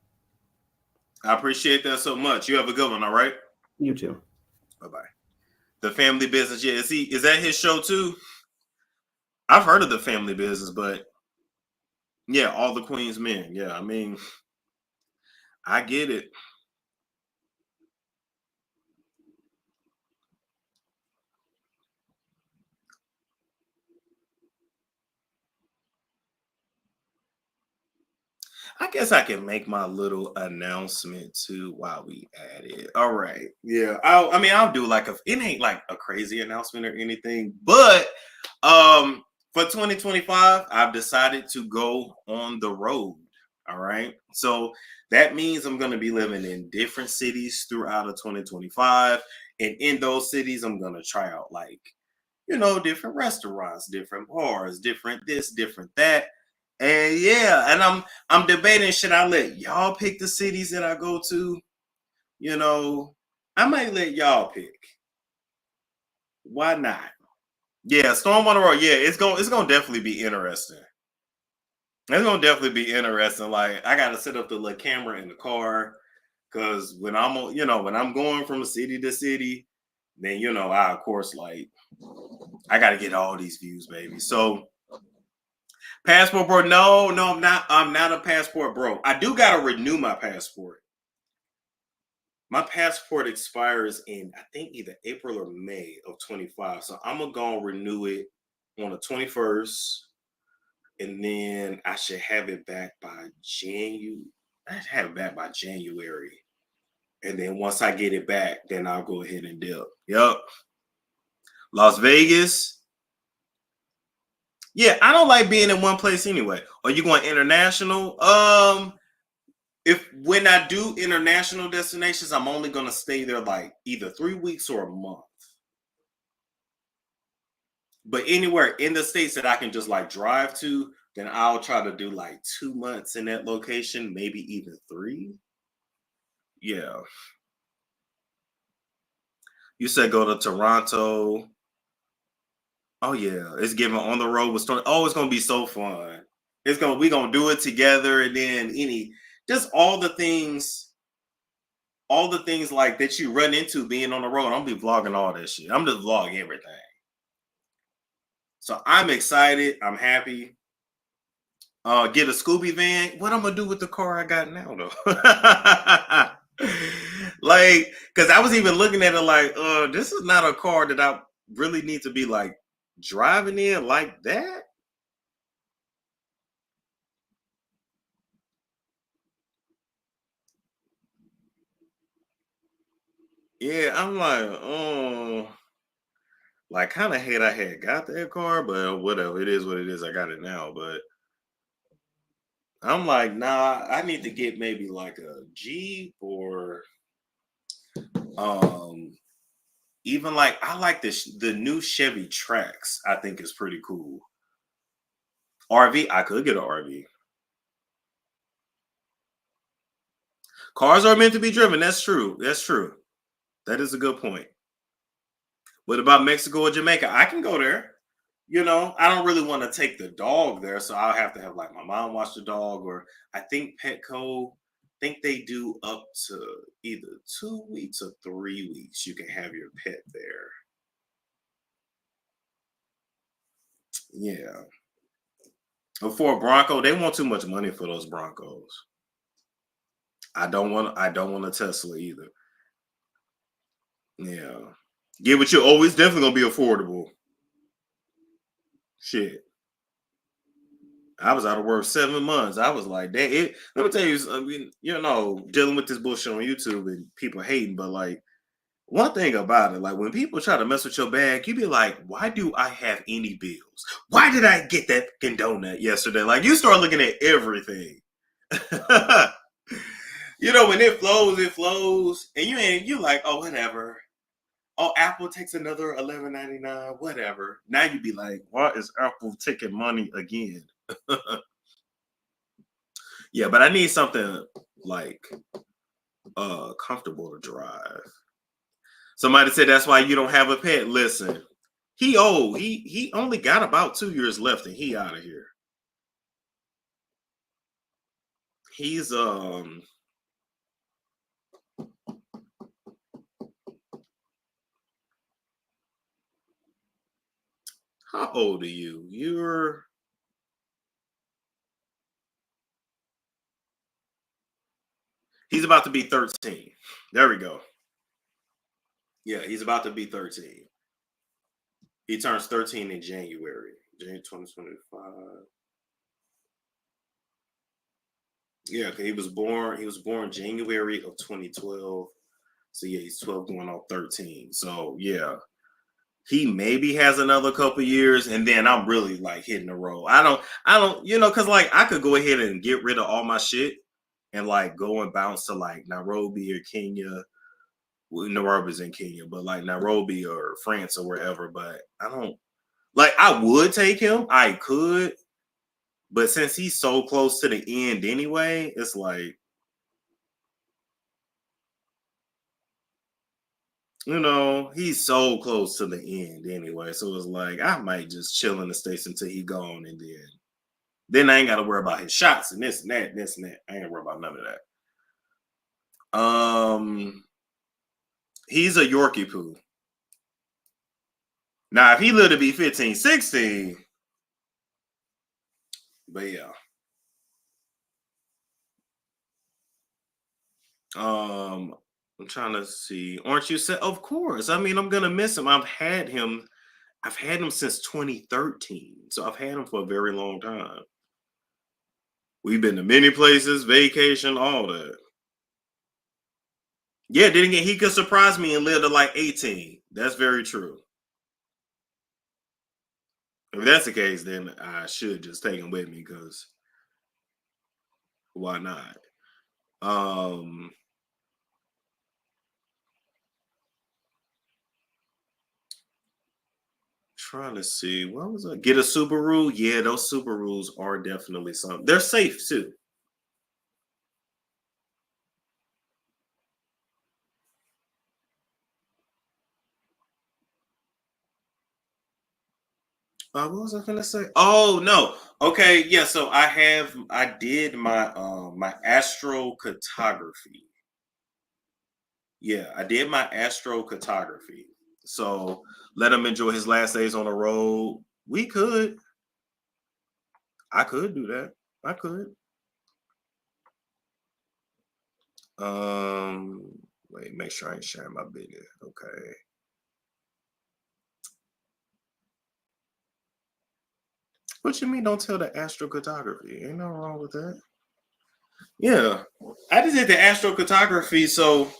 I appreciate that so much. You have a good one. All right. You too. Bye bye. The Family Business. Yeah, is that his show too? I've heard of The Family Business, but yeah, All the Queen's Men. Yeah, I mean, I get it. I guess I can make my little announcement too while we at it. All right. Yeah. I'll do it ain't like a crazy announcement or anything, but for 2025, I've decided to go on the road. All right. So that means I'm going to be living in different cities throughout of 2025. And in those cities, I'm going to try out different restaurants, different bars, different this, different that. And yeah, and I'm debating, should I let y'all pick the cities that I go to? I might let y'all pick. Why not? Yeah, Storm Monroe. Yeah, it's gonna definitely be interesting. It's gonna definitely be interesting. Like I gotta set up the little camera in the car because when I'm going from city to city, then I of course I gotta get all these views, baby. So passport bro, no, I'm not a passport bro. I do gotta renew my passport. My passport expires in I think either April or May of 25. So I'm gonna go and renew it on the 21st. And then I should have it back by January. I should have it back by January. And then once I get it back, then I'll go ahead and dip. Yep. Las Vegas. Yeah, I don't like being in one place anyway. Are you going international? When I do international destinations, I'm only gonna stay there like either 3 weeks or a month. But anywhere in the States that I can just drive to, then I'll try to do 2 months in that location, maybe even 3. Yeah. You said go to Toronto. Oh yeah, it's giving on the road with story. Oh, it's gonna be so fun. We gonna do it together, and then just all the things like that you run into being on the road. I'm gonna be vlogging all that shit. I'm just vlogging everything. So I'm excited. I'm happy. Get a Scooby van. What I'm gonna do with the car I got now though? Because I was even looking at it this is not a car that I really need to be driving in like that. Yeah, I'm kind of hate I had got that car, but whatever. It is what it is. I got it now, but I'm nah, I need to get maybe a Jeep or even I like the new Chevy Trax. I think is pretty cool. RV, I could get an RV. Cars are meant to be driven. That's true. That's true. That is a good point. What about Mexico or Jamaica? I can go there. I don't really want to take the dog there, so I'll have to have my mom watch the dog, or I think Petco, they do up to either 2 weeks or 3 weeks. You can have your pet there. Yeah. But for a Bronco, they want too much money for those Broncos. I don't want a Tesla either. Yeah. Get what you always definitely gonna be affordable. Shit. I was out of work 7 months. I was like, let me tell you, I mean, dealing with this bullshit on YouTube and people hating, but like one thing about it, like when people try to mess with your bag, you be like, why do I have any bills? Why did I get that fucking donut yesterday? Like you start looking at everything. When it flows, and you like, oh, whatever. Oh, Apple takes another $11.99, whatever. Now you be like, why is Apple taking money again? Yeah, but I need something like comfortable to drive. Somebody said that's why you don't have a pet. Listen, he old. He only got about 2 years left, and he out of here. He's how old are you? He's about to be 13. There we go. Yeah, he's about to be 13. He turns 13 in January 2025. Yeah, he was born January of 2012. So yeah, he's 12 going on 13. So yeah, he maybe has another couple years, and then I'm really like hitting the road. I don't, because like I could go ahead and get rid of all my shit and like go and bounce to like Nairobi or Kenya. Well, Nairobi's in Kenya, but like Nairobi or France or wherever. But I don't like. I would take him. I could, but since he's so close to the end anyway, it's like, he's so close to the end anyway. So it's like I might just chill in the States until he gone, and then I ain't got to worry about his shots and this and that, this and that. I ain't worry about none of that. He's a Yorkie poo. Now, if he lived to be 15, 16, but yeah. I'm trying to see. Aren't you set? Of course. I mean, I'm gonna miss him. I've had him since 2013. So I've had him for a very long time. We've been to many places, vacation, all that. Yeah, he could surprise me and live to like 18. That's very true. If that's the case, then I should just take him with me because why not? Trying to see, what was it? Get a Subaru? Yeah, those Subarus are definitely something. They're safe too. What was I gonna say? Oh no. Okay, yeah. So I did my my astrocartography. Yeah, I did my astrocartography. So let him enjoy his last days on the road. I could do that. I could. Wait, make sure I ain't sharing my business. Okay. What you mean? Don't tell the astrocartography? Ain't nothing wrong with that. Yeah, I just did the astrocartography, so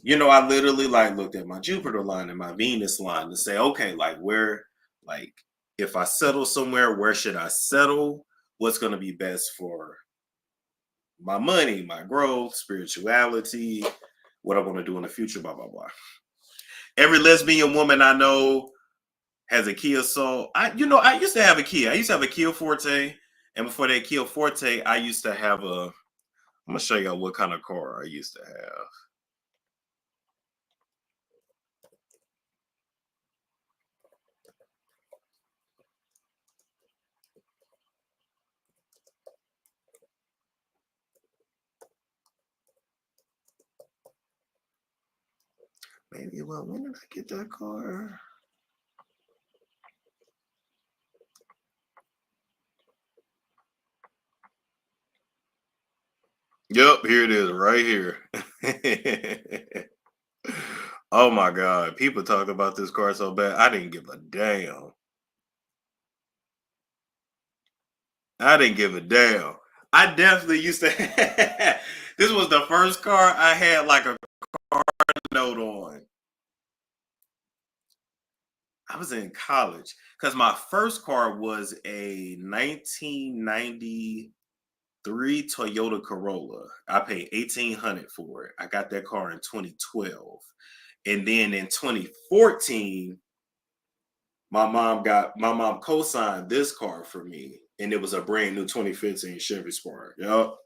I literally like looked at my Jupiter line and my Venus line to say, okay, like where, like if I settle somewhere, where should I settle? What's going to be best for my money, my growth, spirituality, what I want to do in the future, blah blah blah. Every lesbian woman I know has a Kia Soul. I used to have a Kia. I used to have a Kia Forte, and before that Kia Forte, I used to have a. I'm gonna show you what kind of car I used to have. Maybe, well, when did I get that car? Yep, here it is, right here. Oh my God. People talk about this car so bad. I didn't give a damn. I didn't give a damn. I definitely used to. This was the first car I had like a car note on. I was in college because my first car was a 1993 Toyota Corolla. I paid $1,800 for it. I got that car in 2012. And then in 2014, my mom co-signed this car for me, and it was a brand new 2015 Chevy Spark. Yup.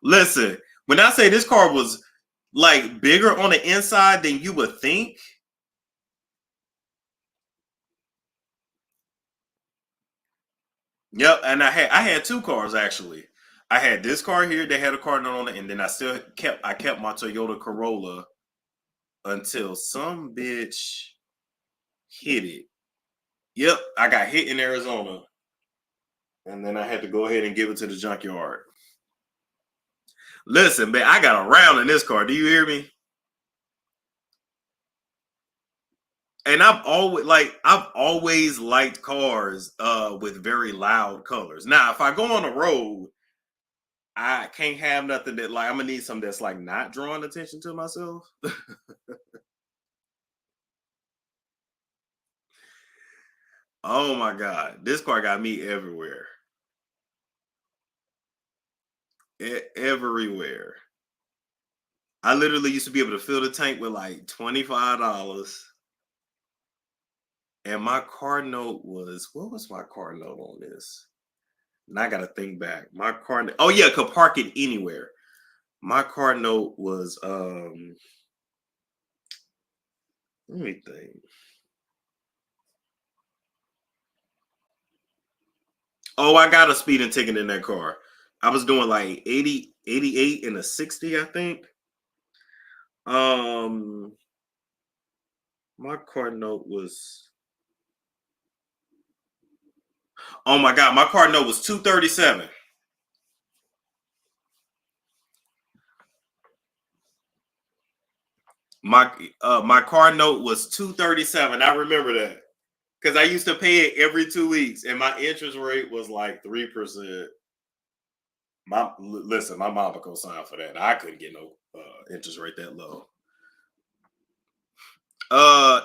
Listen, when I say this car was like bigger on the inside than you would think. Yep, and I had two cars actually. I had this car here that had a car note on it, and then I kept my Toyota Corolla until some bitch hit it. Yep, I got hit in Arizona, and then I had to go ahead and give it to the junkyard. Listen, man, I got around in this car. Do you hear me? And I've always liked cars with very loud colors. Now, if I go on the road, I can't have nothing that like I'm gonna need something that's like not drawing attention to myself. Oh my God, this car got me everywhere. Everywhere. I literally used to be able to fill the tank with like $25. And my car note was, what was my car note on this? And I gotta think back. My car, oh yeah, could park it anywhere. My car note was, let me think. Oh, I got a speeding ticket in that car. I was doing like 80, 88 and a 60, I think. My car note was, oh my God, my car note was 237. My car note was 237. I remember that because I used to pay it every 2 weeks, and my interest rate was like 3%. Listen, my mama co-signed for that. I couldn't get no interest rate that low.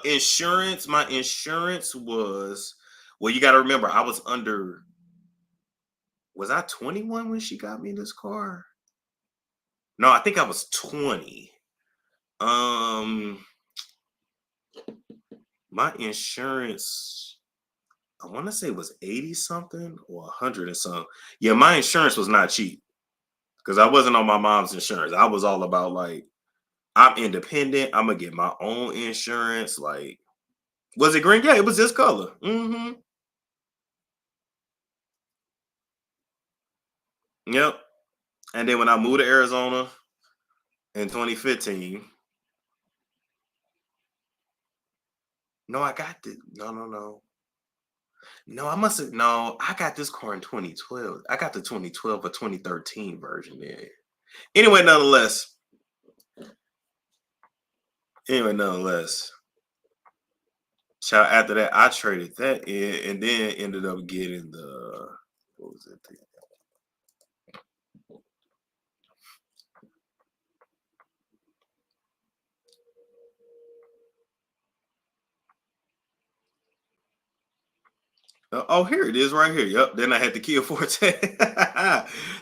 Insurance. My insurance was, well, you got to remember, I was under. Was I 21 when she got me this car? No, I think I was 20. My insurance, I want to say it was 80 something or 100 and something. Yeah, my insurance was not cheap because I wasn't on my mom's insurance. I was all about like, I'm independent. I'm gonna get my own insurance. Like, was it green? Yeah, it was this color. Mm-hmm. Yep. And then when I moved to Arizona in 2015, no, I got the no. No, I must have no, I got this car in 2012. I got the 2012 or 2013 version there. Anyway, nonetheless. Child, after that, I traded that in and then ended up getting the, what was it? Oh, here it is right here. Yep. Then I had the Kia Forte.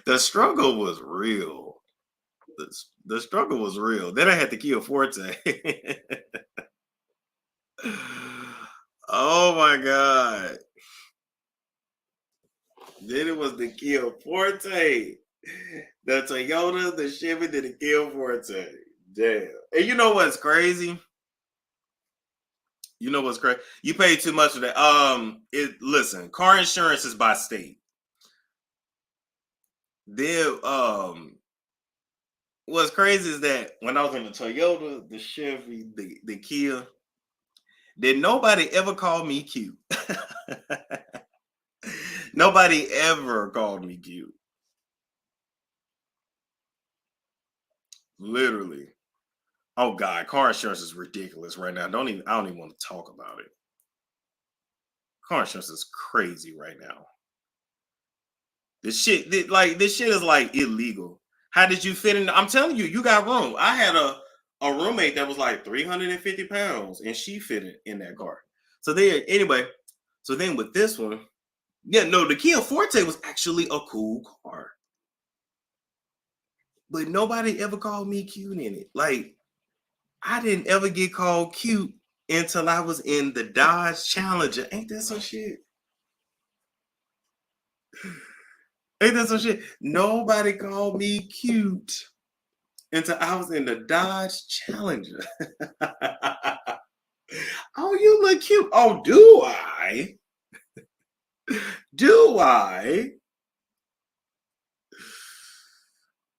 The struggle was real. The struggle was real. Then I had the Kia Forte. Oh my God. Then it was the Kia Forte. The Toyota, the Chevy, then the Kia Forte. Damn. And you know what's crazy? You know what's crazy? You pay too much for that. Listen, car insurance is by state. Then what's crazy is that when I was in the Toyota, the Chevy, the Kia, did nobody ever call me cute. Nobody ever called me cute. Literally. Oh God, car insurance is ridiculous right now. I don't even want to talk about it. Car insurance is crazy right now. This shit is like illegal. How did you fit in? I'm telling you, you got room. I had a roommate that was like 350 pounds and she fitted in that car. So then with this one, the Kia Forte was actually a cool car. But nobody ever called me cute in it. Like, I didn't ever get called cute until I was in the Dodge Challenger. Ain't that some shit? Ain't that some shit? Nobody called me cute until I was in the Dodge Challenger. Oh, you look cute. Oh, do I? Do I?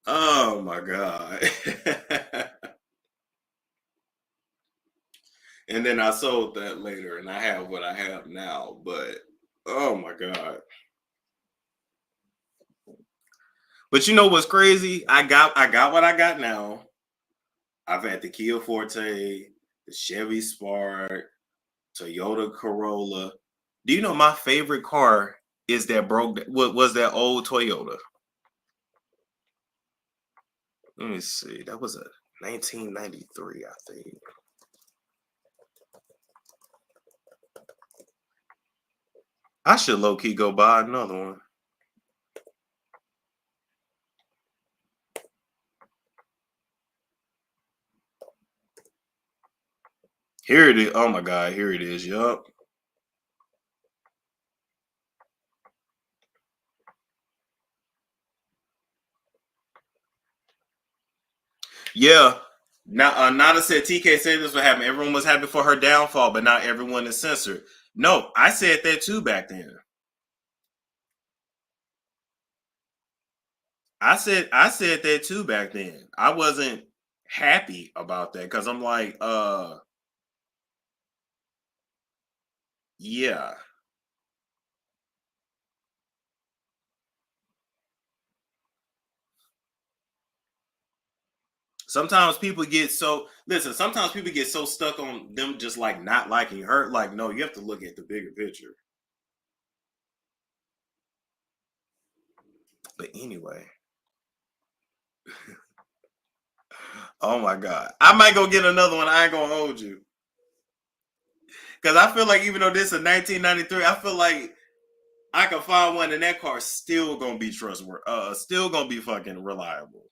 Oh my God. And then I sold that later and I have what I have now, but oh my God. But you know what's crazy? I got what I got now. I've had the Kia Forte, the Chevy Spark, Toyota Corolla. Do you know my favorite car is was that old Toyota? Let me see. That was a 1993, I think. I should low-key go buy another one. Here it is. Oh my God, here it is. Yup. Yeah. Now, Nada said TK said this would happen. Everyone was happy for her downfall, but not everyone is censored. No, I said that too back then. I said that too back then. I wasn't happy about that because I'm like, yeah. Sometimes people get so sometimes people get so stuck on them just like not liking her. Like, no, you have to look at the bigger picture. But anyway. Oh my God. I might go get another one. I ain't gonna hold you. Because I feel like even though this is 1993, I feel like I can find one and that car's still gonna be trustworthy, still gonna be fucking reliable.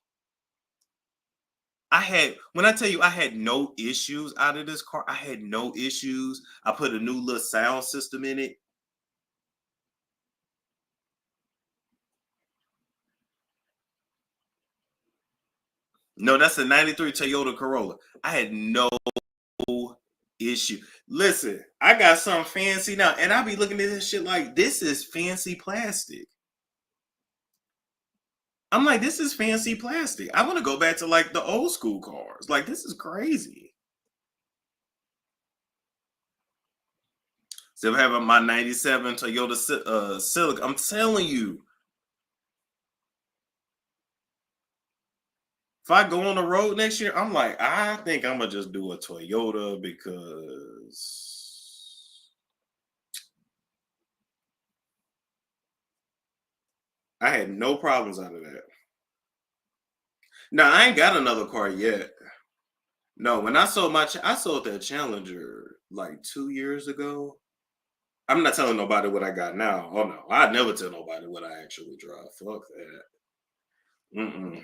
When I tell you I had no issues out of this car, I had no issues. I put a new little sound system in it. No, that's a 93 Toyota Corolla. I had no issue. Listen, I got something fancy now, and I be looking at this shit like this is fancy plastic. I'm like, this is fancy plastic. I want to go back to like the old school cars. Like, this is crazy. Still having my 97 Toyota Celica. I'm telling you. If I go on the road next year, I'm like, I think I'm going to just do a Toyota because I had no problems out of that. Now, I ain't got another car yet. No, when I sold that Challenger like 2 years ago. I'm not telling nobody what I got now. Oh no, I'd never tell nobody what I actually drive. Fuck that.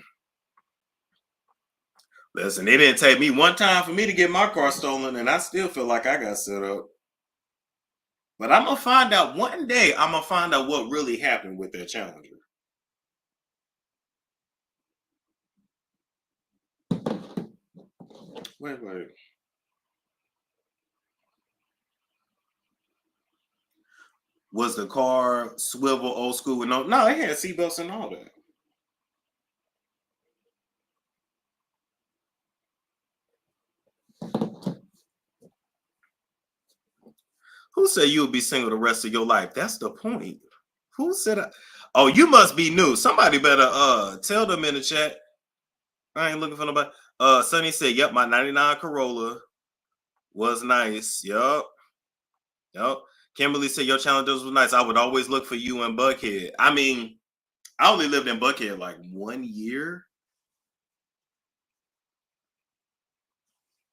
Listen, it didn't take me one time for me to get my car stolen, and I still feel like I got set up. But I'm gonna find out one day. I'm gonna find out what really happened with that Challenger. Wait. Was the car swivel old school with no? It had seatbelts and all that. Who said you'll be single the rest of your life? That's the point. Who said? Oh, you must be new. Somebody better tell them in the chat. I ain't looking for nobody. Sonny said, "Yep, my '99 Corolla was nice. Yup. Kimberly said, "Your challenges was nice. I would always look for you in Buckhead." I mean, I only lived in Buckhead like 1 year.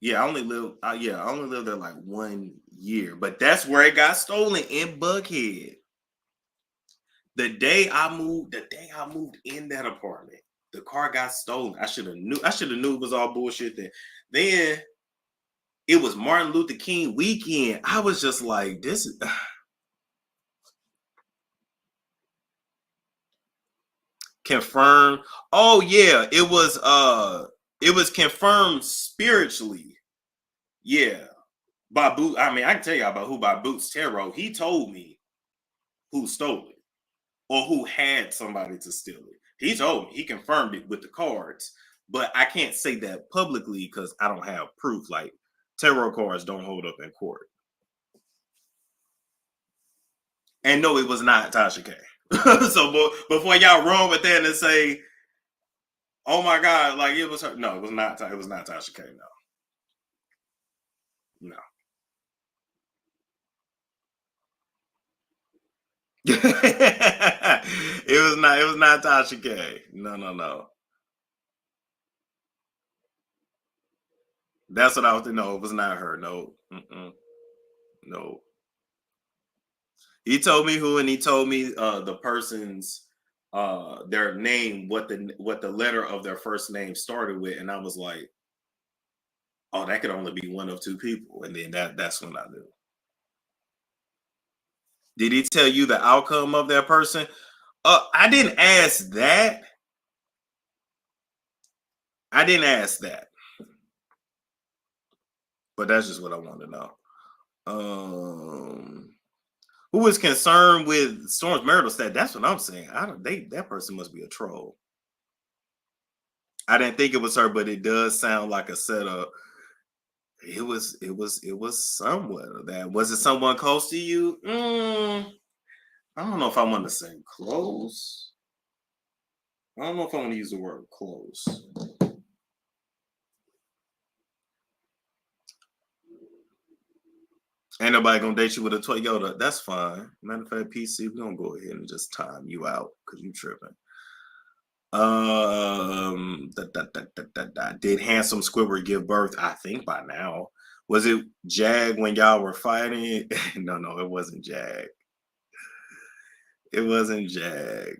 Yeah, I only lived. I only lived there like 1 year, but that's where it got stolen, in Buckhead. The day I moved in that apartment, the car got stolen. I should have knew it was all bullshit then it was Martin Luther King weekend. I was just like, this is confirmed. Oh yeah, it was confirmed spiritually. Yeah. By Boot. I mean, I can tell you about who by Boots Tarot. He told me who stole it or who had somebody to steal it. He told me, he confirmed it with the cards, but I can't say that publicly because I don't have proof. Like, tarot cards don't hold up in court. And no, it was not Tasha K. So before y'all run with that and say, "Oh my God," like it was her. No, it was not. It was not Tasha K. No. It was not. It was not Tasha K. No. That's what I was. No, it was not her. No. No. He told me who, and he told me the person's their name, what the letter of their first name started with, and I was like, "Oh, that could only be one of two people." And then that's when I knew. Did he tell you the outcome of that person? I didn't ask that. But that's just what I wanted to know. Who is concerned with Storm's marital status? That's what I'm saying. That person must be a troll. I didn't think it was her, but it does sound like a setup. It was somewhat of that. Was it someone close to you? I don't know if I want to say close. I don't know if I want to use the word close. Ain't nobody gonna date you with a Toyota. That's fine. Matter of fact, PC, we're gonna go ahead and just time you out because you tripping. Did Handsome Squidward give birth? I think by now. Was it Jag when y'all were fighting? No, it wasn't Jag. It wasn't Jag.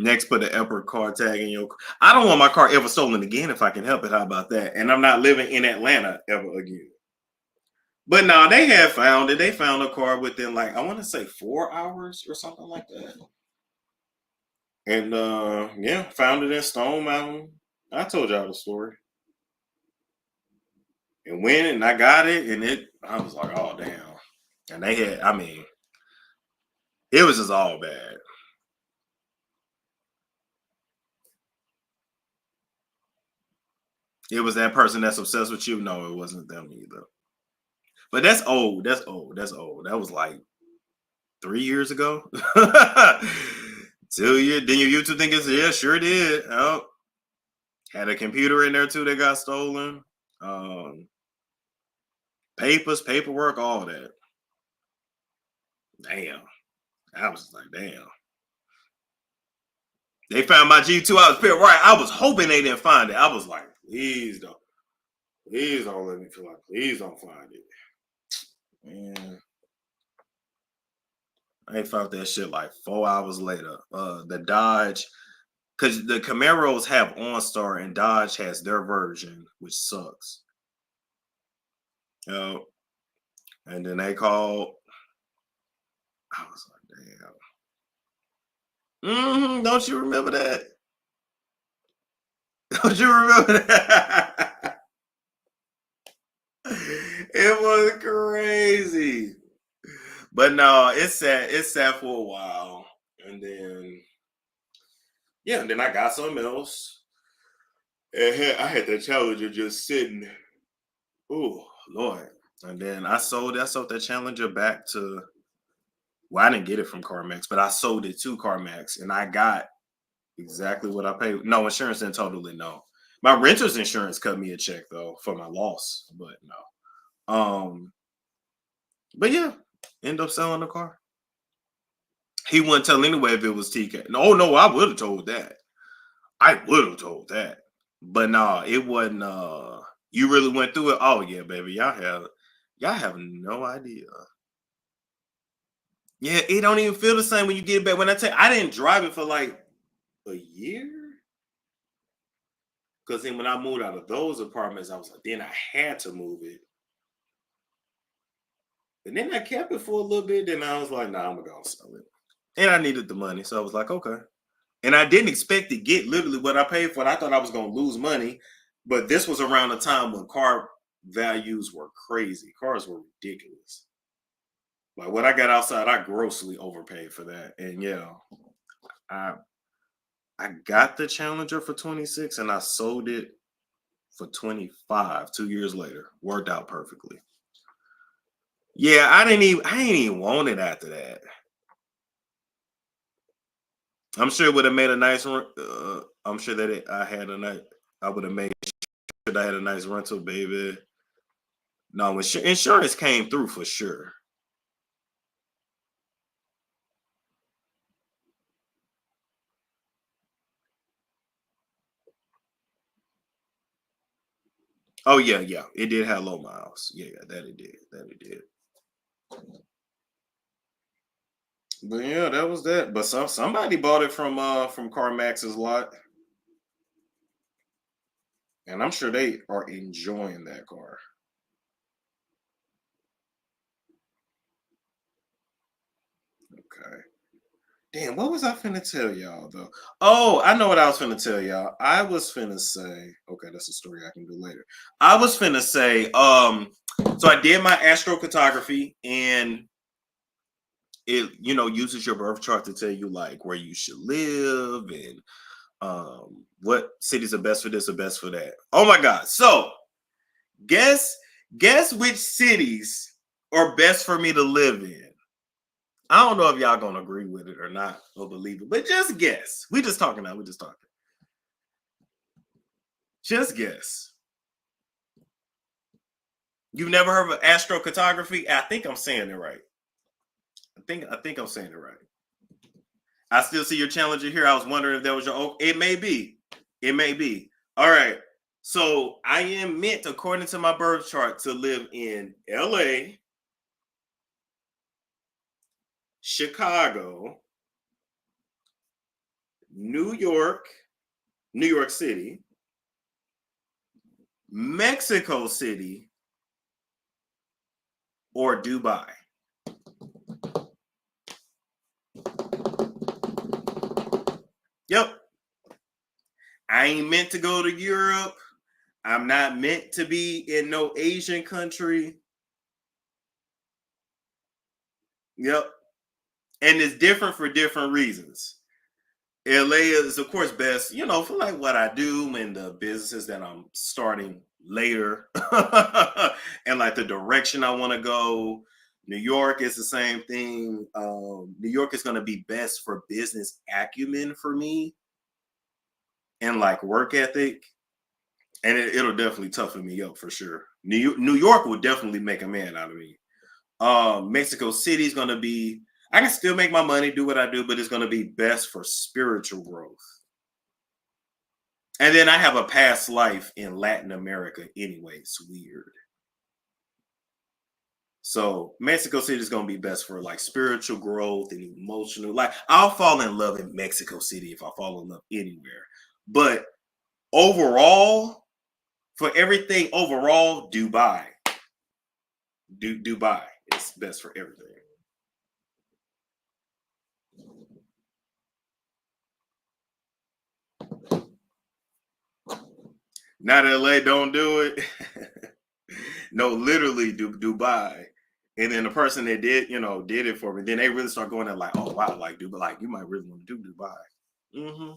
Next, put the Emperor car tag in your. I don't want my car ever stolen again if I can help it. How about that? And I'm not living in Atlanta ever again. But no, they had found it. They found a car within like, I want to say 4 hours or something like that. And found it in Stone Mountain. I told y'all the story. And went and I got it, and I was like, oh damn. And they had, I mean, it was just all bad. It was that person that's obsessed with you. No, it wasn't them either. But that's old. That was like 3 years ago. 2 years. Then your YouTube thing is, yeah, sure did. Oh, had a computer in there too that got stolen. Papers, paperwork, all that. Damn. I was like, damn. They found my G2. I was right. I was hoping they didn't find it. I was like, please don't let me feel like, please don't find it. Man. I found that shit like 4 hours later. The Dodge, because the Camaros have OnStar and Dodge has their version, which sucks. And then they called. I was like, damn. Don't you remember that? Don't you remember that? It was crazy. But no, it sat for a while. And then and I got something else. And I had the Challenger just sitting. Oh, Lord. And then I sold that Challenger back to Well, I didn't get it from CarMax, but I sold it to CarMax, and I got exactly what I paid. No, insurance didn't totally no. My renter's insurance cut me a check though for my loss, but no. But yeah, end up selling the car. He wouldn't tell anyway if it was TK. No, I would have told that. I would have told that. But no, it wasn't. You really went through it. Oh yeah, baby, y'all have no idea. Yeah, it don't even feel the same when you get it back. When I didn't drive it for like a year. Because then when I moved out of those apartments, I was like, then I had to move it. And then I kept it for a little bit. Then I was like, nah, I'm going to sell it. And I needed the money. So I was like, okay. And I didn't expect to get literally what I paid for it. I thought I was going to lose money. But this was around the time when car values were crazy. Cars were ridiculous. Like what I got outside, I grossly overpaid for that. And yeah, I got the Challenger for 26 and I sold it for 25 2 years later. Worked out perfectly. Yeah, I ain't even want it after that. I'm sure it would have made a nice I'm sure that I would have made sure I had a nice rental, baby. No, insurance came through for sure. Oh yeah, it did have low miles. Yeah, that it did. But yeah, that was that. But somebody bought it from CarMax's lot, and I'm sure they are enjoying that car. Okay. Damn, what was I finna tell y'all though? Oh, I know what I was finna tell y'all. I was finna say, okay, that's a story I can do later. I was finna say, so I did my astrocartography, and it, uses your birth chart to tell you like where you should live and what cities are best for this or best for that. Oh my God. So guess which cities are best for me to live in. I don't know if y'all gonna agree with it or not or believe it, but just guess. We just talking now. We just talking. Just guess. You've never heard of astrocartography? I think I'm saying it right. I think I'm saying it right. I still see your challenger here. I was wondering if that was your. It may be. It may be. All right. So I am meant, according to my birth chart, to live in LA, Chicago, New York City, Mexico City, or Dubai. Yep. I ain't meant to go to Europe. I'm not meant to be in no Asian country. Yep. And it's different for different reasons. LA is, of course, best, for like what I do and the businesses that I'm starting later and like the direction I want to go. New York is the same thing. New York is going to be best for business acumen for me and like work ethic. And it'll definitely toughen me up for sure. New York will definitely make a man out of me. Mexico City is going to be, I can still make my money, do what I do, but it's going to be best for spiritual growth. And then I have a past life in Latin America anyway. It's weird. So Mexico City is going to be best for like spiritual growth and emotional. Like I'll fall in love in Mexico City if I fall in love anywhere. But overall, for everything overall, Dubai. Dubai is best for everything. Not LA, don't do it. No, literally Dubai. And then the person that did it for me, then they really start going there like, oh wow, like Dubai, like you might really want to do Dubai. Mm-hmm.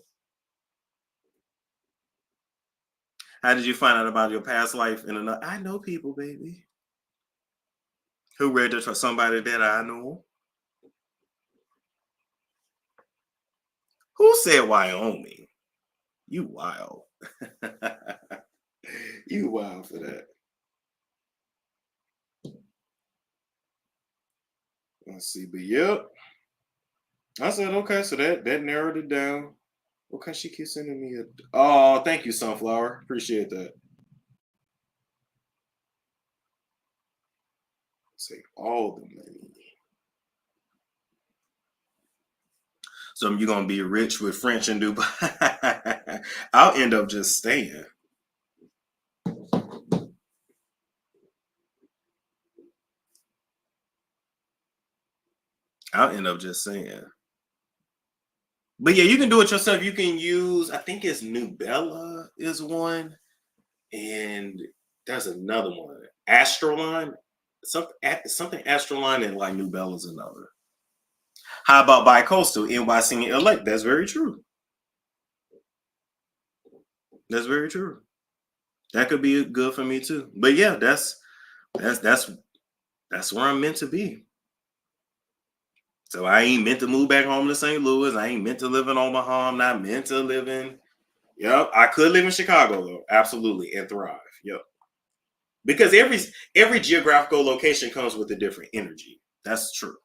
How did you find out about your past life in another? I know people, baby. Who read this for somebody that I know? Who said Wyoming? You wild. You wild for that. Let's see, but yep. I said, okay, so that narrowed it down. Okay, she keeps sending me a. Oh, thank you, Sunflower. Appreciate that. Take all the money. So you're gonna be rich with French in Dubai. I'll end up just staying. I'll end up just saying. But yeah, you can do it yourself. You can use, I think it's Nubella is one, and there's another one. Astroline. Something Astroline and like Nubella's another. How about Bicoastal, NYC and LA? That's very true. That's very true. That could be good for me too. But yeah, that's where I'm meant to be. So I ain't meant to move back home to St. Louis. I ain't meant to live in Omaha. I'm not meant to live in. Yep, I could live in Chicago though, absolutely, and thrive. Yep, because every geographical location comes with a different energy. That's true.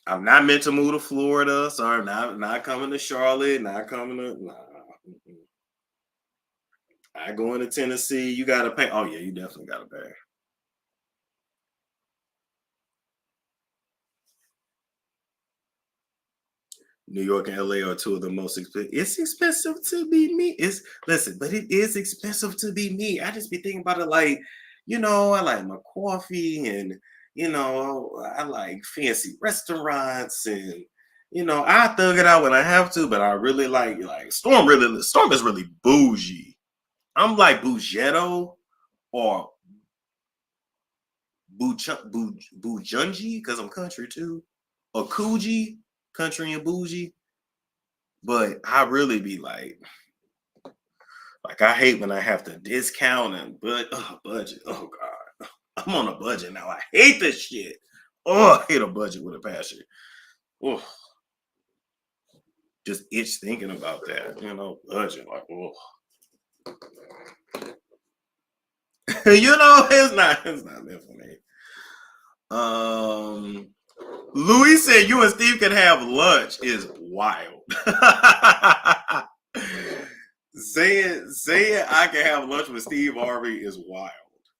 I'm not meant to move to Florida, so I'm not coming to Charlotte, not coming to. Nah. I go into Tennessee. You got to pay. Oh yeah, you definitely got to pay. New York and LA are two of the most expensive. It's expensive to be me. But it is expensive to be me. I just be thinking about it like, I like my coffee and I like fancy restaurants and I thug it out when I have to, but I really like Storm is really bougie. I'm like Bougetto or Bujunji because I'm country too. Or Coogee, country and bougie. But I really be like I hate when I have to discount and budget. Oh God, I'm on a budget now. I hate this shit. Oh, I hate a budget with a passion. Oh, just itch thinking about that. Budget like oh. It's not meant for me. Louis said you and Steve can have lunch is wild. Saying I can have lunch with Steve Harvey is wild.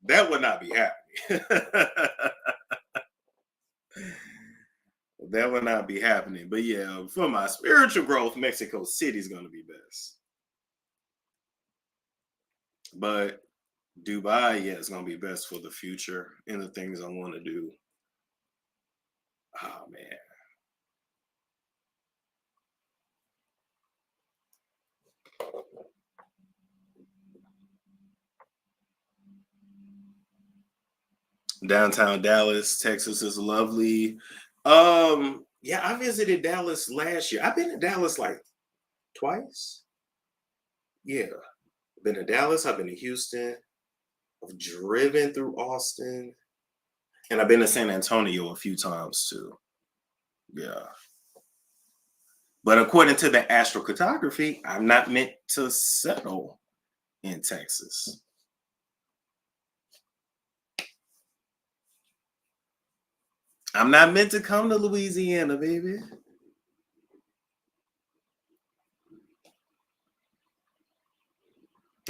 That would not be happening. That would not be happening. But yeah, for my spiritual growth, Mexico City is going to be best. But Dubai, yeah, it's going to be best for the future and the things I want to do. Oh, man. Downtown Dallas, Texas is lovely. Yeah, I visited Dallas last year. I've been to Dallas like twice. Yeah. I've been to Dallas, I've been to Houston, I've driven through Austin, and I've been to San Antonio a few times too. Yeah. But according to the astrocartography, I'm not meant to settle in Texas. I'm not meant to come to Louisiana, baby.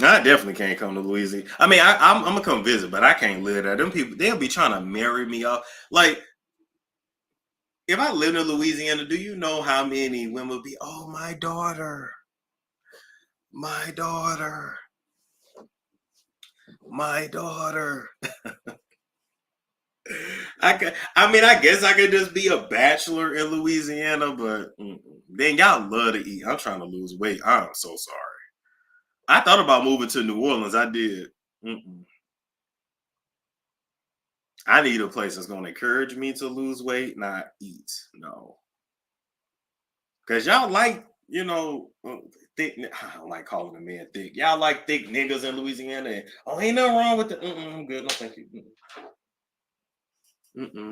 I definitely can't come to Louisiana. I mean, I'm gonna come visit, but I can't live there. Them people, they'll be trying to marry me off. Like, if I lived in Louisiana, do you know how many women would be? Oh, my daughter, my daughter, my daughter. I guess I could just be a bachelor in Louisiana, but then y'all love to eat. I'm trying to lose weight. I'm so sorry. I thought about moving to New Orleans. I did. I need a place that's going to encourage me to lose weight, not eat. No. Because y'all like You know, thick. I don't like calling a man thick. Y'all like thick niggas in Louisiana. And, oh, ain't nothing wrong with the. I'm good. No, thank you.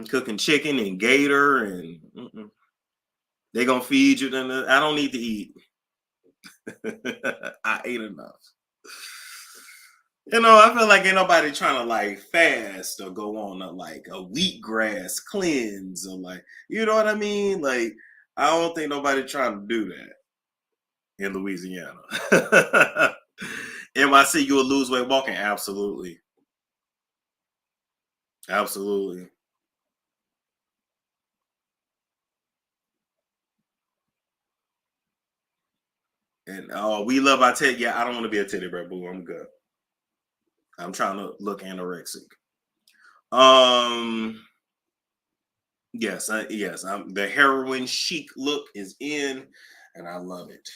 Cooking chicken and gator and they gonna feed you. Then I don't need to eat. I ate enough. You know, I feel like ain't nobody trying to like fast or go on a like a wheatgrass cleanse or like, you know what I mean? Like, I don't think nobody trying to do that in Louisiana. Am I see you will lose weight walking? Absolutely. Absolutely. And oh, we love our teddy. Yeah, I don't want to be a teddy bear boo. I'm good. I'm trying to look anorexic. Yes, yes. The heroin chic look is in, and I love it.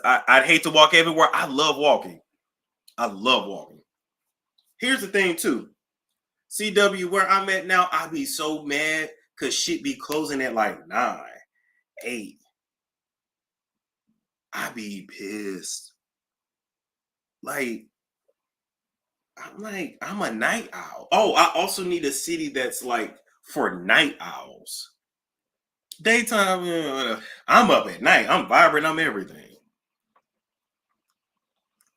I'd hate to walk everywhere. I love walking. I love walking. Here's the thing too. CW, where I'm at now, I be so mad because shit be closing at like 9, 8. I be pissed. Like, I'm a night owl. Oh, I also need a city that's like for night owls. Daytime, I'm up at night. I'm vibrant. I'm everything.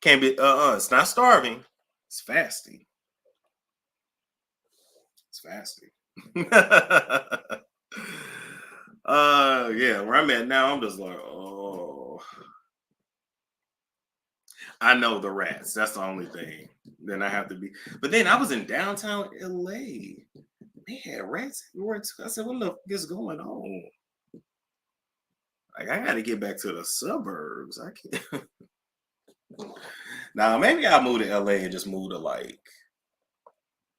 Can't be, it's not starving. It's fasting. It's fasting. Yeah, where I'm at now, I'm just like, oh, I know the rats. That's the only thing. Then I have to be. But then I was in downtown LA. They had rats everywhere too. I said, what the fuck is going on? Like, I got to get back to the suburbs. I can't. Now, maybe I'll move to LA and just move to like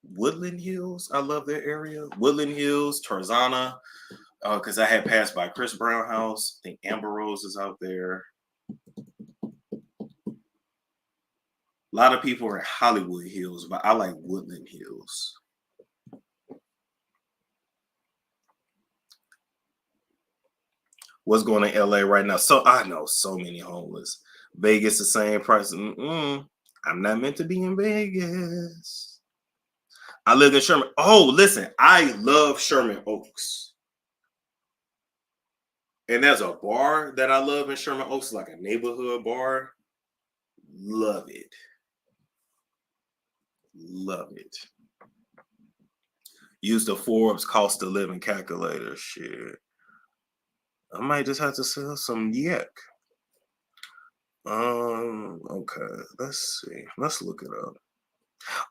Woodland Hills. I love that area. Woodland Hills, Tarzana. Because I had passed by Chris Brown house. I think Amber Rose is out there. A lot of people are in Hollywood Hills, but I like Woodland Hills. What's going on in LA right now? So I know so many homeless. Vegas, the same price. I'm not meant to be in Vegas. I live in Sherman. Oh, listen, I love Sherman Oaks. And there's a bar that I love in Sherman Oaks, like a neighborhood bar. Love it. Love it. Use the Forbes cost of living calculator. Shit. I might just have to sell some yak. Okay. Let's see. Let's look it up.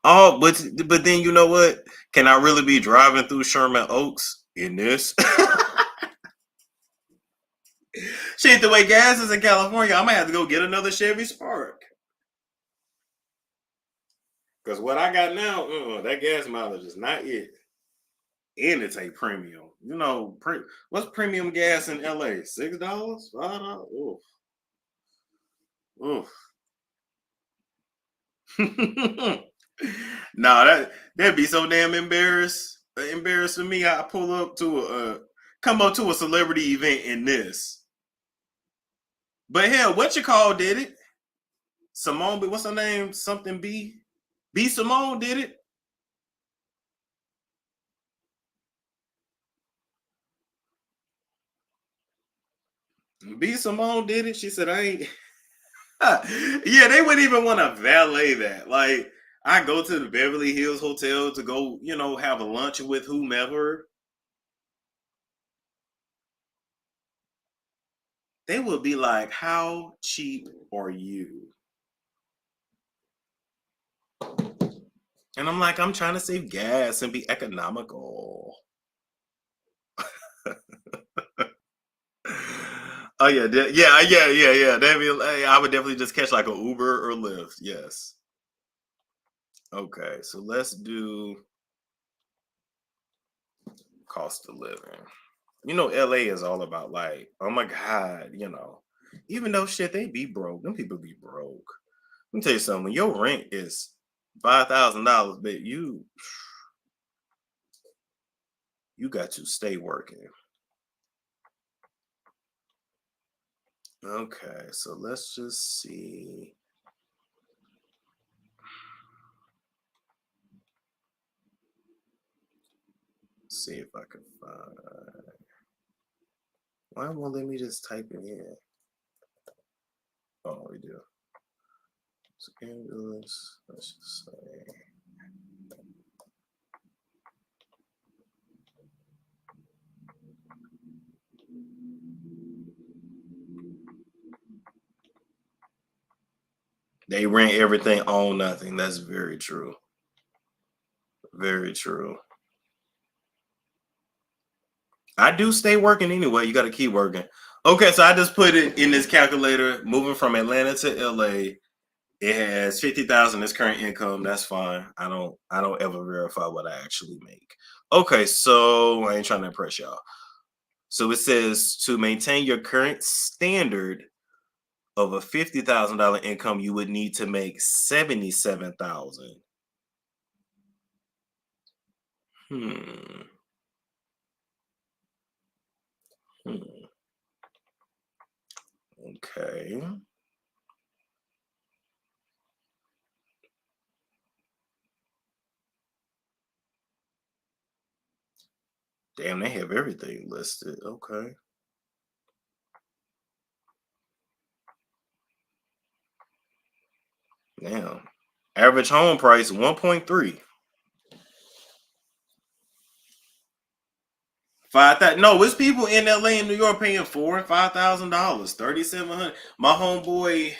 Oh, but then you know what? Can I really be driving through Sherman Oaks in this? Shit, the way gas is in California, I might have to go get another Chevy Spark. Because what I got now, that gas mileage is not it. And it's a premium. You know, what's premium gas in LA? $6? $5? Oof. Oof. No, that'd be so damn embarrassing me. I pull up to come up to a celebrity event in this. But hell, what you call did it? Simone, what's her name? Something B. B Simone did it. B Simone did it. She said, I ain't. Yeah, they wouldn't even want to valet that. Like, I go to the Beverly Hills Hotel to go, have a lunch with whomever. They would be like, how cheap are you? And I'm like, I'm trying to save gas and be economical. Oh yeah, yeah. I would definitely just catch like an Uber or Lyft. Yes. Okay, so let's do cost of living. LA is all about like, oh my God, even though shit they be broke, them people be broke. Let me tell you something. When your rent is $5,000, but you You got to stay working. Okay, so let's just see. See if I can find. Why won't let me just type it in? Oh, we do. So ambulance, let's just say. They rent everything, own nothing. That's very true. Very true. I do stay working anyway. You got to keep working. Okay, so I just put it in this calculator. Moving from Atlanta to LA, it has 50,000 as current income. That's fine. I don't ever verify what I actually make. Okay, so I ain't trying to impress y'all. So it says to maintain your current standard of a $50,000 income, you would need to make 77,000. Hmm. Okay. Damn, they have everything listed. Okay. Damn. Average home price 1.3. 5,000. No, it's people in LA and New York paying $4,000 and $5,000, $3,700. My homeboy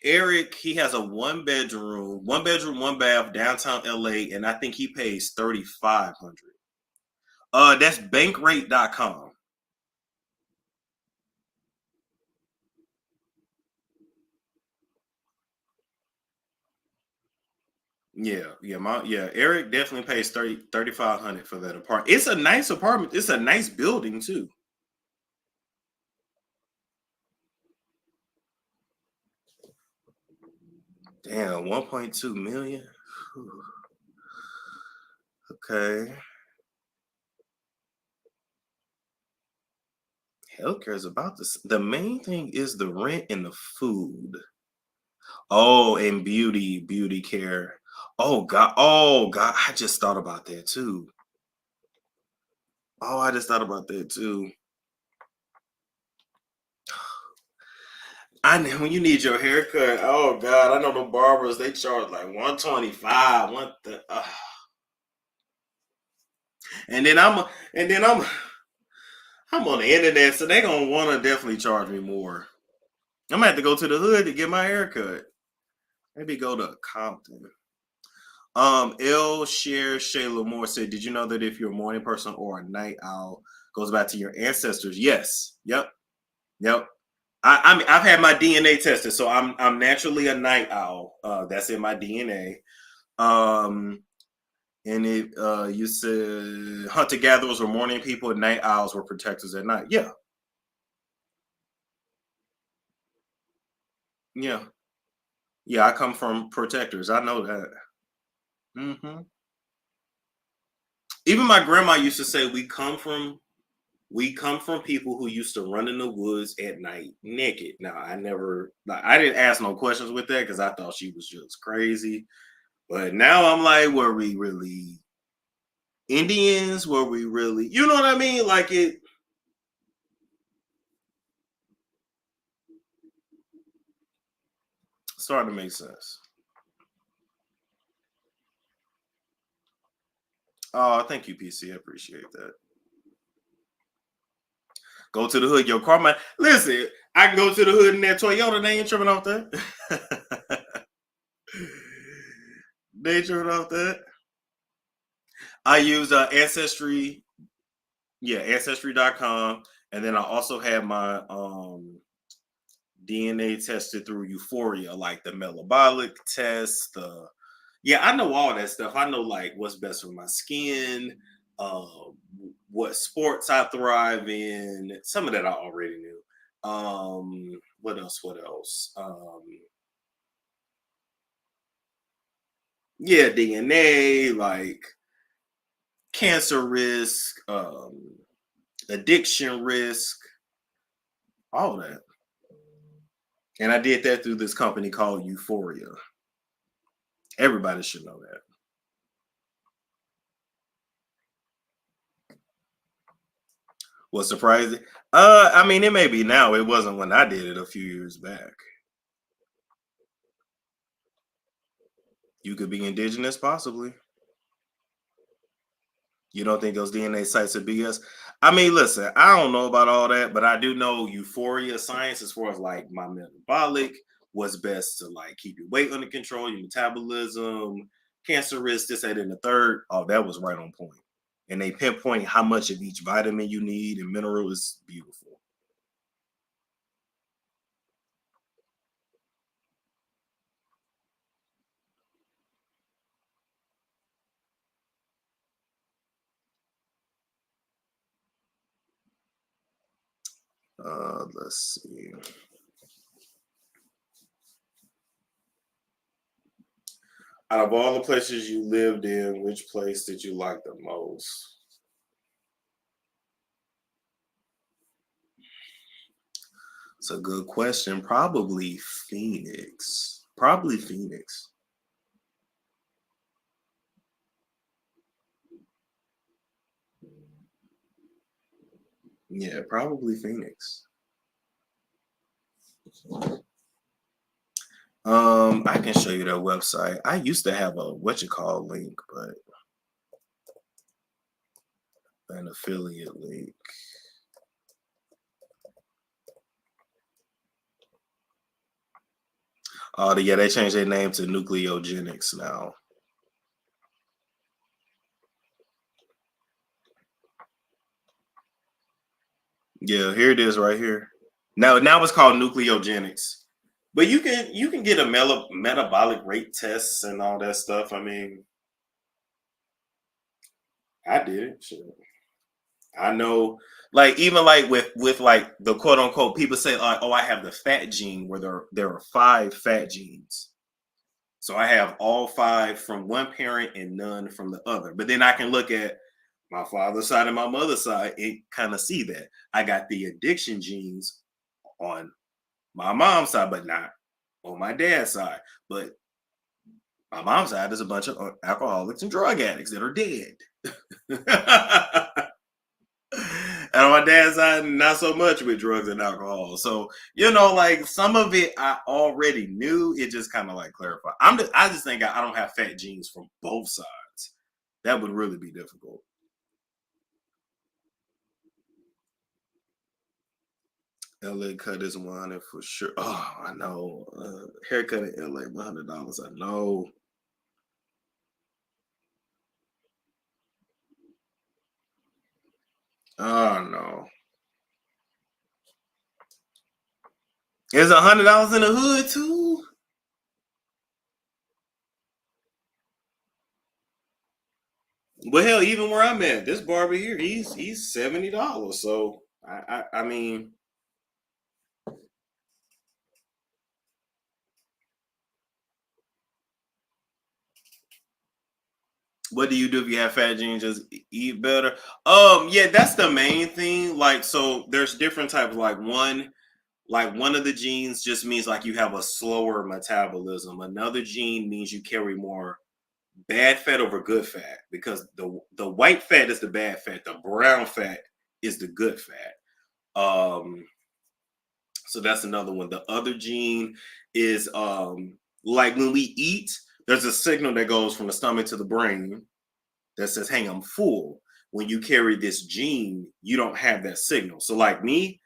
Eric, he has a one bedroom, one bath, downtown LA, and I think he pays $3,500. That's bankrate.com. Yeah, Eric definitely pays $3,500 for that apartment. It's a nice apartment. It's a nice building too. Damn, 1.2 million. Whew. Okay. Healthcare is about this. The main thing is the rent and the food. Oh, and beauty care. Oh God. I just thought about that too. Oh, I just thought about that too. I know when you need your haircut. Oh God, I know the barbers, they charge like 125. And then I'm on the internet, so they gonna want to definitely charge me more. I'm gonna have to go to the hood to get my haircut. Maybe go to Compton. L Share Shayla Moore said, "Did you know that if you're a morning person or a night owl, goes back to your ancestors?" Yes. Yep. I mean, I've had my DNA tested, so I'm naturally a night owl. That's in my DNA. And it you said hunter gatherers were morning people, and night owls were protectors at night. Yeah. Yeah. Yeah, I come from protectors. I know that. Hmm. Even my grandma used to say we come from people who used to run in the woods at night naked. Now I didn't ask no questions with that because I thought she was just crazy. But now I'm like, were we really Indians? Were we really, you know what I mean? Like it's starting to make sense. Oh, thank you, PC. I appreciate that. Go to the hood. Your car might listen. I can go to the hood in that Toyota. They ain't tripping off that. They ain't tripping off that. I use Ancestry. Yeah, Ancestry.com. And then I also have my DNA tested through Euphoria, like the metabolic test. I know all that stuff. I know like what's best for my skin, what sports I thrive in. Some of that I already knew. What else? DNA, like cancer risk, addiction risk, all that. And I did that through this company called Euphoria. Everybody should know that. What's surprising? I mean, it may be now. It wasn't when I did it a few years back. You could be indigenous, possibly. You don't think those DNA sites are BS? I mean, listen, I don't know about all that, but I do know Euphoria science as far as like my metabolic, what's best to like keep your weight under control, your metabolism, cancer risk, this, that, and the third. Oh, that was right on point. And they pinpoint how much of each vitamin you need and mineral is beautiful. Let's see. Out of all the places you lived in, which place did you like the most? It's a good question. Probably Phoenix. Probably Phoenix. Yeah, probably Phoenix. I can show you their website. I used to have a link, but an affiliate link. Oh, yeah, they changed their name to Nucleogenics now. Yeah, here it is right here. Now it's called Nucleogenics. But you can get a metabolic rate tests and all that stuff. I mean, I did it. Sure. I know, like even like with like the quote unquote people say like, oh, I have the fat gene where there are 5 fat genes. So I have all 5 from one parent and none from the other. But then I can look at my father's side and my mother's side and kind of see that I got the addiction genes on my mom's side, but not on my dad's side. But my mom's side is a bunch of alcoholics and drug addicts that are dead. And on my dad's side, not so much with drugs and alcohol. So, like some of it I already knew. It just kind of like clarified. I just think I don't have fat genes from both sides. That would really be difficult. LA cut is 100 for sure. Oh, I know. Haircut in LA, $100. I know. Oh no. Is $100 in the hood too? Well, hell, even where I'm at, this barber here, he's $70. So I mean, what do you do if you have fat genes? Just eat better. Yeah, that's the main thing. Like, so there's different types. Like one of the genes just means like you have a slower metabolism. Another gene means you carry more bad fat over good fat, because the white fat is the bad fat, the brown fat is the good fat. So that's another one. The other gene is like when we eat, there's a signal that goes from the stomach to the brain that says, hey, I'm full. When you carry this gene, you don't have that signal. So like me,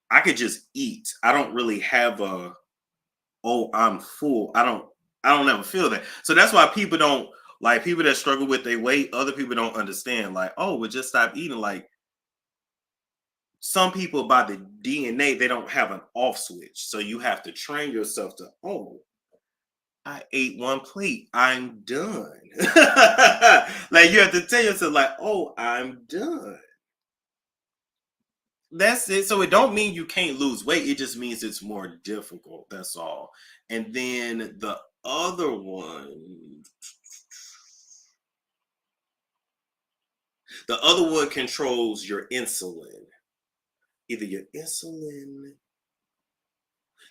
I could just eat. I don't really have I'm full. I don't ever feel that. So that's why people don't, like, people that struggle with their weight, other people don't understand, like, oh, well, just stop eating. Like, some people by the DNA, they don't have an off switch. So you have to train yourself to, oh, I ate 1 plate, I'm done. Like, you have to tell yourself, like, oh, I'm done. That's it. So it don't mean you can't lose weight. It just means it's more difficult. That's all. And then the other one, The other one controls your insulin. Either your insulin.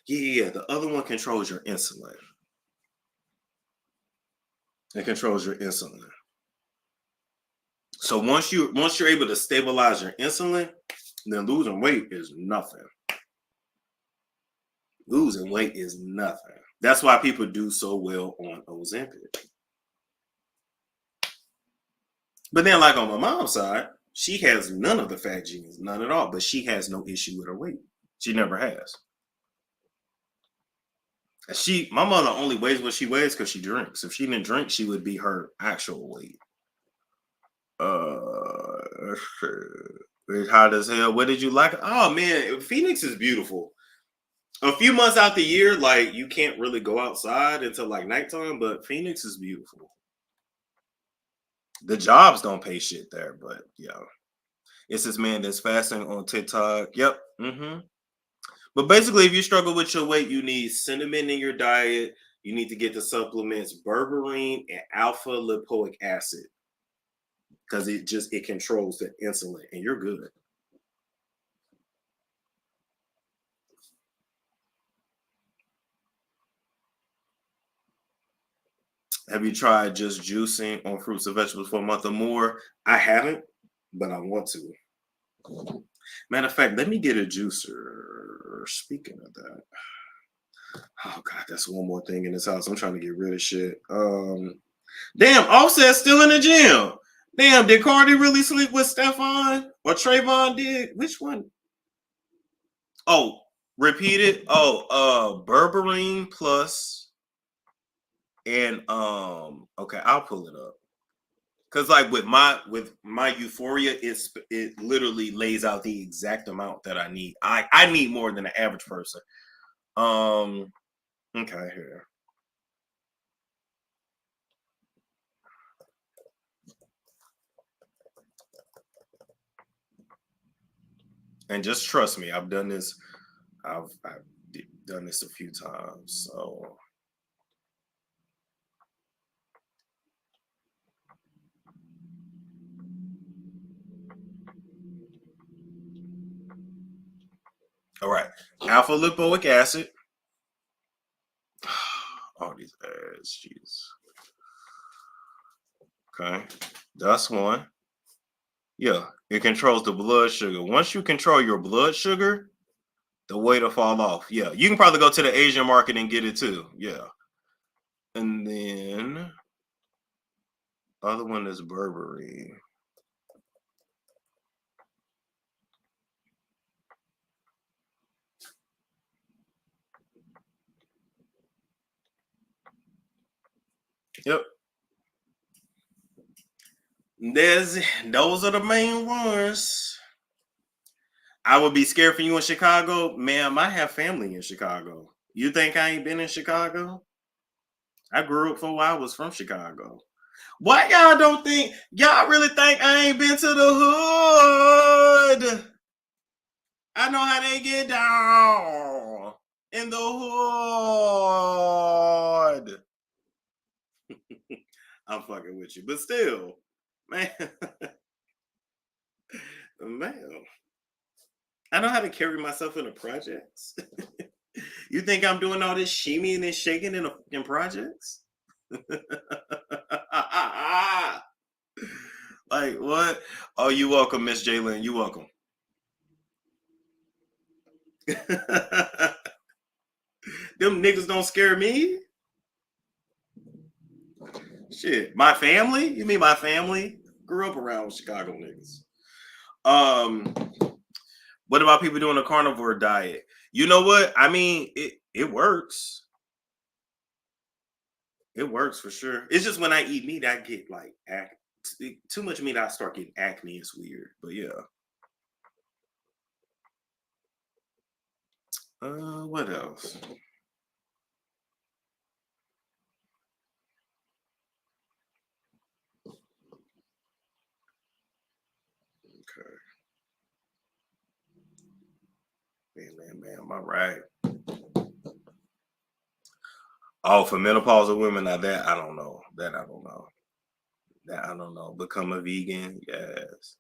Yeah, the other one controls your insulin. It controls your insulin. So once you're able to stabilize your insulin, then losing weight is nothing. Losing weight is nothing. That's why people do so well on Ozempic. But then, like on my mom's side, she has none of the fat genes, none at all. But she has no issue with her weight. She never has. My mother only weighs what she weighs because she drinks. If she didn't drink, she would be her actual weight. It's hot as hell. What did you like? Oh man, Phoenix is beautiful. A few months out the year, like you can't really go outside until like nighttime, but Phoenix is beautiful. The jobs don't pay shit there, but yeah. It's this man that's fasting on TikTok. Yep. But basically, if you struggle with your weight, you need cinnamon in your diet. You need to get the supplements berberine and alpha lipoic acid. Because it controls the insulin and you're good. Have you tried just juicing on fruits and vegetables for a month or more? I haven't, but I want to. Matter of fact, let me get a juicer. Speaking of that. Oh God, that's one more thing in this house. I'm trying to get rid of shit. Damn, Offset's still in the gym. Damn, did Cardi really sleep with Stefan? Or Trayvon did? Which one? Oh, repeat it. Oh, berberine plus and okay, I'll pull it up. Cause like with my Euphoria, it literally lays out the exact amount that I need. I need more than the average person. Okay, here. And just trust me, I've done this. I've done this a few times. So all right. Alpha lipoic acid. All these ads, jeez. Okay. That's one. Yeah, it controls the blood sugar. Once you control your blood sugar, the weight will fall off. Yeah, you can probably go to the Asian market and get it too. Yeah. And then other one is berberine. Yep. Those are the main ones. I would be scared for you in Chicago. Ma'am, I have family in Chicago. You think I ain't been in Chicago? I grew up for a while. I was from Chicago. Why y'all don't think, y'all really think I ain't been to the hood? I know how they get down in the hood. I'm fucking with you, but still, man. Man. I know how to carry myself in the projects. You think I'm doing all this shimmying and shaking in projects? Like what? Oh, you welcome, Miss Jalen. You welcome. Them niggas don't scare me. Shit, my family? You mean my family? Grew up around Chicago niggas. What about people doing a carnivore diet? You know what? I mean, it works. It works for sure. It's just when I eat meat, I get like too much meat. I start getting acne. It's weird, but yeah. What else? Okay. Man, am I right? Oh, for menopausal women, now that I don't know. I don't know. Become a vegan. Yes.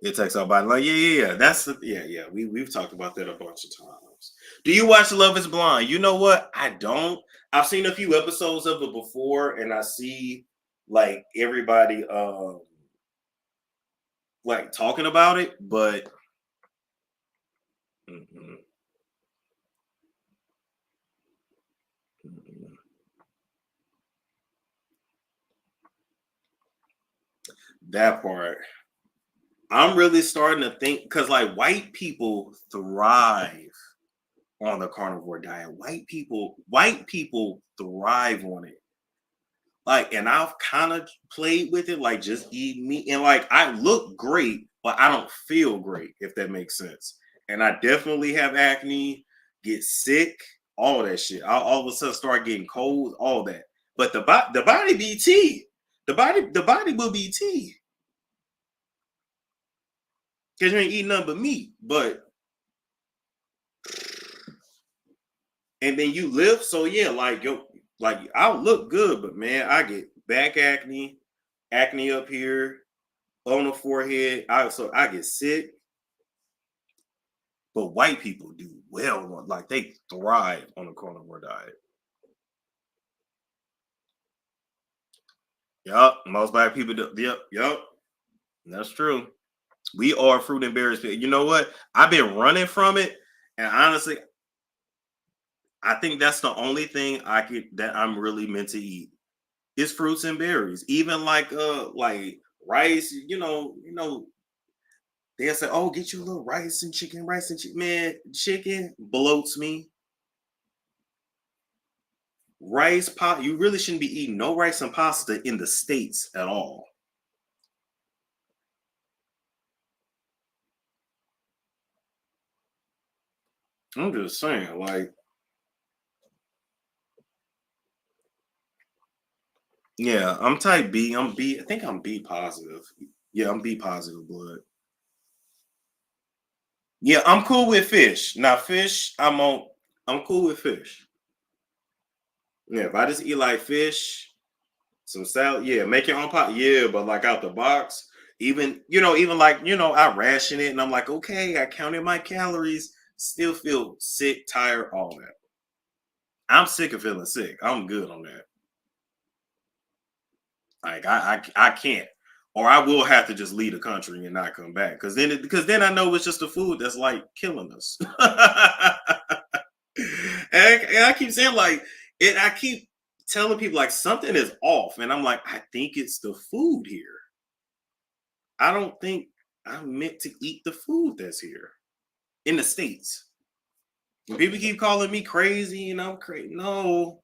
It takes our body. Like, yeah. That's the yeah. We've talked about that a bunch of times. Do you watch Love is Blind? You know what? I don't. I've seen a few episodes of it before, and I see like everybody like talking about it, but mm-mm, mm-mm. That part. I'm really starting to think because like white people thrive on the carnivore diet. White people thrive on it. Like, and I've kind of played with it, like just eat meat, and like I look great, but I don't feel great, if that makes sense. And I definitely have acne, get sick, all that shit. I all of a sudden start getting cold, all that. But the body be tea. The body will be tea. Because you ain't eating nothing but meat. But and then you live, so yeah, like yo, like I'll look good, but man, I get back acne up here, on the forehead. I get sick. But white people do well, like they thrive on the carnivore diet. Yup, most black people do. Yep, that's true. We are fruit and berries. You know what? I've been running from it, and honestly, I think that's the only thing that I'm really meant to eat is fruits and berries. Even like rice. They'll say, "Oh, get you a little rice and chicken, rice and chicken." Man, chicken bloats me. Rice pot. You really shouldn't be eating no rice and pasta in the States at all. I'm just saying, like, yeah, I'm type B. I'm B. I think I'm B positive. Yeah, I'm B positive blood. Yeah, I'm cool with fish. Now, fish, I'm cool with fish. Yeah, if I just eat like fish, some salad, yeah, make your own pot, yeah, but like out the box, even like I ration it, and I'm like, okay, I counted my calories, still feel sick, tired, all that. I'm sick of feeling sick. I'm good on that. Like I can't, or I will have to just leave the country and not come back because then I know it's just the food that's like killing us. And I keep saying like it. I keep telling people like something is off, and I'm like, I think it's the food here. I don't think I'm meant to eat the food that's here in the States. And people keep calling me crazy, and I'm crazy. No,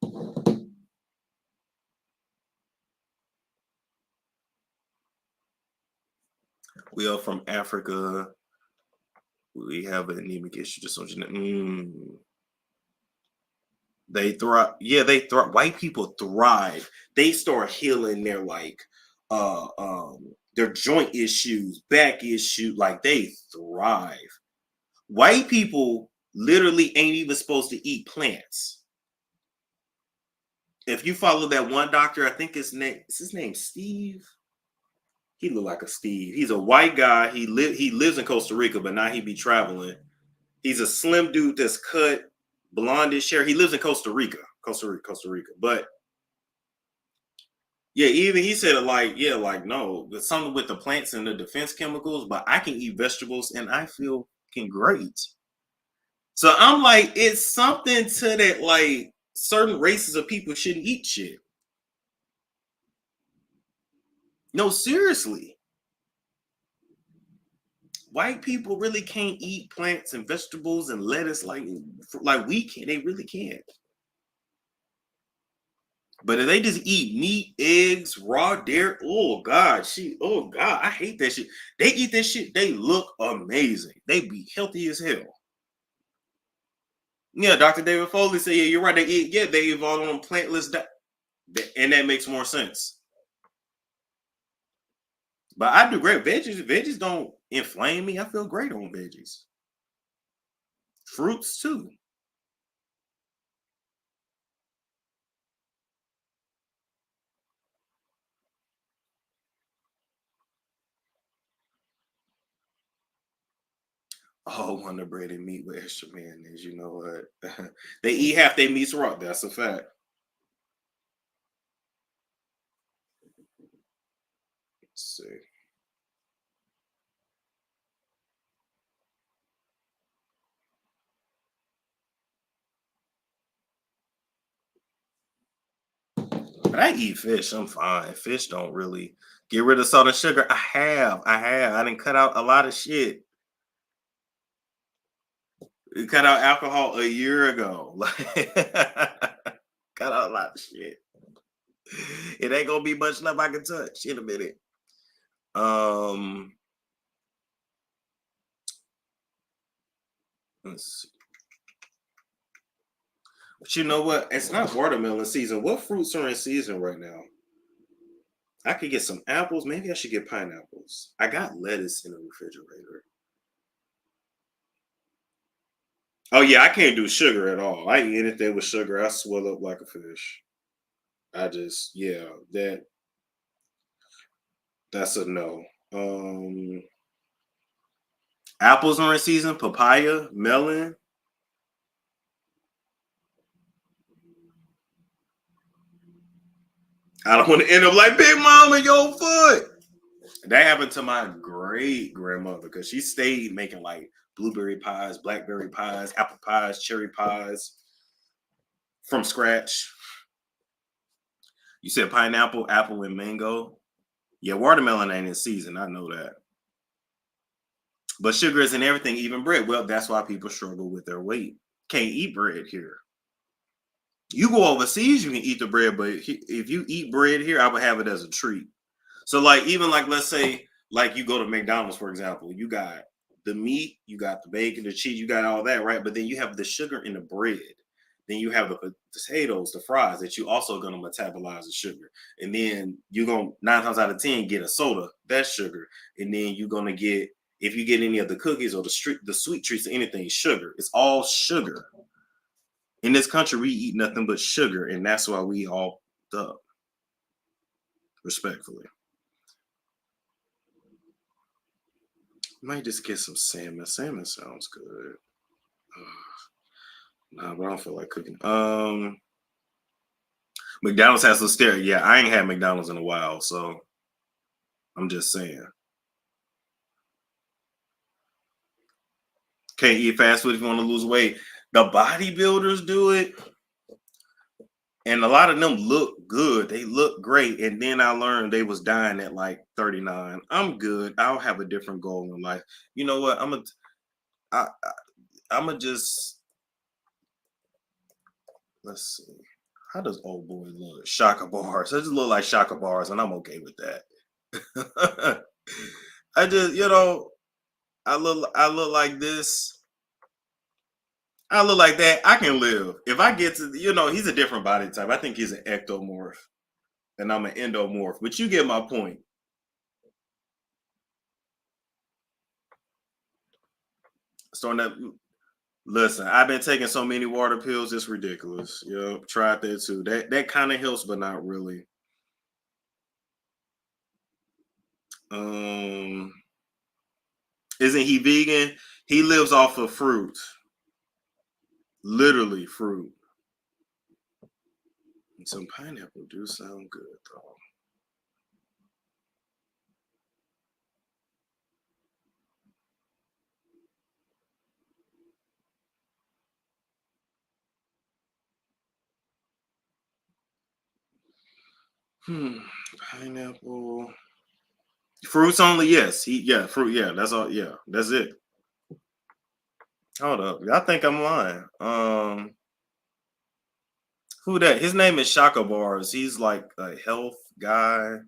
we are from Africa. We have an anemic issue, just so you know. They thrive. Yeah, they thrive. White people thrive. They start healing their joint issues, back issues. Like they thrive. White people literally ain't even supposed to eat plants. If you follow that one doctor, I think his name Steve. He look like a Steve. He's a white guy. He lives in Costa Rica, but now he be traveling. He's a slim dude that's cut, blondish hair. He lives in Costa Rica. Costa Rica. But yeah, even he said it like, yeah, like no, there's something with the plants and the defense chemicals, but I can eat vegetables and I feel great. So I'm like, it's something to that, like certain races of people shouldn't eat shit. No, seriously. White people really can't eat plants and vegetables and lettuce like we can. They really can't. But if they just eat meat, eggs, raw dairy, oh God, I hate that shit. They eat that shit, they look amazing. They be healthy as hell. Yeah, Dr. David Foley said, yeah, you're right. They evolved on plantless diet. And that makes more sense. But I do great. Veggies don't inflame me. I feel great on veggies. Fruits too. Oh, Wonder Bread and meat with extra mayonnaise. You know what? They eat half their meats raw. That's a fact. Let's see. But I eat fish. I'm fine. Fish don't really get rid of salt and sugar. I have. I didn't cut out a lot of shit. We cut out alcohol a year ago. Like, cut out a lot of shit. It ain't gonna be much left I can touch in a minute. Let's see. But you know what? It's not watermelon season. What fruits are in season right now? I could get some apples. Maybe I should get pineapples. I got lettuce in the refrigerator. Oh yeah, I can't do sugar at all. I eat anything with sugar, I swell up like a fish. I just, yeah, that's a no. Apples are in season, papaya, melon. I don't want to end up like Big Mama, your foot. That happened to my great grandmother because she stayed making like blueberry pies, blackberry pies, apple pies, cherry pies from scratch. You said pineapple, apple, and mango. Yeah, watermelon ain't in season. I know that. But sugar is in everything, even bread. Well, that's why people struggle with their weight. Can't eat bread here. You go overseas, you can eat the bread, but if you eat bread here, I would have it as a treat. So, like, even like, let's say, like you go to McDonald's, for example, you got the meat, you got the bacon, the cheese, you got all that, right? But then you have the sugar in the bread. Then you have the potatoes, the fries that you also going to metabolize the sugar. And then you're going to 9 times out of 10 get a soda, that's sugar. And then you're going to get, if you get any of the cookies or the sweet treats or anything, sugar. It's all sugar. In this country, we eat nothing but sugar, and that's why we all up. Respectfully. Might just get some salmon. Salmon sounds good. Nah, but I don't feel like cooking. McDonald's has Listeria. Yeah, I ain't had McDonald's in a while, so I'm just saying. Can't eat fast food if you want to lose weight. The bodybuilders do it. And a lot of them look good. They look great. And then I learned they was dying at like 39. I'm good. I'll have a different goal in life. You know what? I'm gonna just, let's see. How does old boy look? Shaka bars. I just look like Shaka bars, and I'm okay with that. I just, I look like this. I look like that. I can live. If I get to, he's a different body type. I think he's an ectomorph, and I'm an endomorph. But you get my point. Starting that. Listen, I've been taking so many water pills, it's ridiculous. Tried that too. That kind of helps, but not really. Isn't he vegan? He lives off of fruit. Literally fruit. And some pineapple do sound good though. Pineapple. Fruits only, yes. Fruit, yeah, that's all, yeah, that's it. Hold up. I think I'm lying. Who that? His name is Shaka Bars. He's like a health guy.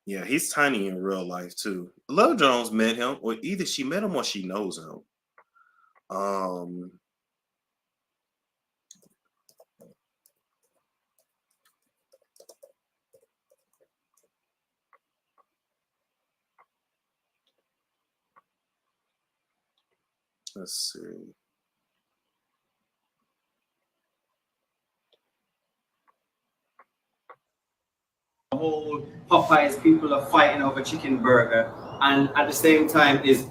Yeah, he's tiny in real life too. Love Jones met him, or either she met him or she knows him. Let's see. whole Popeyes people are fighting over chicken burger, and at the same time is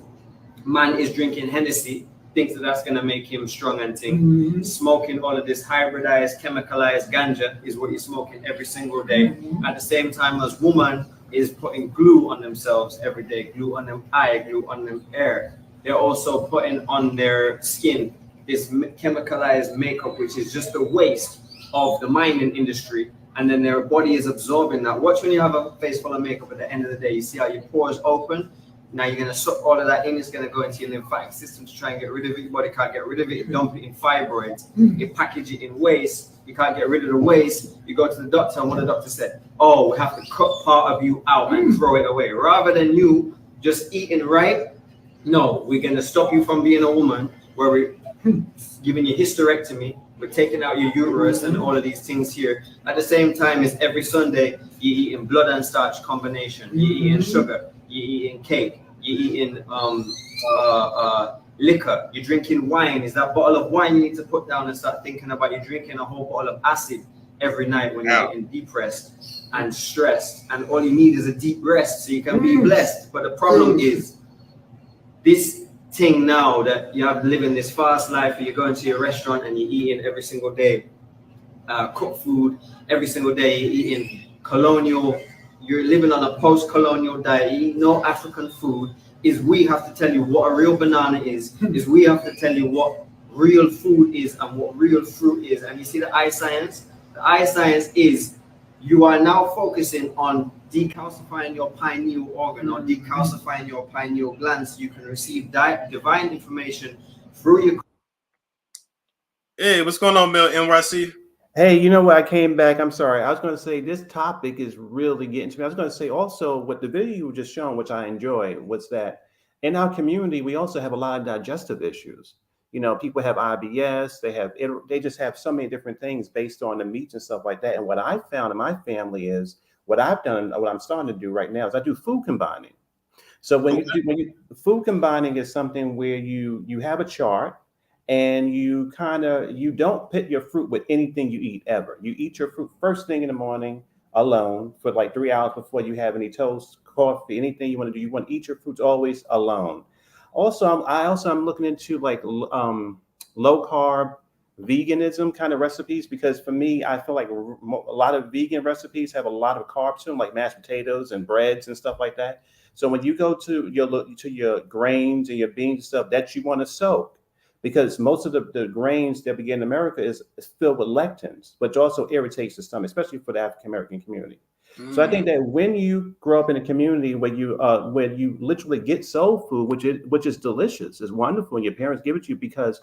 man is drinking Hennessy, thinks that that's gonna make him strong and thing. Smoking all of this hybridized, chemicalized ganja is what he's smoking every single day. At the same time as woman is putting glue on themselves every day, glue on them eye, glue on them hair. They're also putting on their skin this chemicalized makeup, which is just the waste of the mining industry. And then their body is absorbing that. Watch when you have a face full of makeup at the end of the day, you see how your pores open. Now you're gonna suck all of that in. It's gonna go into your lymphatic system to try and get rid of it. Your body can't get rid of it. You dump it in fibroids. You package it in waste. You can't get rid of the waste. You go to the doctor, and what the doctor said, oh, we have to cut part of you out and throw it away. Rather than you just eating right, no, we're gonna stop you from being a woman, where we're giving you hysterectomy. We're taking out your uterus and all of these things here. At the same time, is every Sunday you're eating blood and starch combination. You're eating sugar. You're eating cake. You're eating liquor. You're drinking wine. Is that bottle of wine you need to put down and start thinking about? You're drinking a whole bottle of acid every night when you're getting depressed and stressed. And all you need is a deep rest so you can be blessed. But the problem is this thing now that you have living this fast life, you're going to your restaurant and you're eating every single day cooked food every single day. You're eating colonial, you're living on a post-colonial diet, you eat no African food. Is we have to tell you what a real banana is we have to tell you what real food is and what real fruit is. And you see the eye science? The eye science is you are now focusing on decalcifying your pineal organ or decalcifying your pineal gland so you can receive divine information through your. Hey, what's going on, Mel NYC? Hey, you know what? I came back. I'm sorry. I was going to say this topic is really getting to me. I was going to say also what the video you were just showing, which I enjoyed, was that in our community, we also have a lot of digestive issues. You know, people have IBS, they just have so many different things based on the meats and stuff like that. And what I found in my family is what I've done, what I'm starting to do right now is I do food combining. So when food combining is something where you have a chart and you don't pit your fruit with anything you eat ever. You eat your fruit first thing in the morning alone for like 3 hours before you have any toast, coffee, anything you want to do. You want to eat your fruits always alone. Also, I'm looking into like low carb veganism kind of recipes, because for me, I feel like a lot of vegan recipes have a lot of carbs to them, like mashed potatoes and breads and stuff like that. So when you go to your grains and your beans and stuff that you want to soak, because most of the grains that we get in America is filled with lectins, which also irritates the stomach, especially for the African American community. So I think that when you grow up in a community where you literally get soul food, which is delicious, is wonderful, and your parents give it to you, because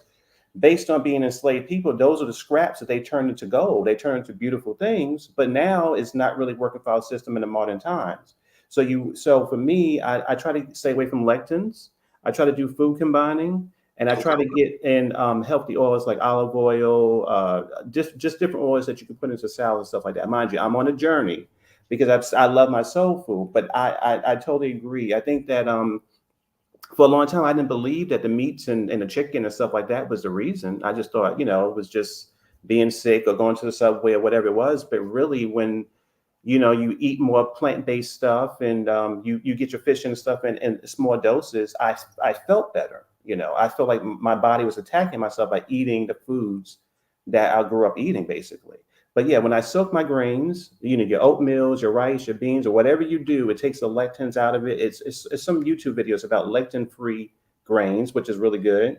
based on being enslaved people, those are the scraps that they turn into gold. They turn into beautiful things, but now it's not really working for our system in the modern times. So for me, I try to stay away from lectins. I try to do food combining. And I try to get in healthy oils like olive oil, just different oils that you can put into salad and stuff like that. Mind you, I'm on a journey because I love my soul food, but I totally agree. I think that for a long time, I didn't believe that the meats and the chicken and stuff like that was the reason. I just thought, it was just being sick or going to the subway or whatever it was. But really, when you eat more plant-based stuff and you get your fish and stuff in small doses, I felt better. I feel like my body was attacking myself by eating the foods that I grew up eating, basically. But yeah, when I soak my grains, your oatmeals, your rice, your beans, or whatever you do, it takes the lectins out of it. It's some YouTube videos about lectin-free grains, which is really good.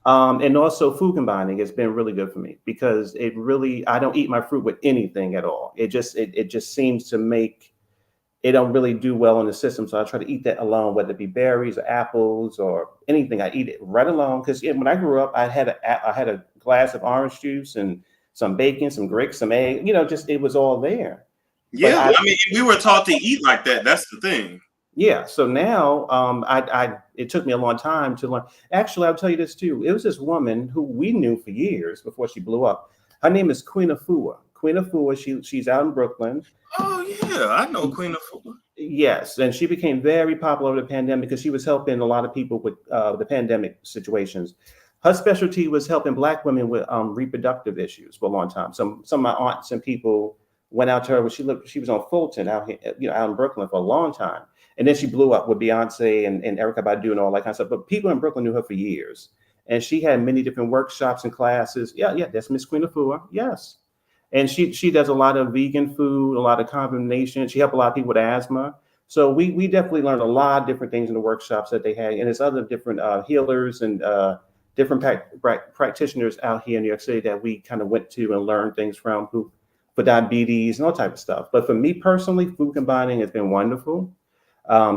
And also food combining has been really good for me, because I don't eat my fruit with anything at all. It just seems to make it don't really do well in the system. So I try to eat that alone, whether it be berries or apples or anything. I eat it right alone. Because when I grew up, I had a glass of orange juice and some bacon, some grits, some egg. It was all there. Yeah, I mean, we were taught to eat like that. That's the thing. Yeah. So now, it took me a long time to learn. Actually, I'll tell you this too. It was this woman who we knew for years before she blew up. Her name is Queen Afua. Queen Afua. She's out in Brooklyn. Oh yeah, I know Queen Afua. Yes, and she became very popular over the pandemic because she was helping a lot of people with the pandemic situations. Her specialty was helping Black women with reproductive issues for a long time. Some of my aunts and people went out to her when she was on Fulton out here, out in Brooklyn for a long time. And then she blew up with Beyonce and Erykah Badu and all that kind of stuff. But people in Brooklyn knew her for years. And she had many different workshops and classes. Yeah, that's Miss Queen Afua. Yes. And she does a lot of vegan food, a lot of combination. She helped a lot of people with asthma. So we definitely learned a lot of different things in the workshops that they had. And there's other different healers and different practitioners out here in New York City that we kind of went to and learned things from for diabetes and all type of stuff. But for me personally, food combining has been wonderful.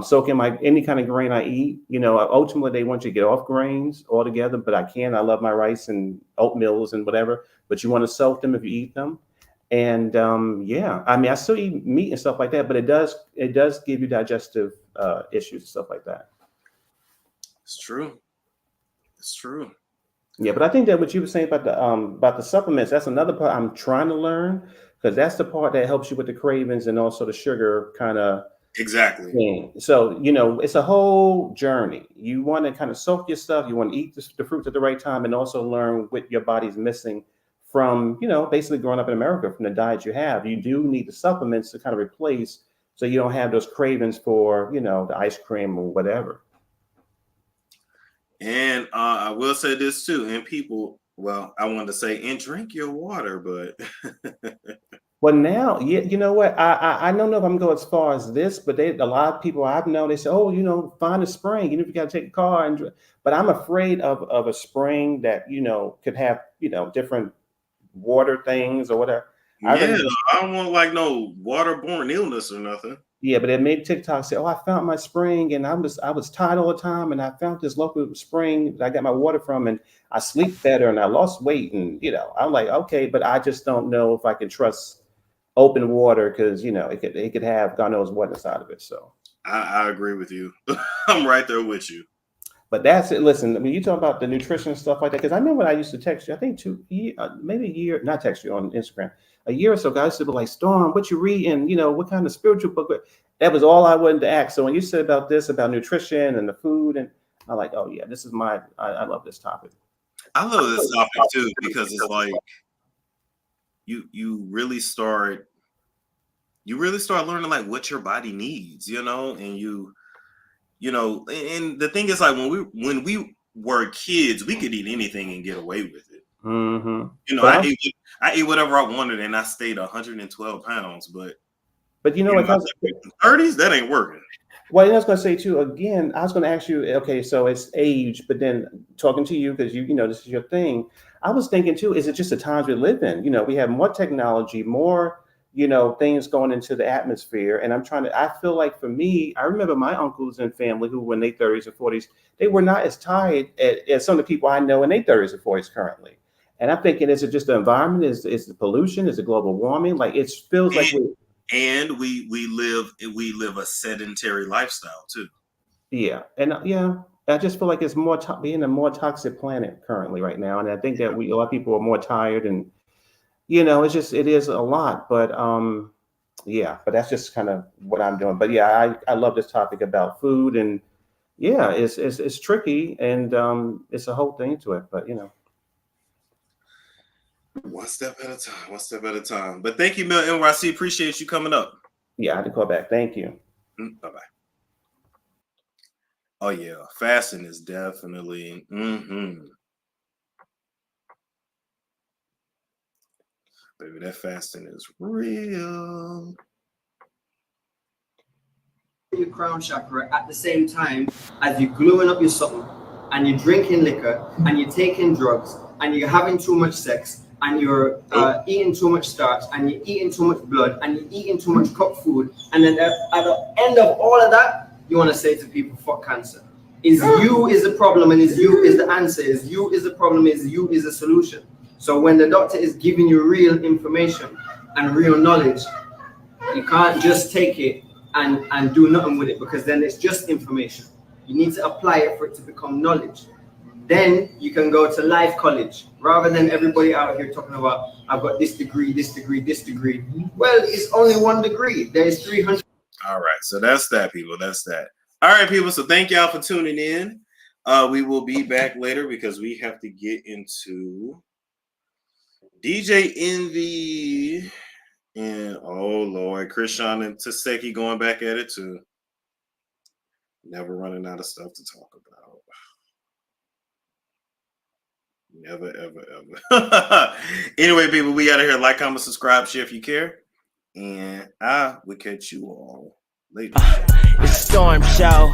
Soaking any kind of grain I eat, ultimately they want you to get off grains altogether, but I can. I love my rice and oatmeals and whatever, but you want to soak them if you eat them. And I still eat meat and stuff like that, but it does give you digestive issues and stuff like that. It's true. It's true. Yeah, but I think that what you were saying about the supplements, that's another part I'm trying to learn, because that's the part that helps you with the cravings and also the sugar kind of. Exactly. thing. So, it's a whole journey. You want to kind of soak your stuff. You want to eat the fruits at the right time and also learn what your body's missing from, basically growing up in America, from the diet you have. You do need the supplements to kind of replace, so you don't have those cravings for, the ice cream or whatever. And I will say this too, and people, well, I wanted to say, and drink your water, but Well, now, you know what? I don't know if I'm going as far as this, but a lot of people I've known, they say, oh, find a spring, if you got to take a car. But I'm afraid of a spring that, could have, different water things or whatever. I don't want like no waterborne illness or nothing. Yeah, but it made TikTok say, oh, I found my spring and I was tired all the time. And I found this local spring that I got my water from, and I sleep better and I lost weight. And, I'm like, okay, but I just don't know if I can trust open water, because it could have God knows what inside of it. So I agree with you. I'm right there with you. But that's it. Listen, when you talk about the nutrition stuff like that, because I remember when I used to text you, I think maybe a year, not text you on Instagram, a year or so ago, I used to be like, Storm, what you reading? What kind of spiritual book? That was all I wanted to ask. So when you said about this, about nutrition and the food, and I'm like, oh yeah, this is I love this topic. I love this topic too, because it's like you really start learning like what your body needs, and and the thing is, like, when we were kids, we could eat anything and get away with it. Mm-hmm. I ate whatever I wanted and I stayed 112 pounds, but what 30s, that ain't working. Well, I was going to say too, again, I was going to ask you, okay, so it's age, but then talking to you, because this is your thing. I was thinking too, is it just the times we live in? We have more technology, more, things going into the atmosphere. And I feel like for me, I remember my uncles and family who were in their 30s and 40s, they were not as tired as some of the people I know in their 30s and 40s currently. And I'm thinking, is it just the environment? Is the pollution? Is it global warming? Like, it feels like and we live a sedentary lifestyle too. Yeah, and I just feel like it's more being a more toxic planet currently right now, and I think that a lot of people are more tired, and it is a lot. But but that's just kind of what I'm doing. But yeah, I love this topic about food, and it's tricky, and it's a whole thing to it. But one step at a time. But thank you, Mil NYC. Appreciate you coming up. Yeah, I had to call back. Thank you. Bye-bye. Oh yeah, fasting is definitely baby, that fasting is real. Your crown chakra at the same time as you're gluing up your something, and you're drinking liquor, and you're taking drugs, and you're having too much sex, and you're eating too much starch, and you're eating too much blood, and you're eating too much cooked food, and then at the end of all of that, you want to say to people, fuck cancer. You is the problem, and you is the answer. You is the problem, you is the solution. So when the doctor is giving you real information and real knowledge, you can't just take it and do nothing with it, because then it's just information. You need to apply it for it to become knowledge. Then you can go to life college, rather than everybody out here talking about, I've got this degree, this degree, this degree. Well, it's only one degree. There's 300. All right, so that's that, people. That's that. All right, people. So thank y'all for tuning in. We will be back later because we have to get into DJ Envy And oh Lord, Krishan and Taseki going back at it too. Never running out of stuff to talk about. Never, ever, ever. Anyway, people, we out of here. Like, comment, subscribe, share if you care. And I will catch you all later. It's Storm Show.